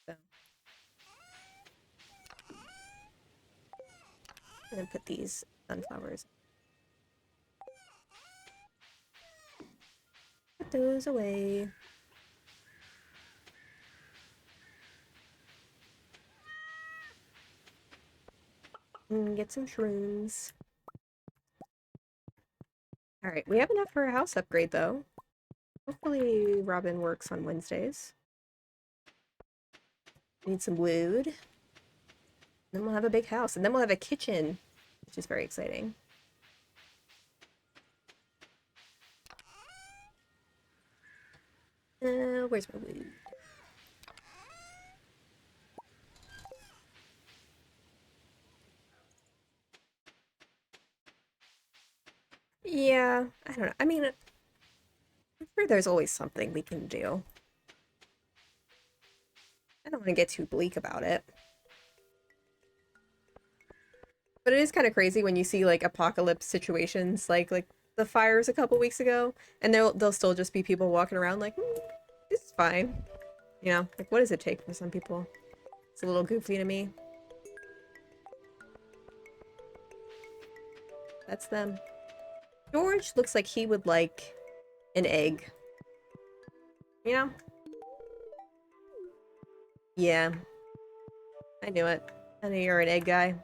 So, I'm gonna put these sunflowers. Put those away. And get some shrooms. Alright, we have enough for a house upgrade though. Hopefully Robin works on Wednesdays. Need some wood. Then we'll have a big house. And then we'll have a kitchen, which is very exciting. Where's my wood? Yeah, I don't know. I mean, I'm sure there's always something we can do. I don't want to get too bleak about it. But it is kind of crazy when you see like apocalypse situations like the fires a couple weeks ago, and they'll still just be people walking around like, this is fine. You know, like what does it take for some people? It's a little goofy to me. That's them. George looks like he would like an egg. You know? Yeah, I knew it. I knew you're an egg guy.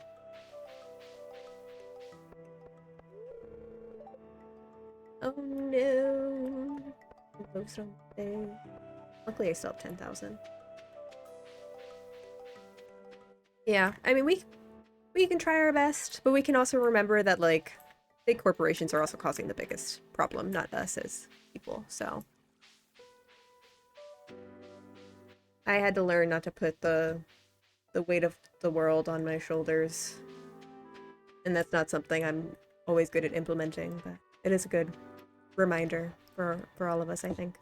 Oh no. Post on day. Luckily I still have 10,000. Yeah, I mean we can try our best, but we can also remember that like big corporations are also causing the biggest problem, not us as people. So I had to learn not to put the weight of the world on my shoulders. And that's not something I'm always good at implementing, but it is a good reminder for all of us, I think.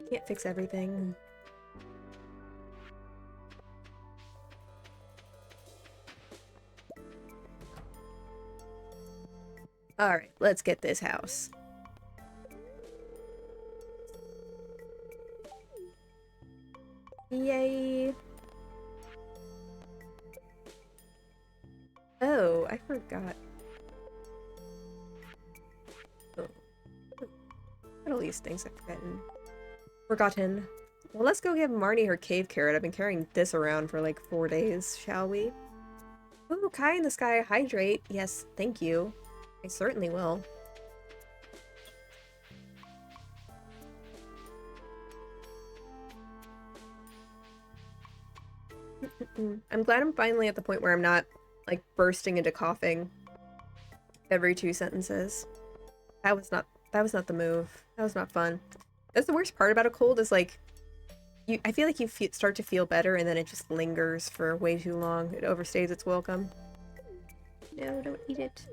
Can't fix everything. Alright, let's get this house. Yay! Oh, I forgot. Oh. Look at all these things I've forgotten. Well, let's go give Marnie her cave carrot. I've been carrying this around for like 4 days, shall we? Ooh, Kai in the sky, hydrate. Yes, thank you. I certainly will. I'm glad I'm finally at the point where I'm not, like, bursting into coughing every 2 sentences. That was not the move. That was not fun. That's the worst part about a cold is, like, I feel like you start to feel better and then it just lingers for way too long. It overstays its welcome. No, don't eat it.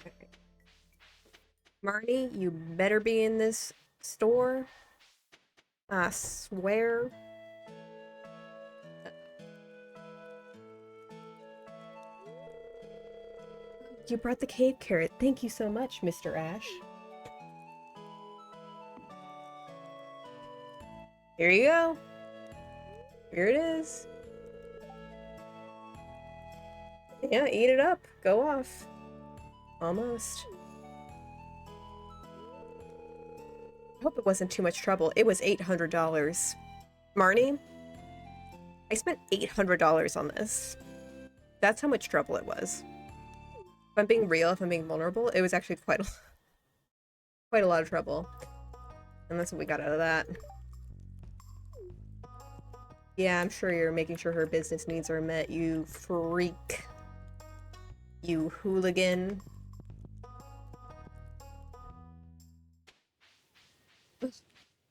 Okay. Marnie, you better be in this store. I swear. You brought the cave carrot. Thank you so much, Mr. Ash. Here you go. Here it is. Yeah, eat it up. Go off. Almost. I hope it wasn't too much trouble. It was $800. Marnie, I spent $800 on this. That's how much trouble it was. If I'm being real, if I'm being vulnerable, it was actually quite a lot of trouble. And that's what we got out of that. Yeah, I'm sure you're making sure her business needs are met, you freak. You hooligan.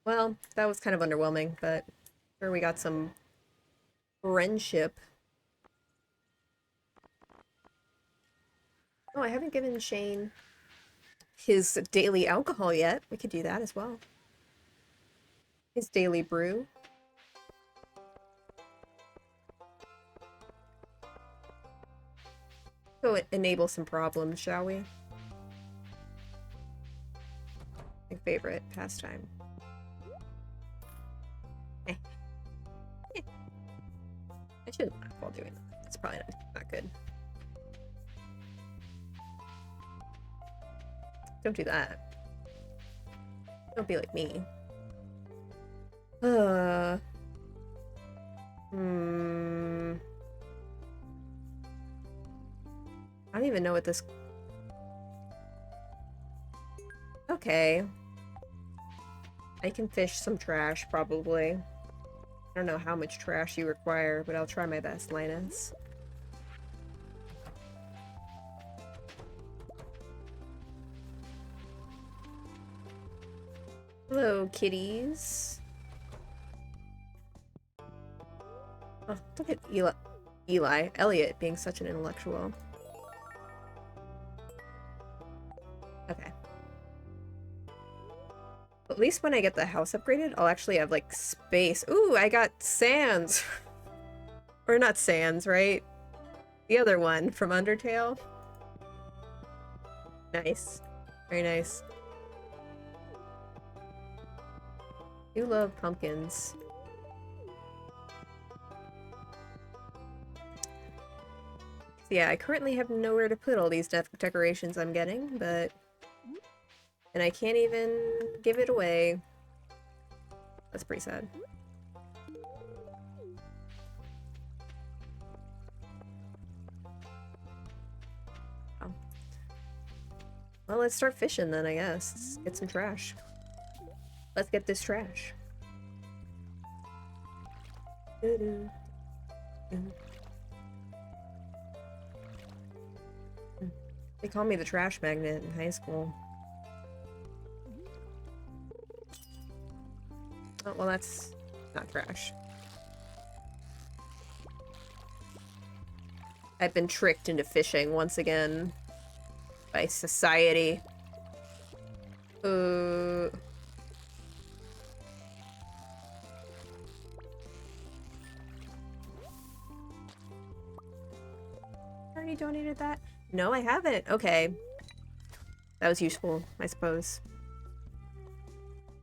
Well, that was kind of underwhelming, but sure we got some friendship. Oh, I haven't given Shane his daily alcohol yet. We could do that as well. His daily brew. So enable some problems, shall we? My favorite pastime. Eh. Eh. I shouldn't laugh while doing that. It's probably not good. Don't do that. Don't be like me. Hmm. I don't even know what this... Okay. I can fish some trash, probably. I don't know how much trash you require, but I'll try my best, Linus. Hello, kitties. Oh, look at Elliot being such an intellectual. Okay. At least when I get the house upgraded, I'll actually have, like, space. Ooh, I got sands! Or not sands, right? The other one from Undertale. Nice. Very nice. You love pumpkins. Yeah, I currently have nowhere to put all these decorations I'm getting, but... And I can't even give it away. That's pretty sad. Oh. Well, let's start fishing then, I guess. Let's get some trash. Let's get this trash. They called me the trash magnet in high school. Oh, well, that's not trash. I've been tricked into fishing once again by society. I already donated that? No, I haven't. Okay. That was useful, I suppose.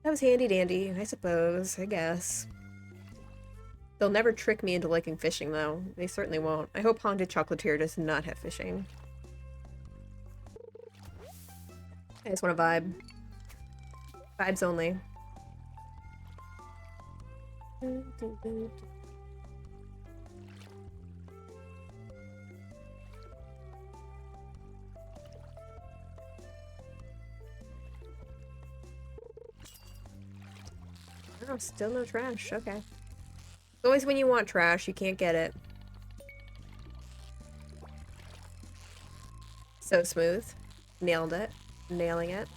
That was handy dandy, I suppose, I guess. They'll never trick me into liking fishing, though. They certainly won't. I hope Haunted Chocolatier does not have fishing. I just want to vibe. Vibes only. Oh, still no trash. Okay. It's always when you want trash, you can't get it. So smooth. Nailed it. Nailing it.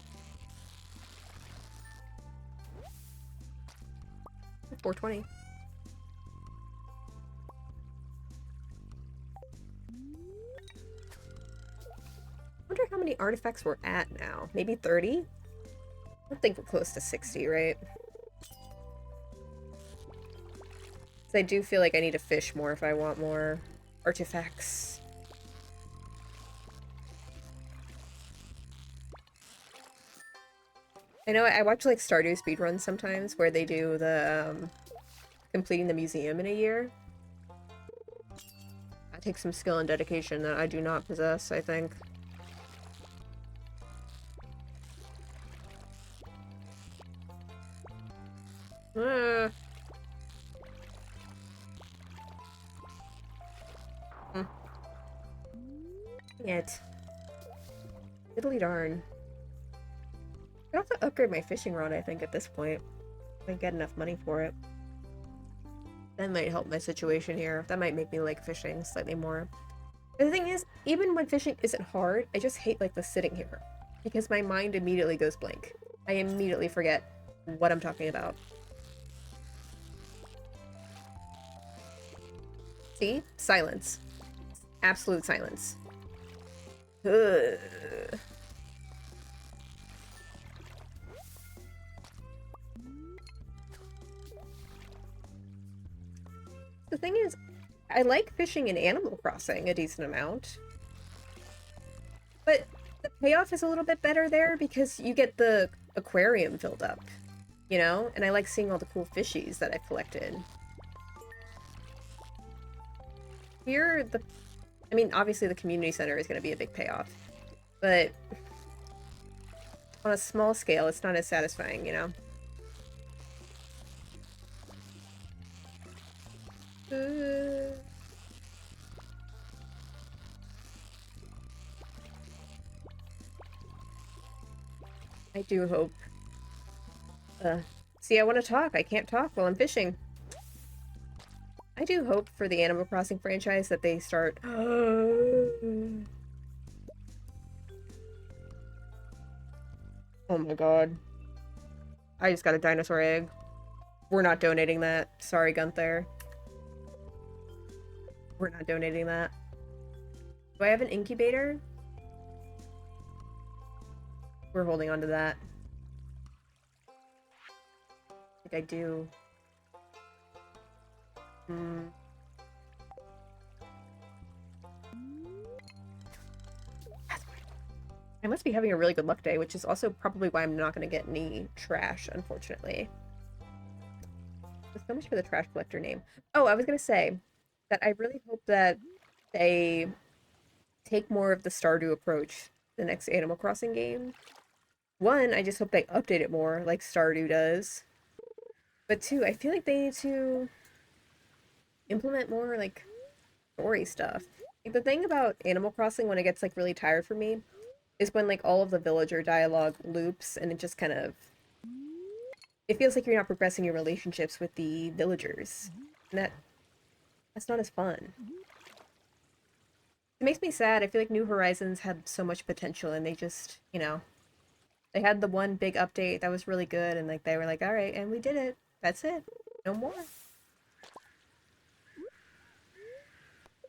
420. Wonder how many artifacts we're at now. Maybe 30? I don't think we're close to 60, right? So I do feel like I need to fish more if I want more artifacts. I know I watch like Stardew speedruns sometimes where they do the completing the museum in a year. That takes some skill and dedication that I do not possess, I think. Yet. Diddly darn. I have to upgrade my fishing rod, I think, at this point. If I get enough money for it. That might help my situation here. That might make me like fishing slightly more. But the thing is, even when fishing isn't hard, I just hate like the sitting here. Because my mind immediately goes blank. I immediately forget what I'm talking about. See? Silence. Absolute silence. Ugh. The thing is, I like fishing in Animal Crossing a decent amount. But the payoff is a little bit better there because you get the aquarium filled up, you know? And I like seeing all the cool fishies that I've collected. Here, I mean, obviously the community center is going to be a big payoff, but on a small scale, it's not as satisfying, you know? Uh, I do hope. See, I want to talk. I can't talk while I'm fishing. I do hope for the Animal Crossing franchise that they start. Oh my god. I just got a dinosaur egg. We're not donating that. Sorry, Gunther. We're not donating that. Do I have an incubator? We're holding on to that. I think I do. Hmm. I must be having a really good luck day, which is also probably why I'm not going to get any trash, unfortunately. There's so much for the trash collector name. Oh, I was going to say that I really hope that they take more of the Stardew approach the next Animal Crossing game. One, I just hope they update it more, like Stardew does. But two, I feel like they need to implement more, like, story stuff. Like, the thing about Animal Crossing when it gets, like, really tired for me is when, like, all of the villager dialogue loops and it just kind of... It feels like you're not progressing your relationships with the villagers. And that's not as fun. It makes me sad. I feel like New Horizons had so much potential and they just, you know, they had the one big update that was really good and like they were like, all right, and we did it. That's it. No more.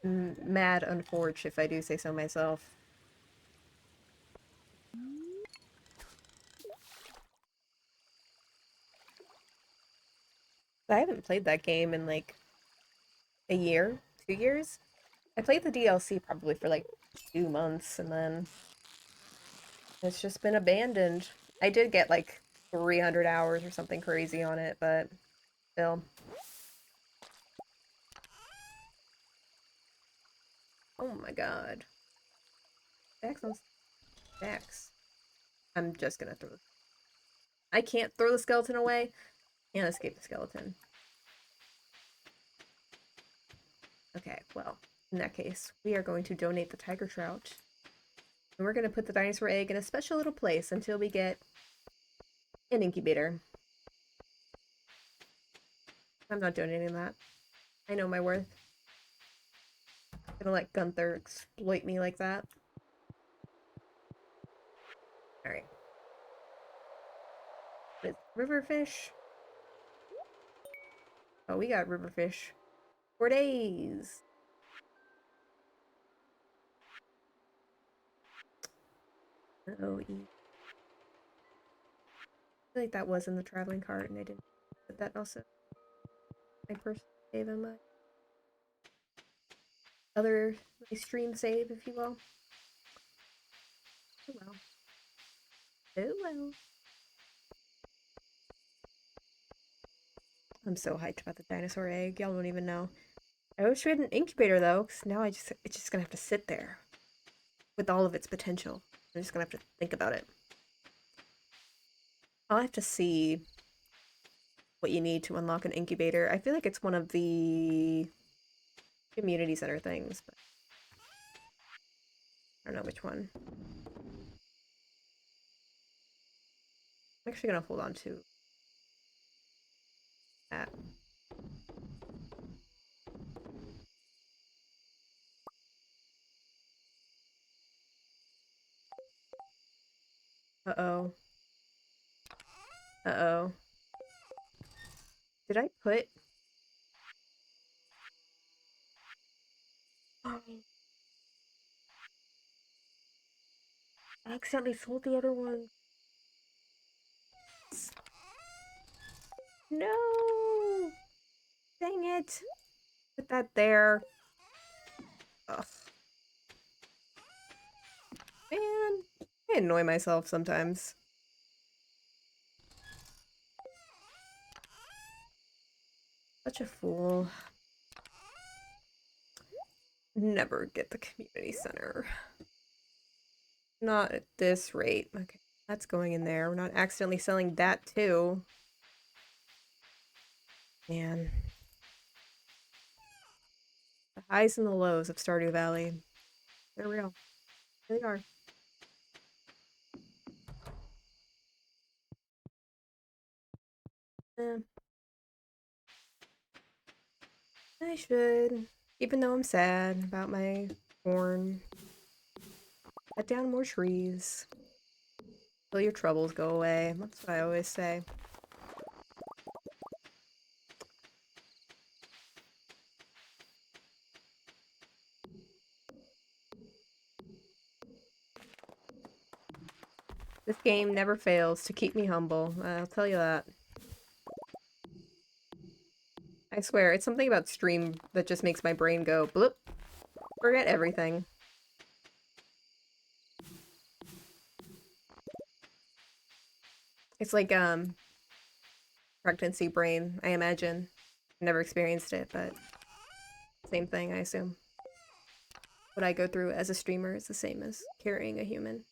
Mad unforged, if I do say so myself. I haven't played that game in like a year, 2 years. I played the DLC probably for like 2 months and then it's just been abandoned. I did get like 300 hours or something crazy on it, but still. Oh my god. Stacks on stacks. I'm just gonna throw. I can't throw the skeleton away and escape the skeleton. Okay, well, in that case, we are going to donate the tiger trout. And we're going to put the dinosaur egg in a special little place until we get an incubator. I'm not donating that. I know my worth. I'm gonna let Gunther exploit me like that. Alright. What is river fish? Oh, we got river fish. 4 days. Oh, I feel like that was in the traveling cart and I didn't put that also. I personally gave him a other stream save, if you will. Oh well. Oh well. I'm so hyped about the dinosaur egg. Y'all don't even know. I wish we had an incubator though, because now it's just gonna have to sit there with all of its potential. I'm just gonna have to think about it. I'll have to see what you need to unlock an incubator. I feel like it's one of the community center things, but I don't know which one. I'm actually gonna hold on to that. Uh-oh. Uh-oh. Did I put... I accidentally sold the other one. No! Dang it. Put that there. Ugh. Man, I annoy myself sometimes. Such a fool. Never get the community center. Not at this rate. Okay, that's going in there. We're not accidentally selling that too. Man. The highs and the lows of Stardew Valley. They're real. They are. Eh, I should. Even though I'm sad about my corn. Cut down more trees. Till your troubles go away. That's what I always say. This game never fails to keep me humble. I'll tell you that. I swear, it's something about stream that just makes my brain go bloop. Forget everything. It's like, pregnancy brain, I imagine. Never experienced it, but same thing, I assume. What I go through as a streamer is the same as carrying a human.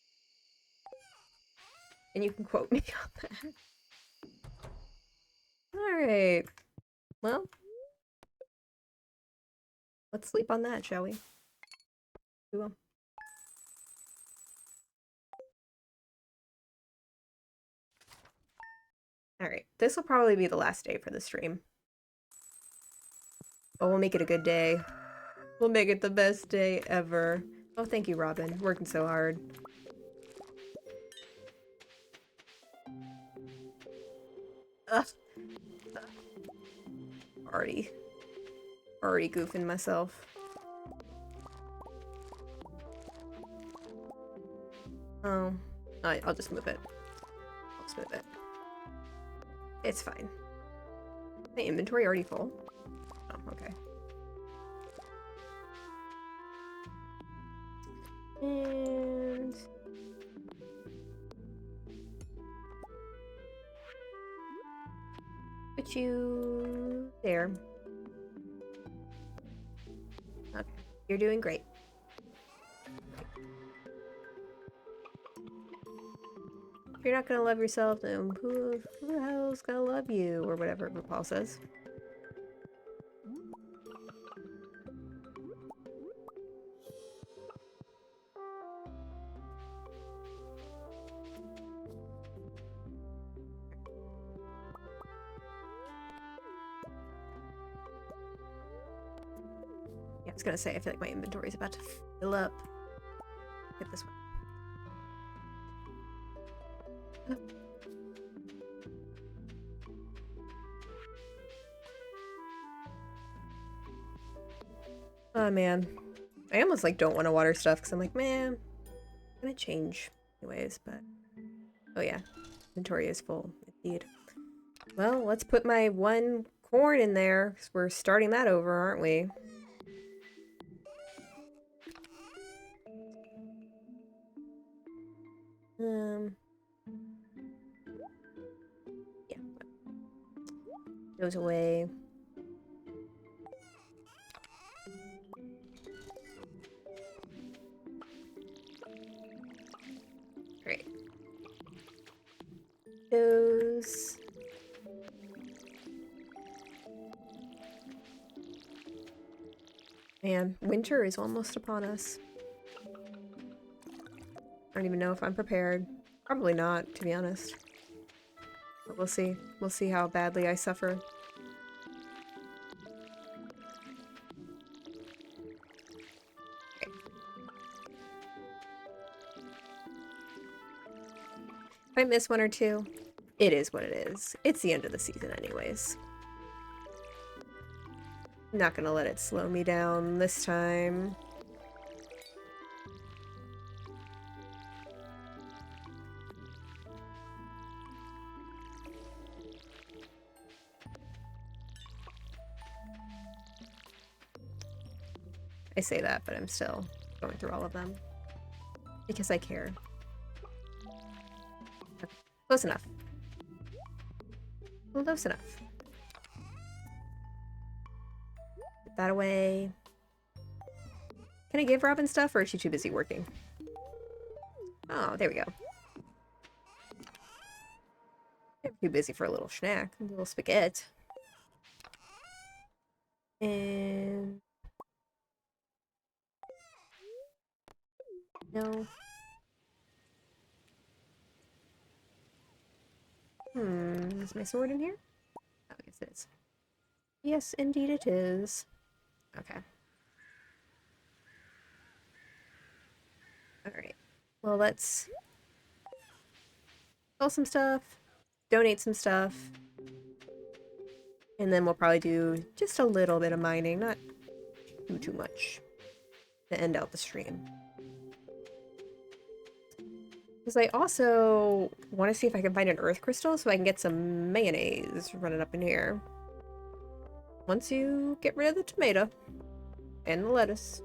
And you can quote me on that. Alright. Well, let's sleep on that, shall we? We will. Alright, this will probably be the last day for the stream. But we'll make it a good day. We'll make it the best day ever. Oh, thank you, Robin. Working so hard. Ugh. Already goofing myself. Oh. I'll just move it. I'll just move it. It's fine. My inventory already full? Oh, okay. And... put you there. Okay. You're doing great. If you're not gonna love yourself, then who the hell's gonna love you? Or whatever RuPaul says. Yeah, I was gonna say, I feel like my inventory is about to fill up. Get this one. Oh man. I almost like don't want to water stuff because I'm like, man, I'm gonna change anyways, but oh yeah. Inventory is full, indeed. Well, let's put my one corn in there because we're starting that over, aren't we? Yeah. Goes away. Great. Those. Man, winter is almost upon us. I don't even know if I'm prepared. Probably not, to be honest. But we'll see. We'll see how badly I suffer. Okay. If I miss one or two, it is what it is. It's the end of the season anyways. Not gonna let it slow me down this time. I say that, but I'm still going through all of them. Because I care. Okay. Close enough. Close enough. Put that away. Can I give Robin stuff, or is she too busy working? Oh, there we go. I'm too busy for a little snack. A little spaghetti. And... no. Is my sword in here? Oh, yes it is. Yes, indeed it is. Okay. Alright. Well, let's sell some stuff, donate some stuff, and then we'll probably do just a little bit of mining, not too much, to end out the stream. Because I also want to see if I can find an earth crystal so I can get some mayonnaise running up in here. Once you get rid of the tomato, and the lettuce,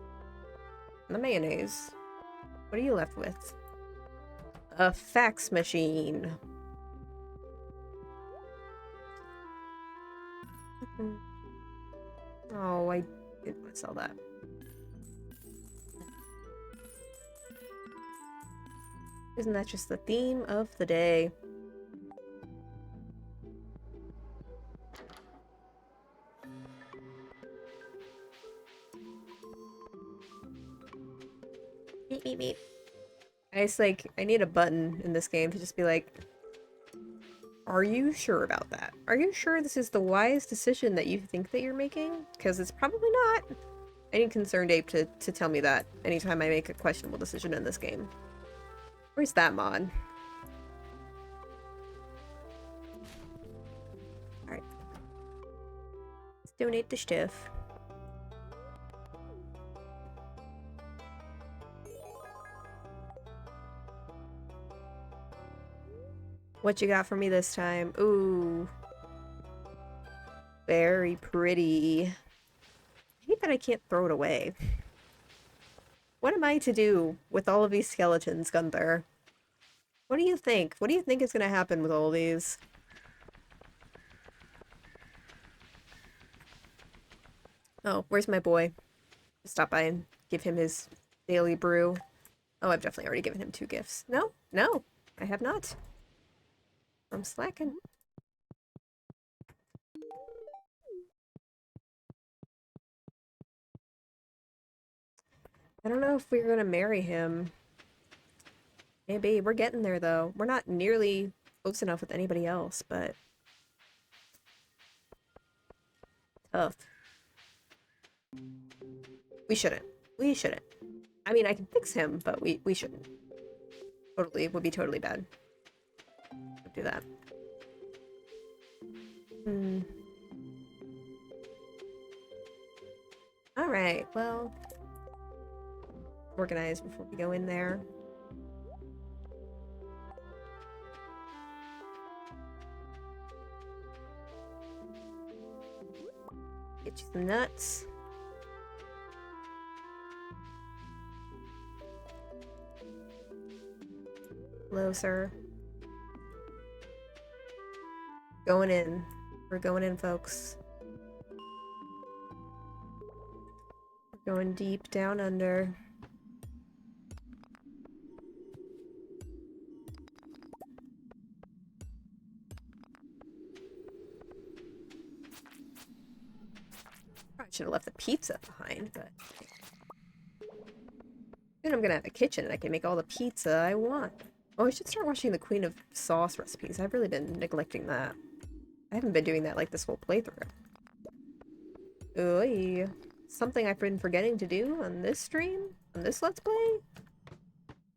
and the mayonnaise, what are you left with? A fax machine. Oh, I didn't want to sell that. Isn't that just the theme of the day? Beep, beep, beep. I need a button in this game to just be like, are you sure about that? Are you sure this is the wise decision that you think that you're making? Because it's probably not. I need Concerned Ape to tell me that anytime I make a questionable decision in this game. Where's that mod? Alright. Let's donate the stuff. What you got for me this time? Ooh. Very pretty. I hate that I can't throw it away. What am I to do with all of these skeletons, Gunther? What do you think? What do you think is going to happen with all of these? Oh, where's my boy? Stop by and give him his daily brew. Oh, I've definitely already given him 2 gifts. No, no, I have not. I'm slacking. I don't know if we're gonna marry him. Maybe. We're getting there, though. We're not nearly close enough with anybody else, but... tough. We shouldn't. We shouldn't. I mean, I can fix him, but we shouldn't. Totally. Would be totally bad. Don't do that. Alright, well... organize before we go in there. Get you some nuts. Hello, sir. Going in. We're going in, folks. We're going deep down under. Probably should have left the pizza behind, but... then I'm gonna have a kitchen and I can make all the pizza I want. Oh, I should start watching the Queen of Sauce recipes. I've really been neglecting that. I haven't been doing that like this whole playthrough. Oy. Something I've been forgetting to do on this stream? On this Let's Play?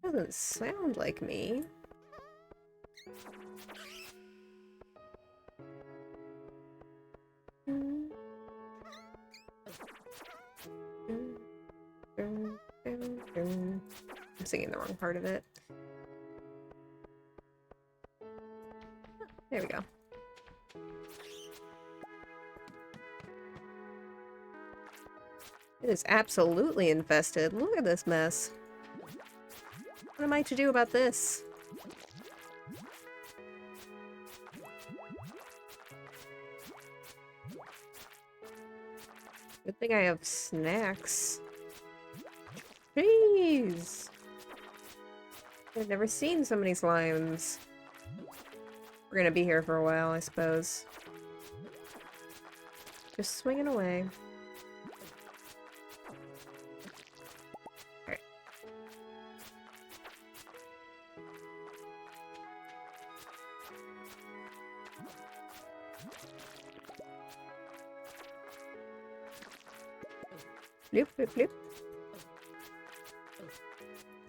Doesn't sound like me. singing the wrong part of it. There we go. It is absolutely infested. Look at this mess. What am I to do about this? Good thing I have snacks. Jeez! I've never seen so many slimes. We're gonna be here for a while, I suppose. Just swinging away. Alright. Bloop, bloop, bloop.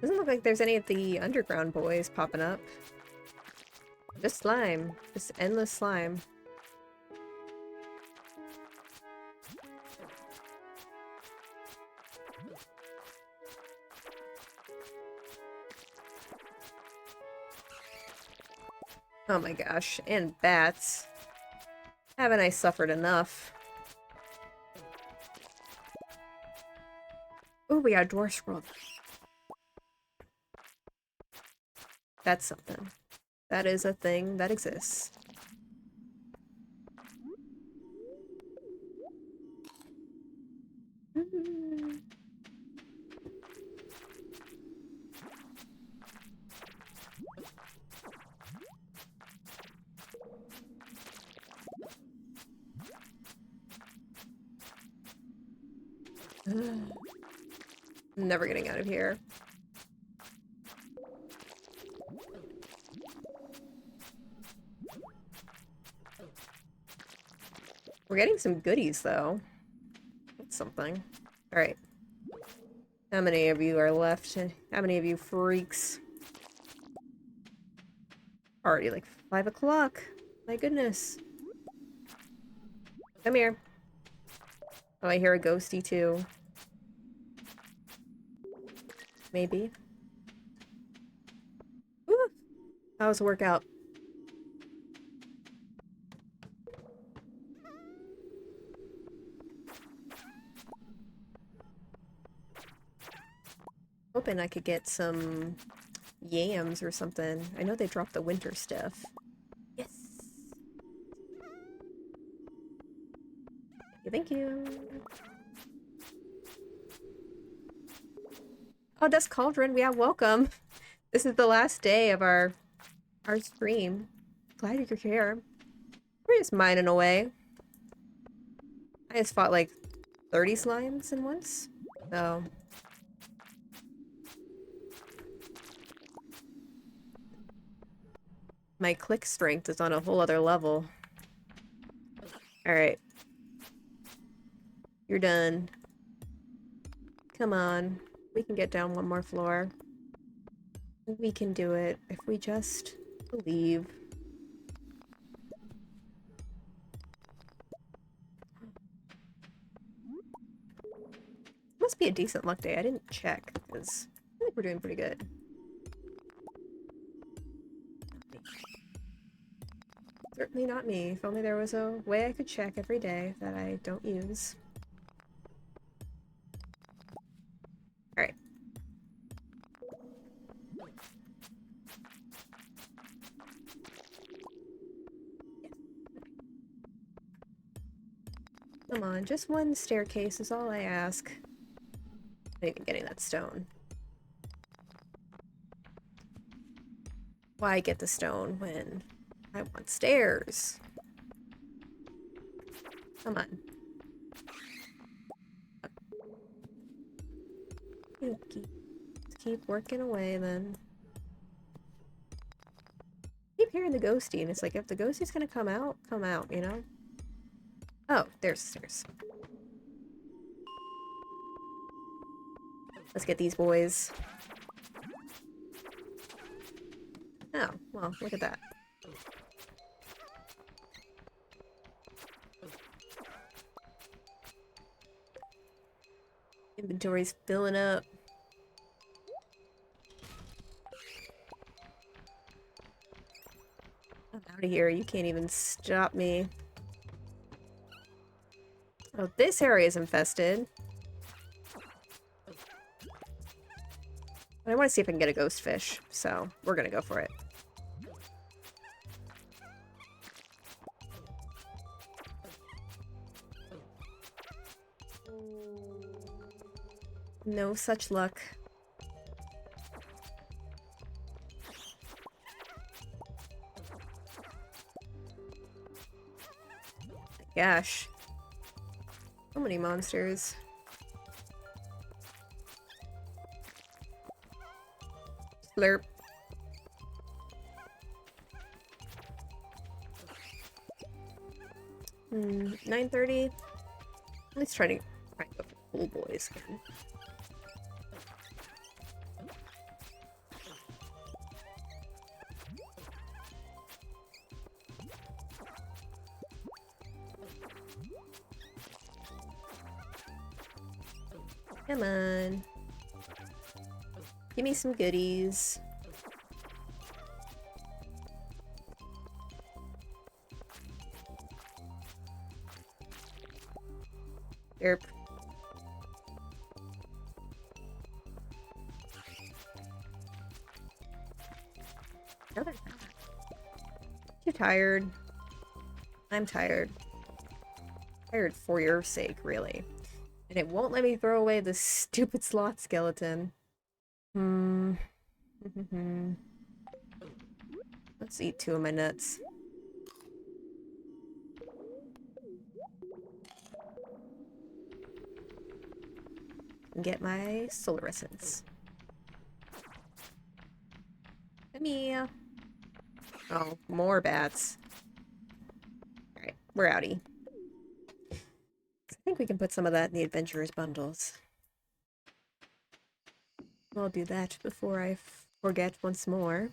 Doesn't look like there's any of the underground boys popping up. Just slime. Just endless slime. Oh my gosh. And bats. Haven't I suffered enough? Oh, we got a dwarf scroll. That's something. That is a thing that exists. I'm never getting out of here. We're getting some goodies, though. That's something. Alright. How many of you are left? How many of you freaks? Already like 5 o'clock. My goodness. Come here. Oh, I hear a ghosty, too. Maybe. Woo! How was the workout? Hoping I could get some yams or something. I know they dropped the winter stuff. Yes! Thank you! Oh, that's Cauldron. Yeah, welcome. This is the last day of our stream. Glad you're here. We're just mining away. I just fought like 30 slimes in once. So my click strength is on a whole other level. Alright. You're done. Come on. We can get down one more floor. We can do it if we just believe. Must be a decent luck day. I didn't check because I think we're doing pretty good. Certainly not me. If only there was a way I could check every day that I don't use. Alright. Come on, just one staircase is all I ask. Not even getting that stone. Why get the stone when I want stairs? Come on. Keep working away then. Keep hearing the ghosty, and it's like if the ghosty's gonna come out, you know? Oh, there's stairs. Let's get these boys. Oh, well, look at that. Inventory's filling up. Out of here. You can't even stop me. Oh, this area is infested. But I want to see if I can get a ghost fish, so we're gonna go for it. No such luck. Gosh. So many monsters. Slurp. Hmm, 9:30. Let's try to go for pool boys again. Come on. Give me some goodies. Derp. No, they're not. Too tired. I'm tired. Tired for your sake, really. And it won't let me throw away this stupid sloth skeleton. Hmm. Let's eat 2 of my nuts. And get my solar essence. Come here. Oh, more bats. Alright, we're outie. I think we can put some of that in the adventurers bundles. I'll do that before I forget once more.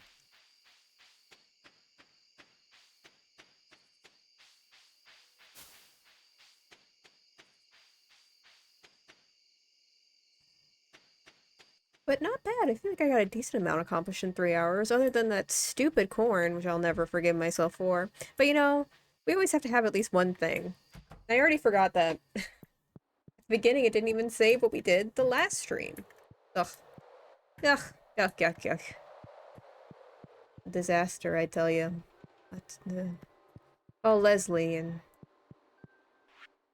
But not bad. I feel like I got a decent amount accomplished in 3 hours, other than that stupid corn, which I'll never forgive myself for. But you know, we always have to have at least one thing. I already forgot that. At the beginning, it didn't even say what we did the last stream. Ugh. Ugh. Yuck, yuck, yuck. Disaster, I tell you. But, oh, Leslie, and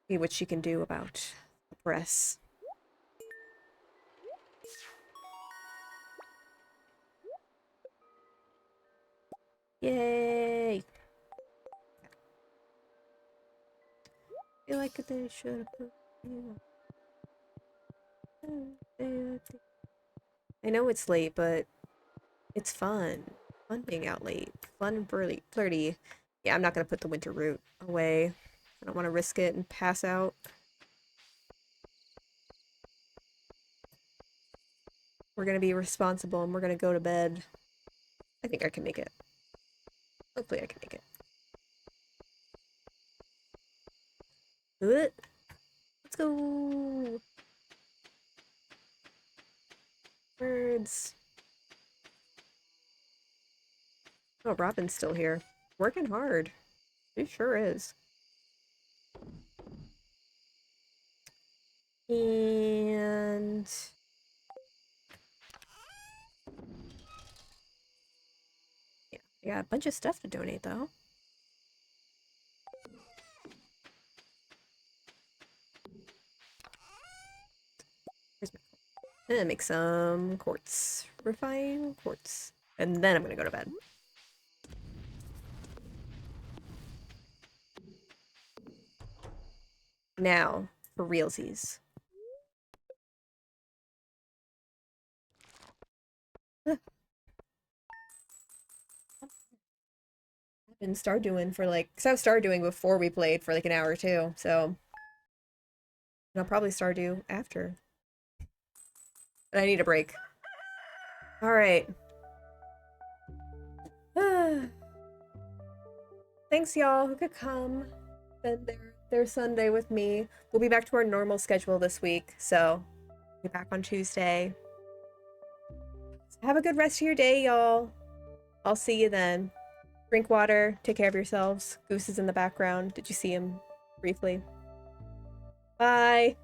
see what she can do about the press. Yay! I feel like they should have put I know it's late, but it's fun. Fun being out late. Fun and flirty. Yeah, I'm not gonna put the winter root away. I don't want to risk it and pass out. We're gonna be responsible and we're gonna go to bed. I think I can make it. Hopefully I can make it. Let's go! Birds. Oh, Robin's still here. Working hard. He sure is. And... yeah, I got a bunch of stuff to donate, though. Where's my... I'm gonna make some quartz. Refine quartz. And then I'm gonna go to bed. Now, for realsies. I've been Stardewing for like, because I was Stardewing before we played for like an hour or two, so. And I'll probably Stardew after. But I need a break. Alright. Thanks, y'all, who could come spend their Sunday with me. We'll be back to our normal schedule this week, so we'll be back on Tuesday. Have a good rest of your day, y'all. I'll see you then. Drink water. Take care of yourselves. Goose is in the background. Did you see him briefly? Bye.